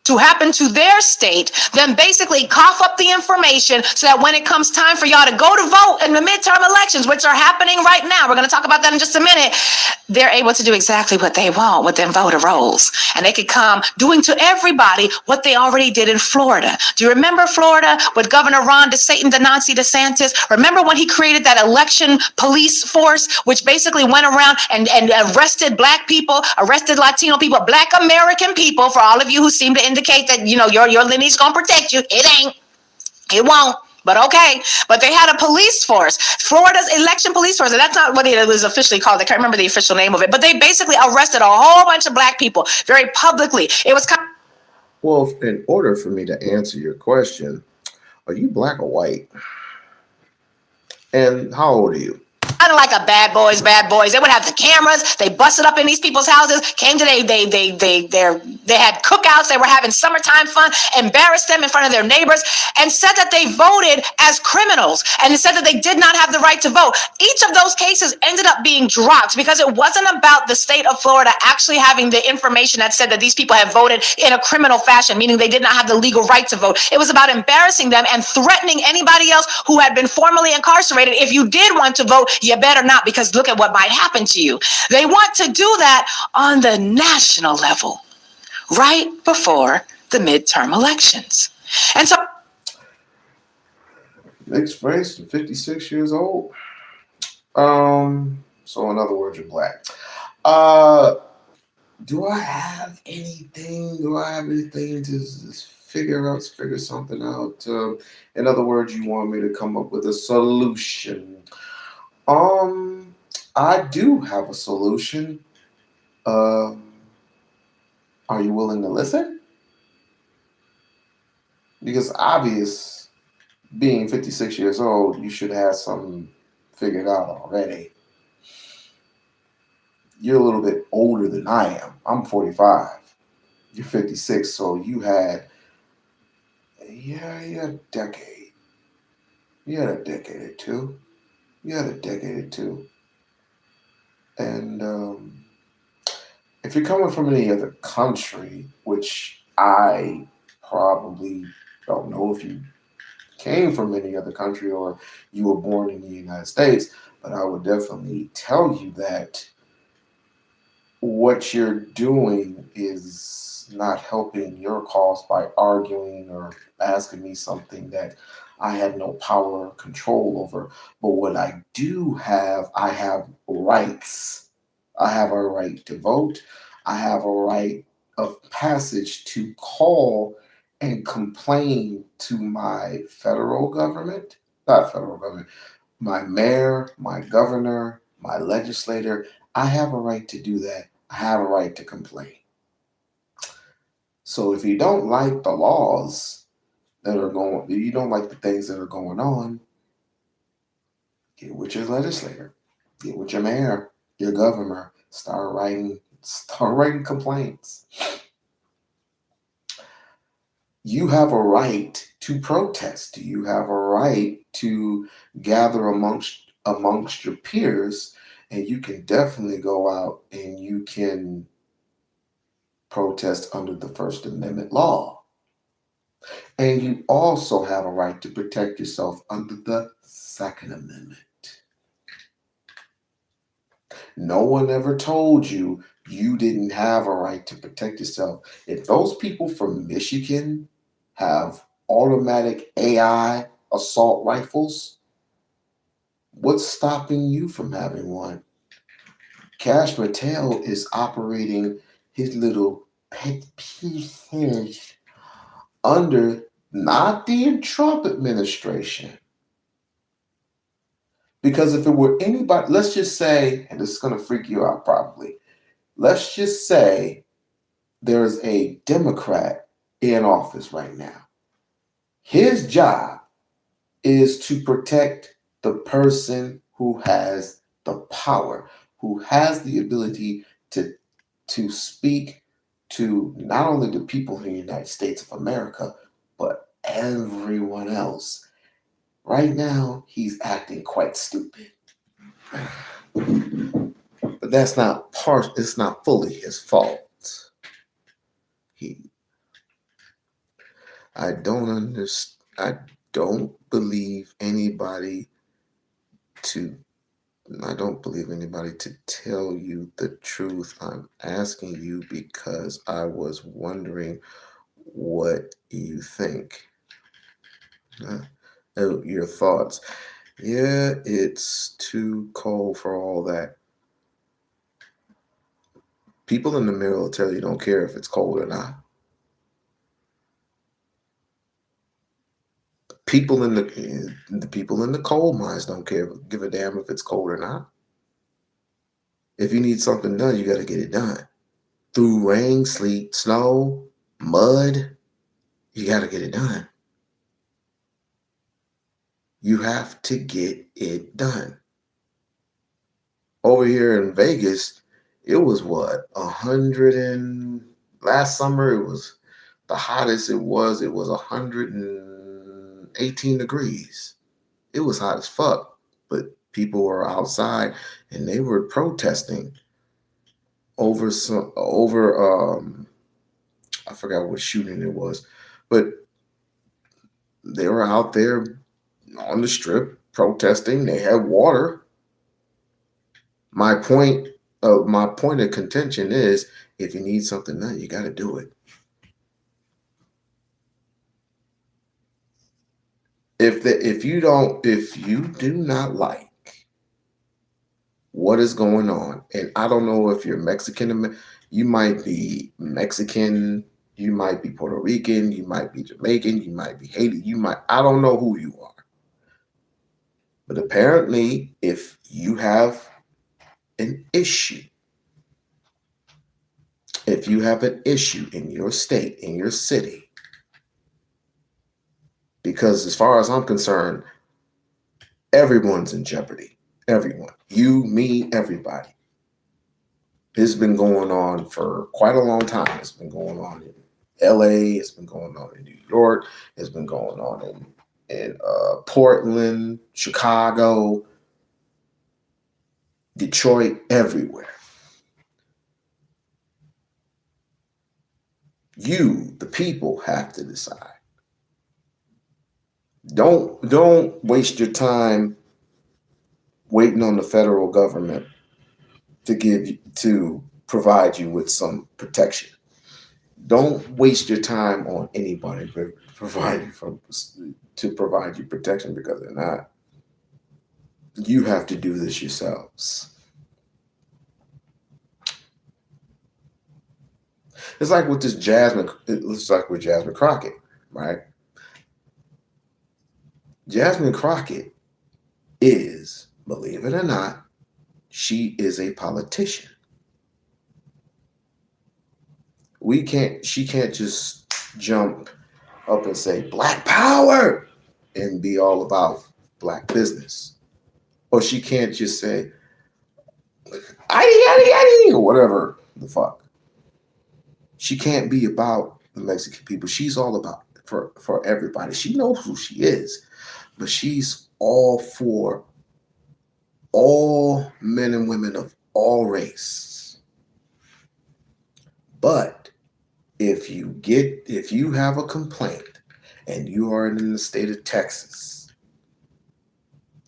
To happen to their state, then basically cough up the information so that when it comes time for y'all to go to vote in the midterm elections, which are happening right now, we're going to talk about that in just a minute, they're able to do exactly what they want with them voter rolls. And they could come doing to everybody what they already did in Florida. Do you remember Florida with Governor Ron DeSantis? Remember when he created that election police force, which basically went around and arrested Black people, arrested Latino people, Black American people, for all of you who seem to indicate that, you know, your lineage gonna protect you. It ain't. It won't. But okay. But they had a police force, Florida's election police force, and that's not what it was officially called. I can't remember the official name of it. But they basically arrested a whole bunch of Black people very publicly. It was kind of— Well, in order for me to answer your question, are you Black or white? And how old are you? kind of like a bad boys. They would have the cameras. They busted up in these people's houses. Came to they had cookouts. They were having summertime fun. Embarrassed them in front of their neighbors and said that they voted as criminals and said that they did not have the right to vote. Each of those cases ended up being dropped because it wasn't about the state of Florida actually having the information that said that these people have voted in a criminal fashion, meaning they did not have the legal right to vote. It was about embarrassing them and threatening anybody else who had been formerly incarcerated. If you did want to vote, you better not, because look at what might happen to you. They want to do that on the national level, right before the midterm elections. And so mixed race and 56 years old. So in other words, you're Black. Do I have anything? Do I have anything to figure something out? In other words, you want me to come up with a solution? I do have a solution. Um, are you willing to listen? Because obvious, being 56 years old, you should have something figured out already. You're a little bit older than I am. I'm 45. You're 56, so you had a decade. You had a decade or two. And if you're coming from any other country, which I probably don't know if you came from any other country or you were born in the United States, but I would definitely tell you that what you're doing is not helping your cause by arguing or asking me something that I had no power or control over. But what I do have, I have rights. I have a right to vote. I have a right of passage to call and complain to my federal government, not federal government, my mayor, my governor, my legislator. I have a right to do that. I have a right to complain. So if you don't like the laws that are going, you don't like the things that are going on, get with your legislator, get with your mayor, your governor, start writing complaints. You have a right to protest. You have a right to gather amongst your peers, and you can definitely go out and you can protest under the First Amendment law. And you also have a right to protect yourself under the Second Amendment. No one ever told you you didn't have a right to protect yourself. If those people from Michigan have automatic AI assault rifles, what's stopping you from having one? Cash Patel is operating his little pet pieces under not the Trump administration. Because if it were anybody, let's just say, and this is going to freak you out probably, let's just say there's a Democrat in office right now. His job is to protect the person who has the power, who has the ability to speak to not only the people in the United States of America, but everyone else. Right now, he's acting quite stupid. But it's not fully his fault. I don't believe anybody to tell you the truth. I'm asking you because I was wondering what you think. Your thoughts. Yeah, it's too cold for all that. People in the military don't care if it's cold or not. People in the people in the coal mines don't give a damn if it's cold or not. If you need something done, you got to get it done. Through rain, sleet, snow, mud, you got to get it done. You have to get it done. Over here in Vegas, it was what, 100 and last summer it was the hottest it was 118 degrees. It was hot as fuck, but people were outside and they were protesting over I forgot what shooting it was, but they were out there on the strip protesting. They had water. My point of contention is, if you need something done, you got to do it. If you do not like what is going on. And I don't know if you're Mexican. You might be Mexican. You might be Puerto Rican. You might be Jamaican. You might be Haiti. I don't know who you are. But apparently, if you have an issue, in your state, in your city, because as far as I'm concerned, everyone's in jeopardy. Everyone. You, me, everybody. This has been going on for quite a long time. It's been going on in LA. It's been going on in New York. It's been going on in Portland, Chicago, Detroit, everywhere. You, the people, have to decide. Don't waste your time waiting on the federal government to provide you with some protection. Don't waste your time on anybody to provide you protection, because they're not. You have to do this yourselves. It's like with Jasmine Crockett, right? Jasmine Crockett is, believe it or not, she is a politician. She can't just jump up and say Black Power and be all about Black business. Or she can't just say or whatever the fuck. She can't be about the Mexican people. She's all about for everybody. She knows who she is, but she's all for all men and women of all race. But if you have a complaint and you are in the state of Texas,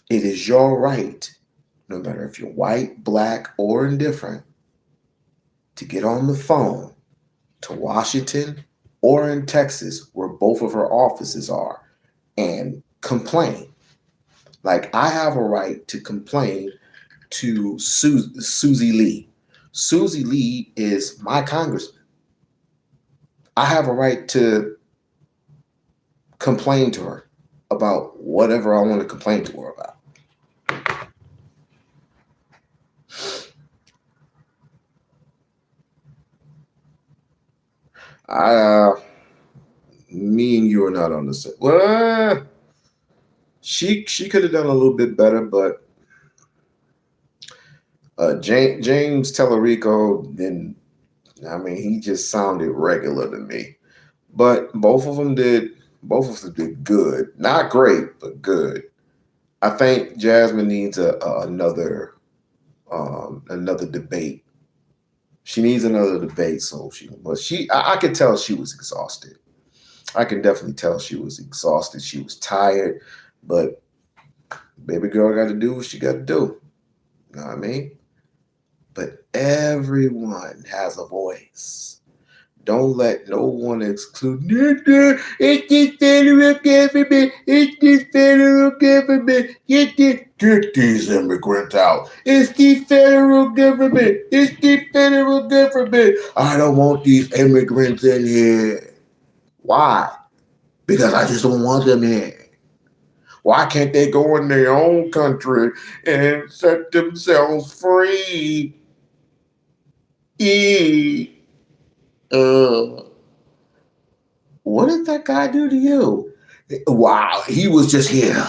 it is your right, no matter if you're white, black, or indifferent, to get on the phone to Washington or in Texas, where both of her offices are, and complain. Like, I have a right to complain to Susie Lee. Susie Lee is my congressman. I have a right to complain to her about whatever I want to complain to her about. Me and you are not on the same. Well, she could have done a little bit better, but James Tellerico didn't. I mean, he just sounded regular to me. But both of them did good. Not great, but good. I think Jasmine needs another debate. She needs another debate, I could tell she was exhausted. I can definitely tell she was exhausted. She was tired, but baby girl got to do what she got to do. You know what I mean? But everyone has a voice. Don't let no one exclude. It's the federal government. It's the federal government. Get these immigrants out. It's the federal government. It's the federal government. I don't want these immigrants in here. Why? Because I just don't want them here. Why can't they go in their own country and set themselves free? What did that guy do to you? Wow, he was just here.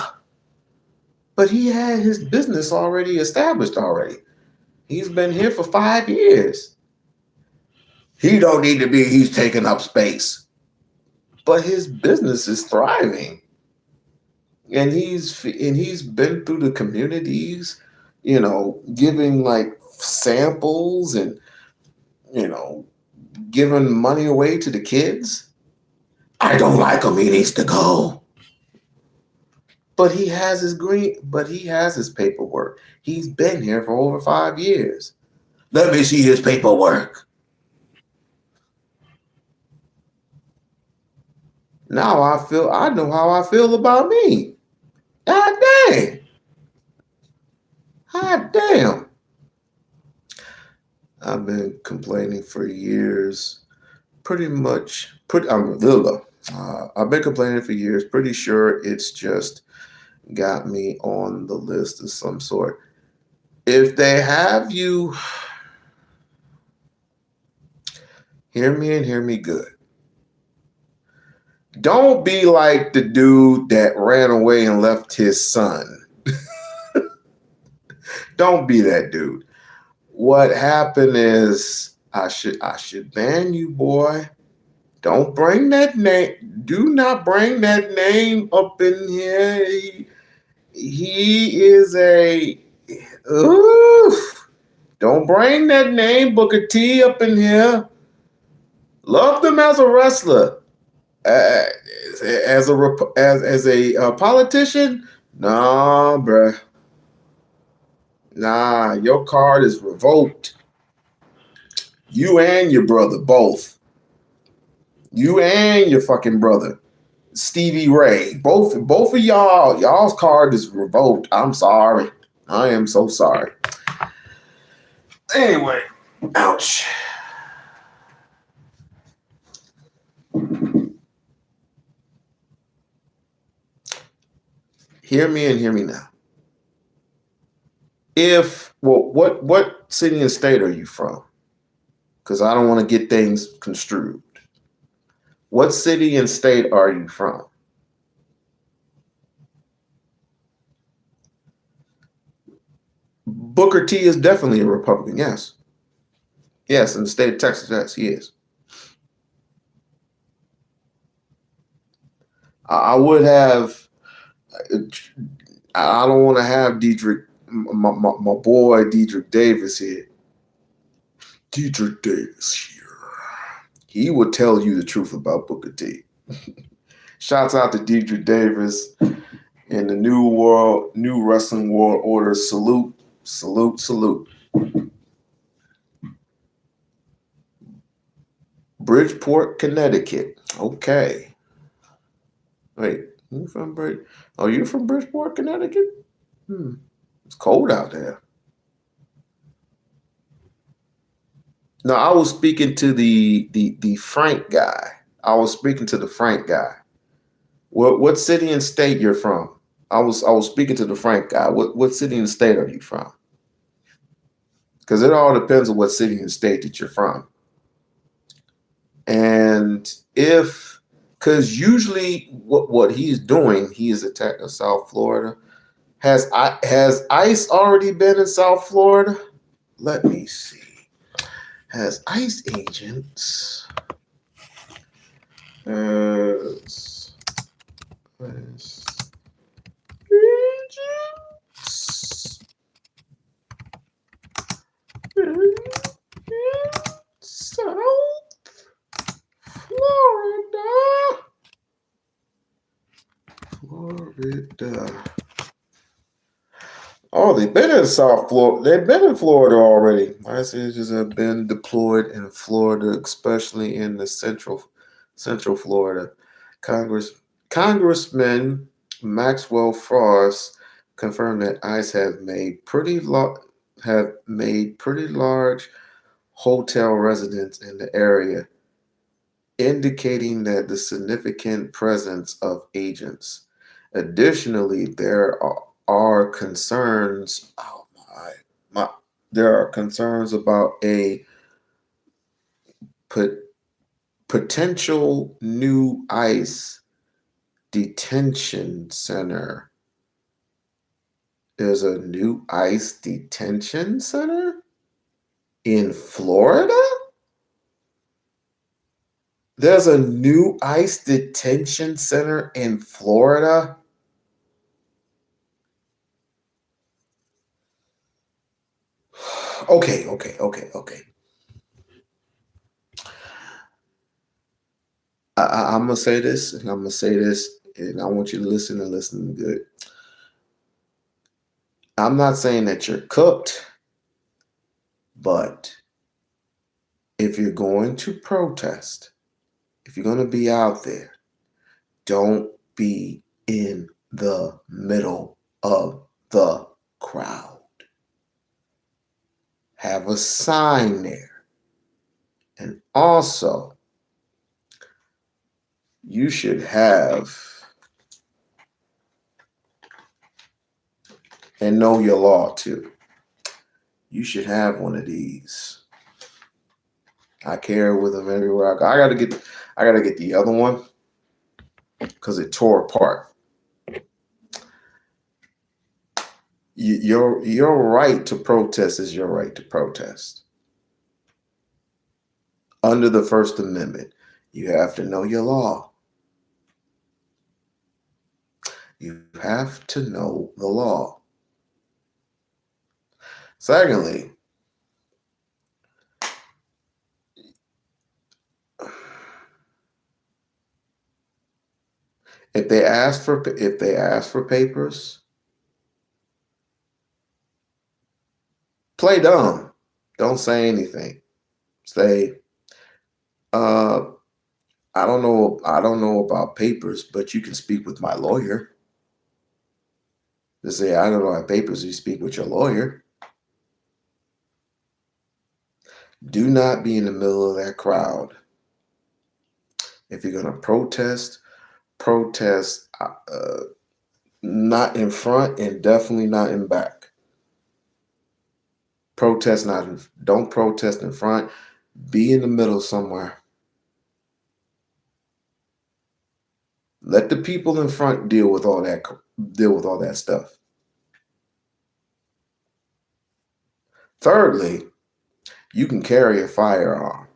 But he had his business already established already. He's been here for 5 years. He don't need to be, he's taking up space. But his business is thriving. And he's been through the communities, giving like samples and, giving money away to the kids. I don't like him. He needs to go. But he has his paperwork. He's been here for over 5 years. Let me see his paperwork. Now I know how I feel about me. God dang. God damn. I've been complaining for years. I've been complaining for years. Pretty sure it's just got me on the list of some sort. If they have you, hear me and hear me good. Don't be like the dude that ran away and left his son. Don't be that dude. What happened is I should ban you, boy. Don't bring that name. Do not bring that name up in here. He is a. Oof. Don't bring that name Booker T up in here. Loved him as a wrestler. As a politician, nah, bruh. Nah, your card is revoked. You and your brother both. You and your fucking brother, Stevie Ray. Both of y'all's card is revoked. I'm sorry. I am so sorry. Anyway, ouch. Hear me and hear me now. What city and state are you from? Because I don't want to get things construed. What city and state are you from? Booker T is definitely a Republican, yes. Yes, in the state of Texas, yes, he is. I would have, I don't want to have my boy Diedrich Davis here. Diedrich Davis here. He would tell you the truth about Booker T. Shouts out to Diedrich Davis in the new wrestling world order. Salute, salute, salute. Bridgeport, Connecticut. Okay. Wait, you from you're from Bridgeport, Connecticut? It's cold out there. No, I was speaking to the Frank guy. I was speaking to the Frank guy. What city and state you're from? I was speaking to the Frank guy. What city and state are you from? Because it all depends on what city and state that you're from. And because usually what he's doing, he is attacking South Florida. Has ICE already been in South Florida? Let me see. Has ICE agents? South Florida. Oh, they've been in South Florida. They've been in Florida already. ICE agents have been deployed in Florida, especially in the central Florida. Congressman Maxwell Frost confirmed that ICE have made pretty large hotel residents in the area, indicating that the significant presence of agents. Additionally, there are concerns. There are concerns about a potential new ICE detention center. There's a new ICE detention center in Florida? There's a new ICE detention center in Florida? Okay. I'm going to say this, and I want you to listen and listen good. I'm not saying that you're cooked, but if you're going to protest, if you're going to be out there, don't be in the middle of the crowd. have a sign there. And also, you should have, and know your law too. You should have one of these. I carry with them everywhere I go. I gotta get the other one because it tore apart. Your right to protest is your right to protest. Under the First Amendment, you have to know your law. You have to know the law. Secondly, if they ask for papers, play dumb. Don't say anything. Say, I don't know about papers, but you can speak with my lawyer. Just say, I don't know about papers, you speak with your lawyer. Do not be in the middle of that crowd. If you're going to protest not in front and definitely not in back. Don't protest in front. Be in the middle somewhere. Let the people in front deal with all that stuff. Thirdly, you can carry a firearm.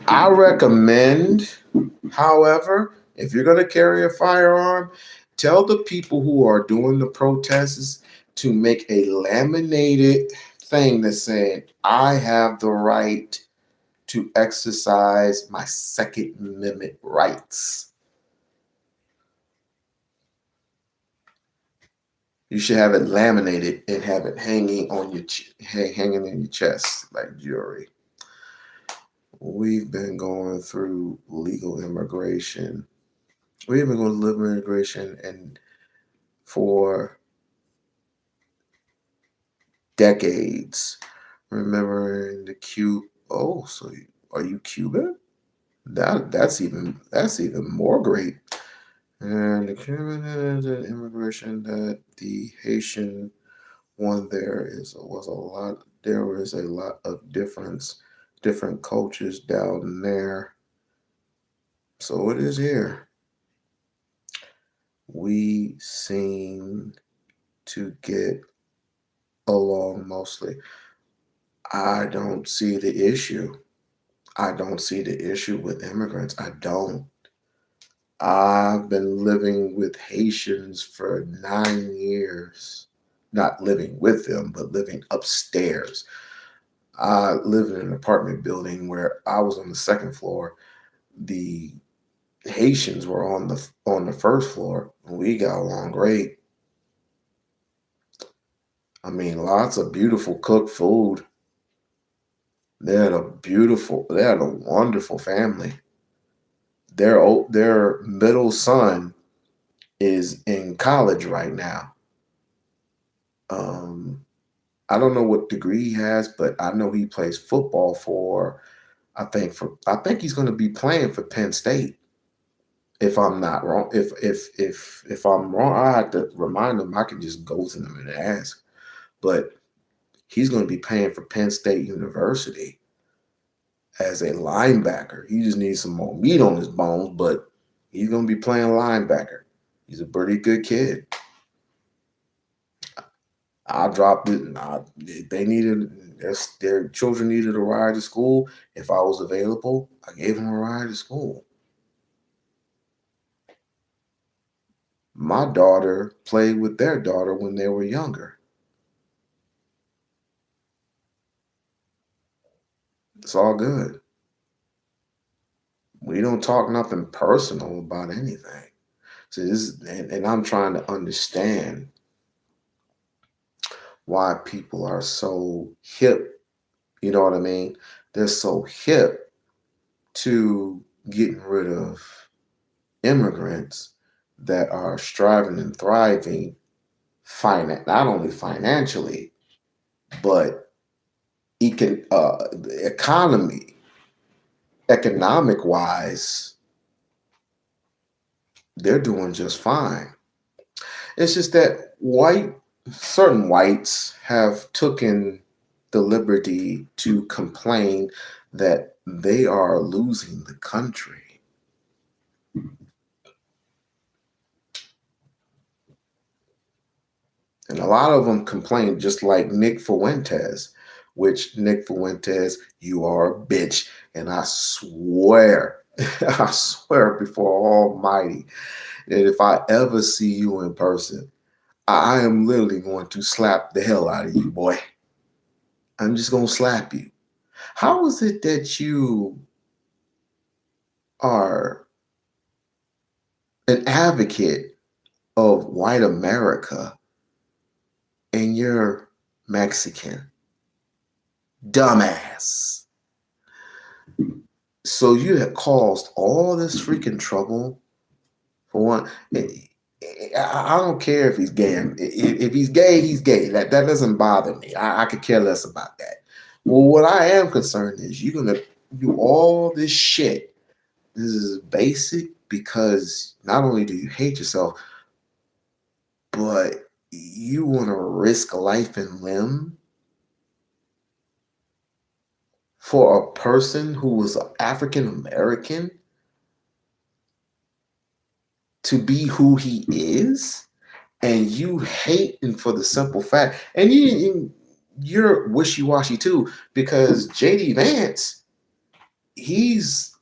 I recommend, however, if you're going to carry a firearm, tell the people who are doing the protests to make a laminated thing that's saying, I have the right to exercise my Second Amendment rights. You should have it laminated and have it hanging in your chest like jewelry. We've been going through legal immigration. We've been going to legal immigration and for decades. Remembering the so are you Cuban? That's even more great. And the Cuban immigration that the Haitian one there was a lot. There was a lot of different cultures down there. So it is here. We seem to get along mostly. I don't see the issue. I don't see the issue with immigrants. I don't. I've been living with Haitians for 9 years. Not living with them, but living upstairs. I live in an apartment building where I was on the second floor. The Haitians were on the first floor. We got along great. I mean, lots of beautiful cooked food. They had a wonderful family. Their middle son is in college right now. I don't know what degree he has, but I know he plays football I think he's going to be playing for Penn State. If I'm not wrong, if I'm wrong, I have to remind him. I can just go to him and ask. But he's going to be playing for Penn State University as a linebacker. He just needs some more meat on his bones, but he's going to be playing linebacker. He's a pretty good kid. I dropped it. Their children needed a ride to school. If I was available, I gave them a ride to school. My daughter played with their daughter when they were younger. It's all good. We don't talk nothing personal about anything. So and I'm trying to understand why people are so hip. You know what I mean? They're so hip to getting rid of immigrants that are striving and thriving not only financially, but economic wise, they're doing just fine. It's just that certain whites have taken the liberty to complain that they are losing the country. And a lot of them complain, just like Nick Fuentes, you are a bitch. And I swear before Almighty, that if I ever see you in person, I am literally going to slap the hell out of you, boy. I'm just going to slap you. How is it that you are an advocate of white America and you're Mexican? Dumbass. So you have caused all this freaking trouble for one. I don't care if he's gay. If he's gay, he's gay. That doesn't bother me. I could care less about that. Well, what I am concerned is you're going to do all this shit. This is basic because not only do you hate yourself, but you want to risk life and limb for a person who was African American to be who he is, and you hate him for the simple fact, and you're wishy-washy too, because JD Vance, he's,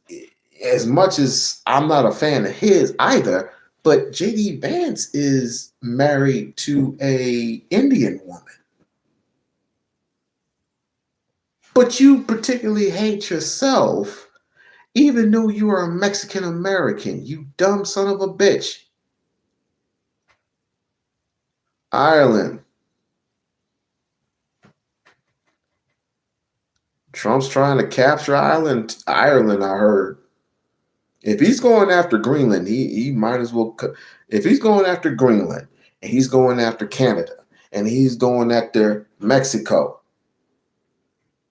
as much as I'm not a fan of his either, but JD Vance is married to a Indian woman. But you particularly hate yourself, even though you are a Mexican American, you dumb son of a bitch. Ireland. Trump's trying to capture Ireland, I heard. If he's going after Greenland, he might as well. If he's going after Greenland, and he's going after Canada, and he's going after Mexico,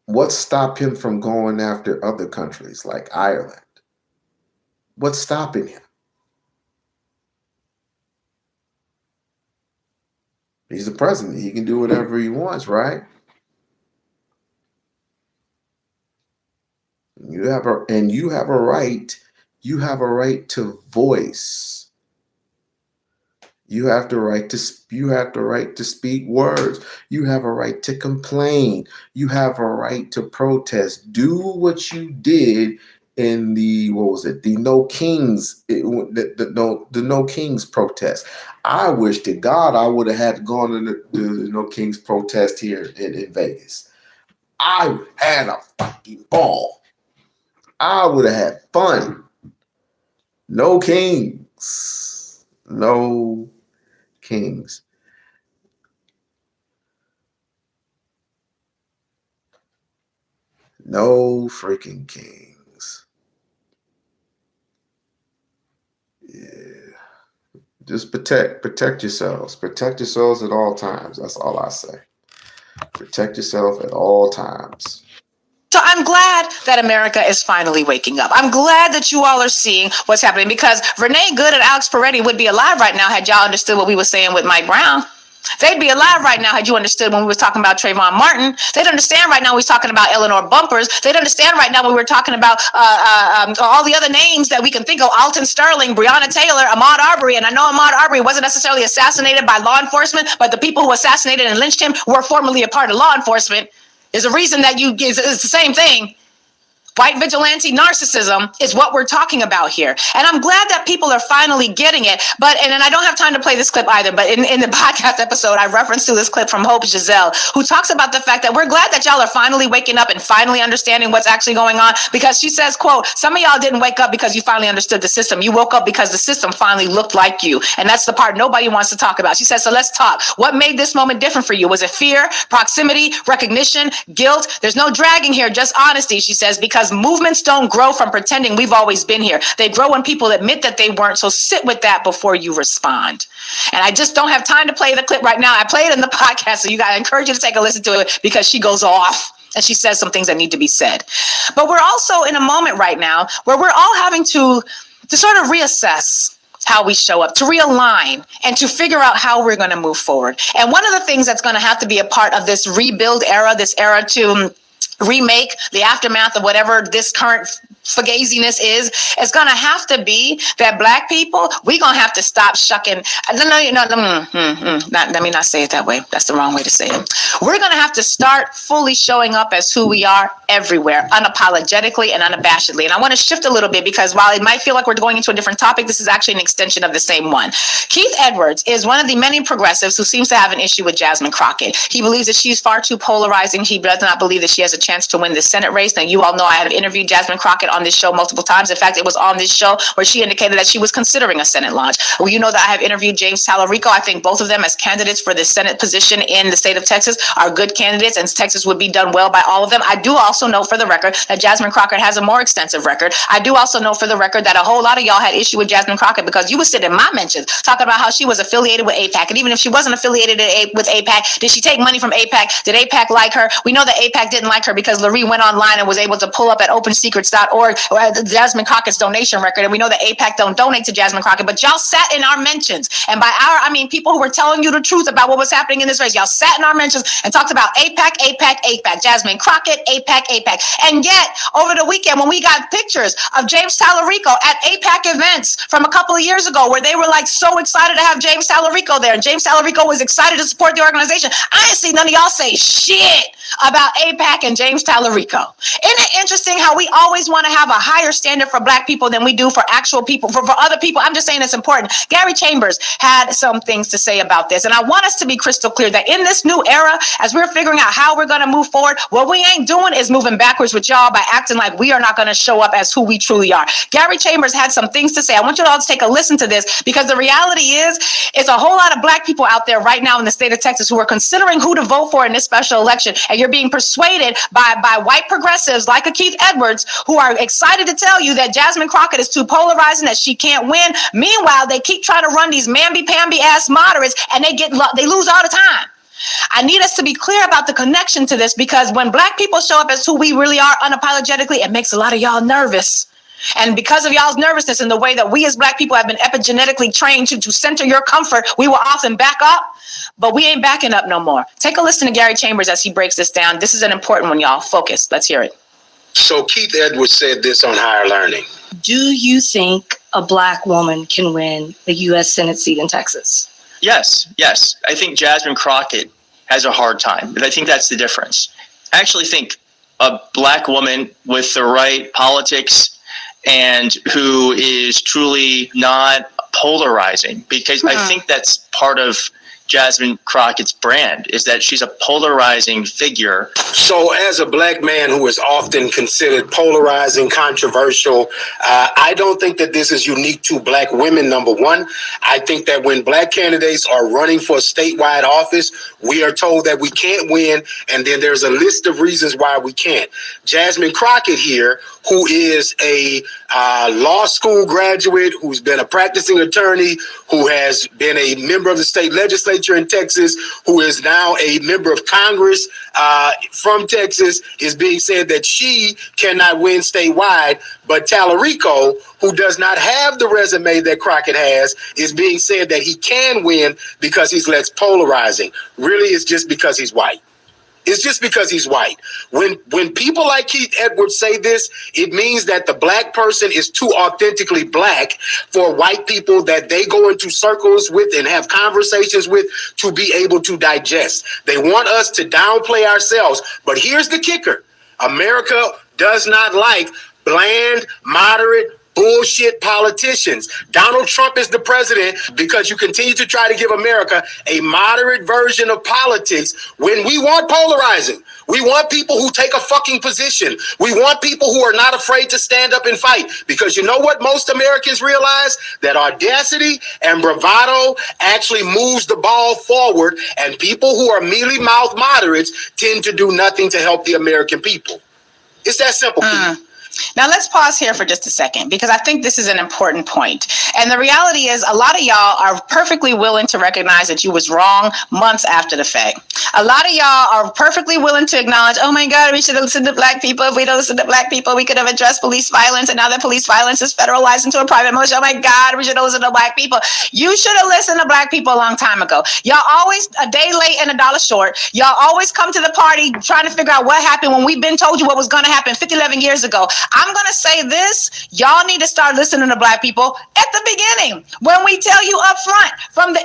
what stopped him from going after other countries like Ireland? What's stopping him? He's the president. He can do whatever he wants, right? You have a right. You have a right to voice. You have the right to speak words. You have a right to complain. You have a right to protest. Do what you did in the No Kings, the No Kings protest. I wish to God I would have had to go on the No Kings protest here in Vegas. I had a fucking ball. I would have had fun. No Kings. No Kings. No freaking kings. Yeah. Just protect yourselves. Protect yourselves at all times. That's all I say. Protect yourself at all times. So I'm glad that America is finally waking up. I'm glad that you all are seeing what's happening, because Renee Good and Alex Peretti would be alive right now had y'all understood what we were saying with Mike Brown. They'd be alive right now had you understood when we were talking about Trayvon Martin. They'd understand right now when we were talking about Eleanor Bumpers. They'd understand right now when we were talking about all the other names that we can think of: Alton Sterling, Breonna Taylor, Ahmaud Arbery. And I know Ahmaud Arbery wasn't necessarily assassinated by law enforcement, but the people who assassinated and lynched him were formerly a part of law enforcement. There's a reason that it's the same thing. White vigilante narcissism is what we're talking about here. And I'm glad that people are finally getting it. And I don't have time to play this clip either, but in the podcast episode, I referenced to this clip from Hope Giselle, who talks about the fact that we're glad that y'all are finally waking up and finally understanding what's actually going on. Because she says, quote, some of y'all didn't wake up because you finally understood the system. You woke up because the system finally looked like you. And that's the part nobody wants to talk about. She says, so let's talk. What made this moment different for you? Was it fear, proximity, recognition, guilt? There's no dragging here, just honesty, she says, because because movements don't grow from pretending we've always been here. They grow when people admit that they weren't. So sit with that before you respond. And I just don't have time to play the clip right now. I play it in the podcast, so I encourage you to take a listen to it because she goes off and she says some things that need to be said. But we're also in a moment right now where we're all having to sort of reassess how we show up, to realign, and to figure out how we're going to move forward. And one of the things that's going to have to be a part of this rebuild era, this era to remake the aftermath of whatever this current fugaziness is going to have to be that Black people, we're going to have to stop shucking. Let me not say it that way. That's the wrong way to say it. We're going to have to start fully showing up as who we are everywhere, unapologetically and unabashedly. And I want to shift a little bit because while it might feel like we're going into a different topic, this is actually an extension of the same one. Keith Edwards is one of the many progressives who seems to have an issue with Jasmine Crockett. He believes that she's far too polarizing. He does not believe that she has a chance to win the Senate race. Now, you all know I have interviewed Jasmine Crockett on this show multiple times. In fact, it was on this show where she indicated that she was considering a Senate launch. Well, you know that I have interviewed James Talarico. I think both of them as candidates for the Senate position in the state of Texas are good candidates, and Texas would be done well by all of them. I do also know for the record that Jasmine Crockett has a more extensive record. I do also know for the record that a whole lot of y'all had issue with Jasmine Crockett because you would sit in my mentions talking about how she was affiliated with AIPAC. And even if she wasn't affiliated with AIPAC, did she take money from AIPAC? Did AIPAC like her? We know that AIPAC didn't like her because Larry went online and was able to pull up at opensecrets.org Jasmine Crockett's donation record. And we know that AIPAC don't donate to Jasmine Crockett, but y'all sat in our mentions. And by our, I mean people who were telling you the truth about what was happening in this race. Y'all sat in our mentions and talked about AIPAC, Jasmine Crockett, AIPAC. And yet, over the weekend, when we got pictures of James Talarico at AIPAC events from a couple of years ago, where they were like so excited to have James Talarico there, and James Talarico was excited to support the organization, I ain't seen none of y'all say shit about AIPAC and James Talarico. Isn't it interesting how we always want to have a higher standard for Black people than we do for actual people, for other people? I'm just saying it's important. Gary Chambers had some things to say about this, and I want us to be crystal clear that in this new era, as we're figuring out how we're going to move forward, what we ain't doing is moving backwards with y'all by acting like we are not going to show up as who we truly are. Gary Chambers had some things to say. I want you all to take a listen to this because the reality is, it's a whole lot of Black people out there right now in the state of Texas who are considering who to vote for in this special election, and you're being persuaded by white progressives like a Keith Edwards who are excited to tell you that Jasmine Crockett is too polarizing, that she can't win. Meanwhile, they keep trying to run these mamby-pamby ass moderates and they lose all the time. I need us to be clear about the connection to this because when Black people show up as who we really are unapologetically, it makes a lot of y'all nervous. And because of y'all's nervousness and the way that we as Black people have been epigenetically trained to center your comfort, we will often back up, but we ain't backing up no more. Take a listen to Gary Chambers as he breaks this down. This is an important one, y'all. Focus. Let's hear it. So Keith Edwards said this on Higher Learning. Do you think a Black woman can win the U.S. Senate seat in Texas? Yes. I think Jasmine Crockett has a hard time, but I think that's the difference. I actually think a Black woman with the right politics and who is truly not polarizing, because I think that's part of Jasmine Crockett's brand, is that she's a polarizing figure. So as a Black man who is often considered polarizing, controversial, I don't think that this is unique to Black women, number one. I think that when Black candidates are running for a statewide office, we are told that we can't win, and then there's a list of reasons why we can't. Jasmine Crockett here, who is a law school graduate, who's been a practicing attorney, who has been a member of the state legislature in Texas, who is now a member of Congress from Texas, is being said that she cannot win statewide. But Talarico, who does not have the resume that Crockett has, is being said that he can win because he's less polarizing. Really, it's just because he's white. It's just because he's white. When people like Keith Edwards say this, it means that the Black person is too authentically Black for white people that they go into circles with and have conversations with to be able to digest. They want us to downplay ourselves. But here's the kicker. America does not like bland, moderate, bullshit politicians. Donald Trump is the president because you continue to try to give America a moderate version of politics when we want polarizing. We want people who take a fucking position. We want people who are not afraid to stand up and fight. Because you know what most Americans realize? That audacity and bravado actually moves the ball forward, and people who are mealy-mouthed moderates tend to do nothing to help the American people. It's that simple. Now let's pause here for just a second, because I think this is an important point. And the reality is a lot of y'all are perfectly willing to recognize that you was wrong months after the fact. A lot of y'all are perfectly willing to acknowledge, oh my God, we should have listened to Black people. If we don't listen to Black people, we could have addressed police violence. And now that police violence is federalized into a private militia, oh my God, we should have listened to Black people. You should have listened to Black people a long time ago. Y'all always a day late and a dollar short. Y'all always come to the party trying to figure out what happened when we've been told you what was going to happen 11 years ago. I'm going to say this. Y'all need to start listening to Black people at the beginning. When we tell you up front,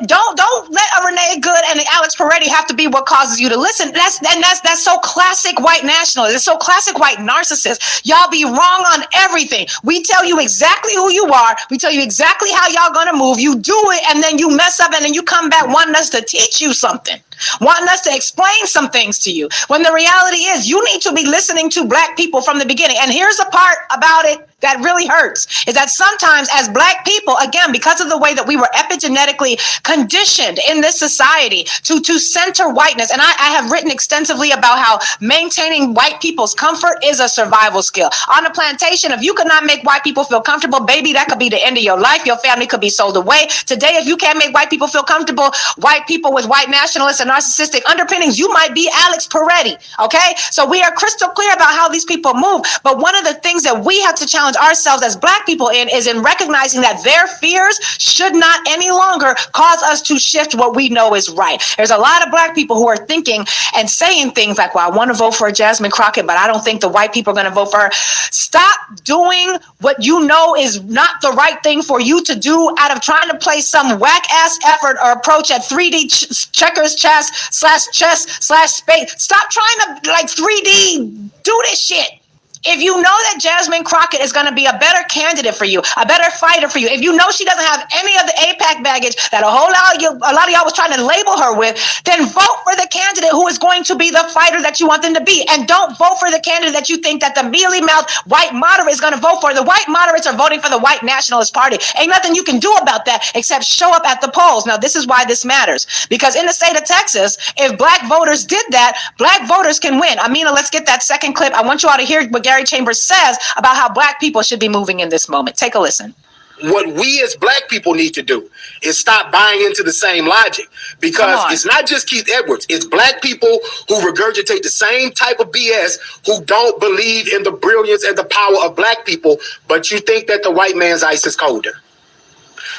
don't let a Renee Good and Alex Peretti have to be what causes you to listen. That's so classic white nationalist. It's so classic white narcissist. Y'all be wrong on everything. We tell you exactly who you are. We tell you exactly how y'all going to move. You do it, and then you mess up, and then you come back wanting us to teach you something, wanting us to explain some things to you, when the reality is you need to be listening to Black people from the beginning. And here's the part about it that really hurts, is that sometimes as Black people, again, because of the way that we were epigenetically conditioned in this society to center whiteness, and I have written extensively about how maintaining white people's comfort is a survival skill. On a plantation, if you could not make white people feel comfortable, baby, that could be the end of your life. Your family could be sold away. Today, if you can't make white people feel comfortable, white people with white nationalists and narcissistic underpinnings, you might be Alex Peretti, okay? So we are crystal clear about how these people move. But one of the things that we have to challenge ourselves as Black people is in recognizing that their fears should not any longer cause us to shift what we know is right. There's a lot of Black people who are thinking and saying things like, well, I want to vote for Jasmine Crockett, but I don't think the white people are going to vote for her. Stop doing what you know is not the right thing for you to do out of trying to play some whack-ass effort or approach at 3D checkers chess/chess/spade. Stop trying to like 3D do this shit. If you know that Jasmine Crockett is going to be a better candidate for you, a better fighter for you, if you know she doesn't have any of the AIPAC baggage that a lot of y'all was trying to label her with, then vote for the candidate who is going to be the fighter that you want them to be. And don't vote for the candidate that you think that the mealy-mouthed white moderate is going to vote for. The white moderates are voting for the white nationalist party. Ain't nothing you can do about that except show up at the polls. Now, this is why this matters. Because in the state of Texas, if Black voters did that, Black voters can win. Amina, let's get that second clip. I want you all to hear what Gary Chambers says about how Black people should be moving in this moment. Take a listen. What we as Black people need to do is stop buying into the same logic, because it's not just Keith Edwards. It's Black people who regurgitate the same type of BS, who don't believe in the brilliance and the power of Black people, but you think that the white man's ice is colder.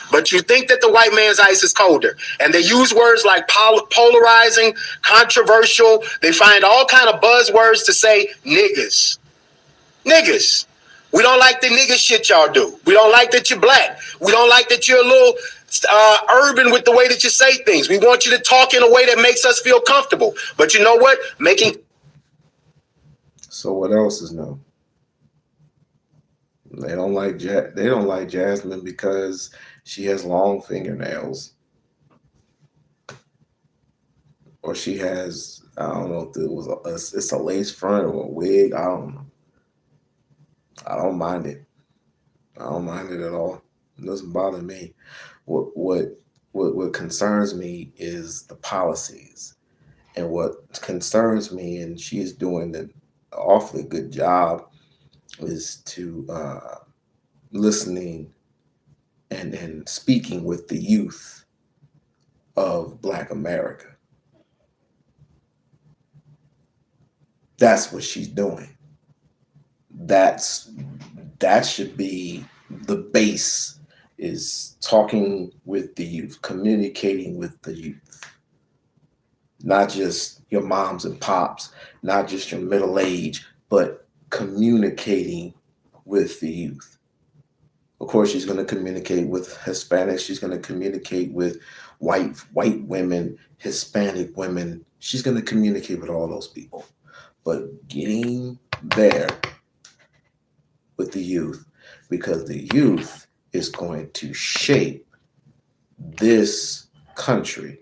But you think that the white man's ice is colder. And they use words like polarizing, controversial. They find all kind of buzzwords to say niggas. Niggas. We don't like the nigga shit y'all do. We don't like that you're Black. We don't like that you're a little urban with the way that you say things. We want you to talk in a way that makes us feel comfortable. But you know what? So what else is new? They don't like Jasmine because she has long fingernails, or she has, I don't know if it was it's a lace front or a wig. I don't know. I don't mind it. I don't mind it at all. It doesn't bother me. What concerns me is the policies, and what concerns me, and she's doing an awfully good job, is to listening and speaking with the youth of Black America. That's what she's doing. That should be the base, is talking with the youth, communicating with the youth. Not just your moms and pops, not just your middle age, but communicating with the youth. Of course, she's going to communicate with Hispanics. She's going to communicate with white women, Hispanic women. She's going to communicate with all those people. But getting there with the youth, because the youth is going to shape this country,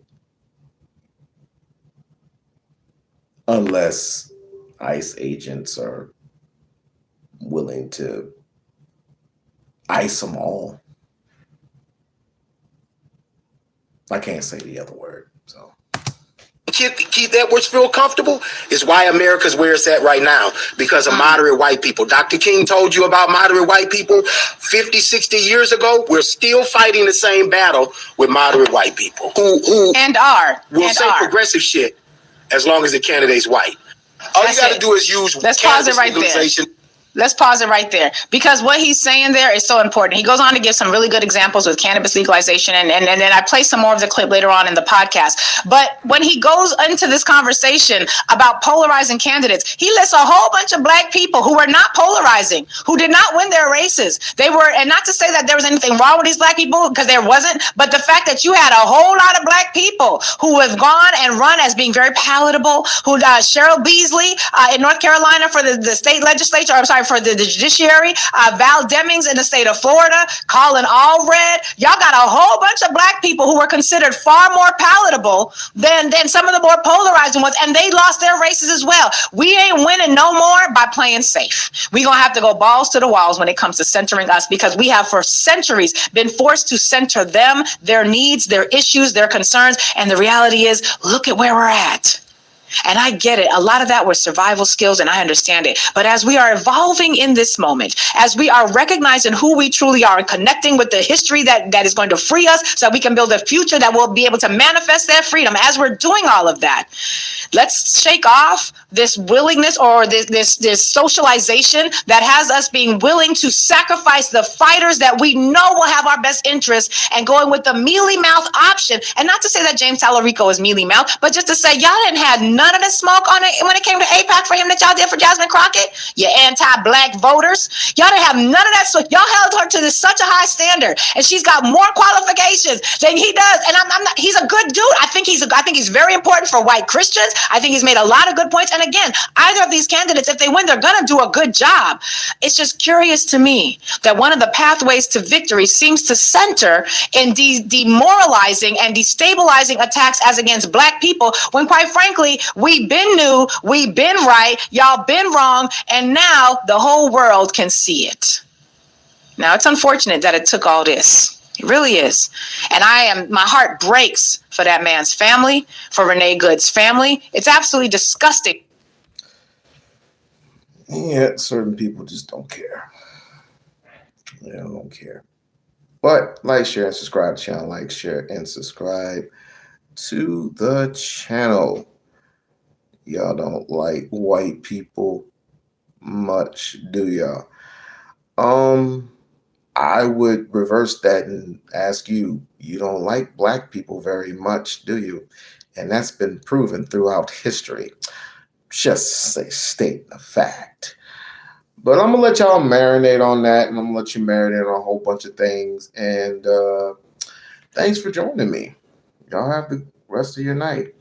unless ICE agents are willing to ice them all. I can't say the other word, so. Keith Edwards feel comfortable is why America's where it's at right now, because of moderate white people. Dr. King told you about moderate white people 50, 60 years ago. We're still fighting the same battle with moderate white people who will say progressive shit as long as the candidate's white. All you got to do is use cannabis legalization. Let's pause it right there, because what he's saying there is so important. He goes on to give some really good examples with cannabis legalization, and then I play some more of the clip later on in the podcast. But when he goes into this conversation about polarizing candidates, he lists a whole bunch of black people who were not polarizing, who did not win their races. They were, and not to say that there was anything wrong with these black people, because there wasn't, but the fact that you had a whole lot of black people who have gone and run as being very palatable, who Cheryl Beasley in North Carolina for the state legislature, I'm sorry, for the judiciary, Val Demings in the state of Florida, Colin Allred. Y'all got a whole bunch of black people who were considered far more palatable than some of the more polarizing ones, and they lost their races as well. We ain't winning no more by playing safe. We're going to have to go balls to the walls when it comes to centering us, because we have for centuries been forced to center them, their needs, their issues, their concerns, and the reality is, look at where we're at. And I get it. A lot of that was survival skills, and I understand it. But as we are evolving in this moment, as we are recognizing who we truly are and connecting with the history that is going to free us so that we can build a future that will be able to manifest that freedom, as we're doing all of that, let's shake off this willingness or this socialization that has us being willing to sacrifice the fighters that we know will have our best interests, and going with the mealy mouth option. And not to say that James Tallarico is mealy mouth, but just to say y'all didn't have none of the smoke on it when it came to AIPAC for him that y'all did for Jasmine Crockett. You anti-black voters. Y'all didn't have none of that. So y'all held her to such a high standard, and she's got more qualifications than he does. And I'm not. He's a good dude. I think he's very important for white Christians. I think he's made a lot of good points. And again, either of these candidates, if they win, they're gonna do a good job. It's just curious to me that one of the pathways to victory seems to center in demoralizing and destabilizing attacks as against black people, when quite frankly, we've been new, we've been right, y'all been wrong, and now the whole world can see it. Now, it's unfortunate that it took all this. It really is. And my heart breaks for that man's family, for Renee Good's family. It's absolutely disgusting. Yeah, certain people just don't care. They don't care. But like, share, and subscribe to the channel. Like, share, and subscribe to the channel. Y'all don't like white people much, do y'all? I would reverse that and ask you, you don't like black people very much, do you? And that's been proven throughout history. Just state the fact. But I'm going to let y'all marinate on that, and I'm going to let you marinate on a whole bunch of things. And thanks for joining me. Y'all have the rest of your night.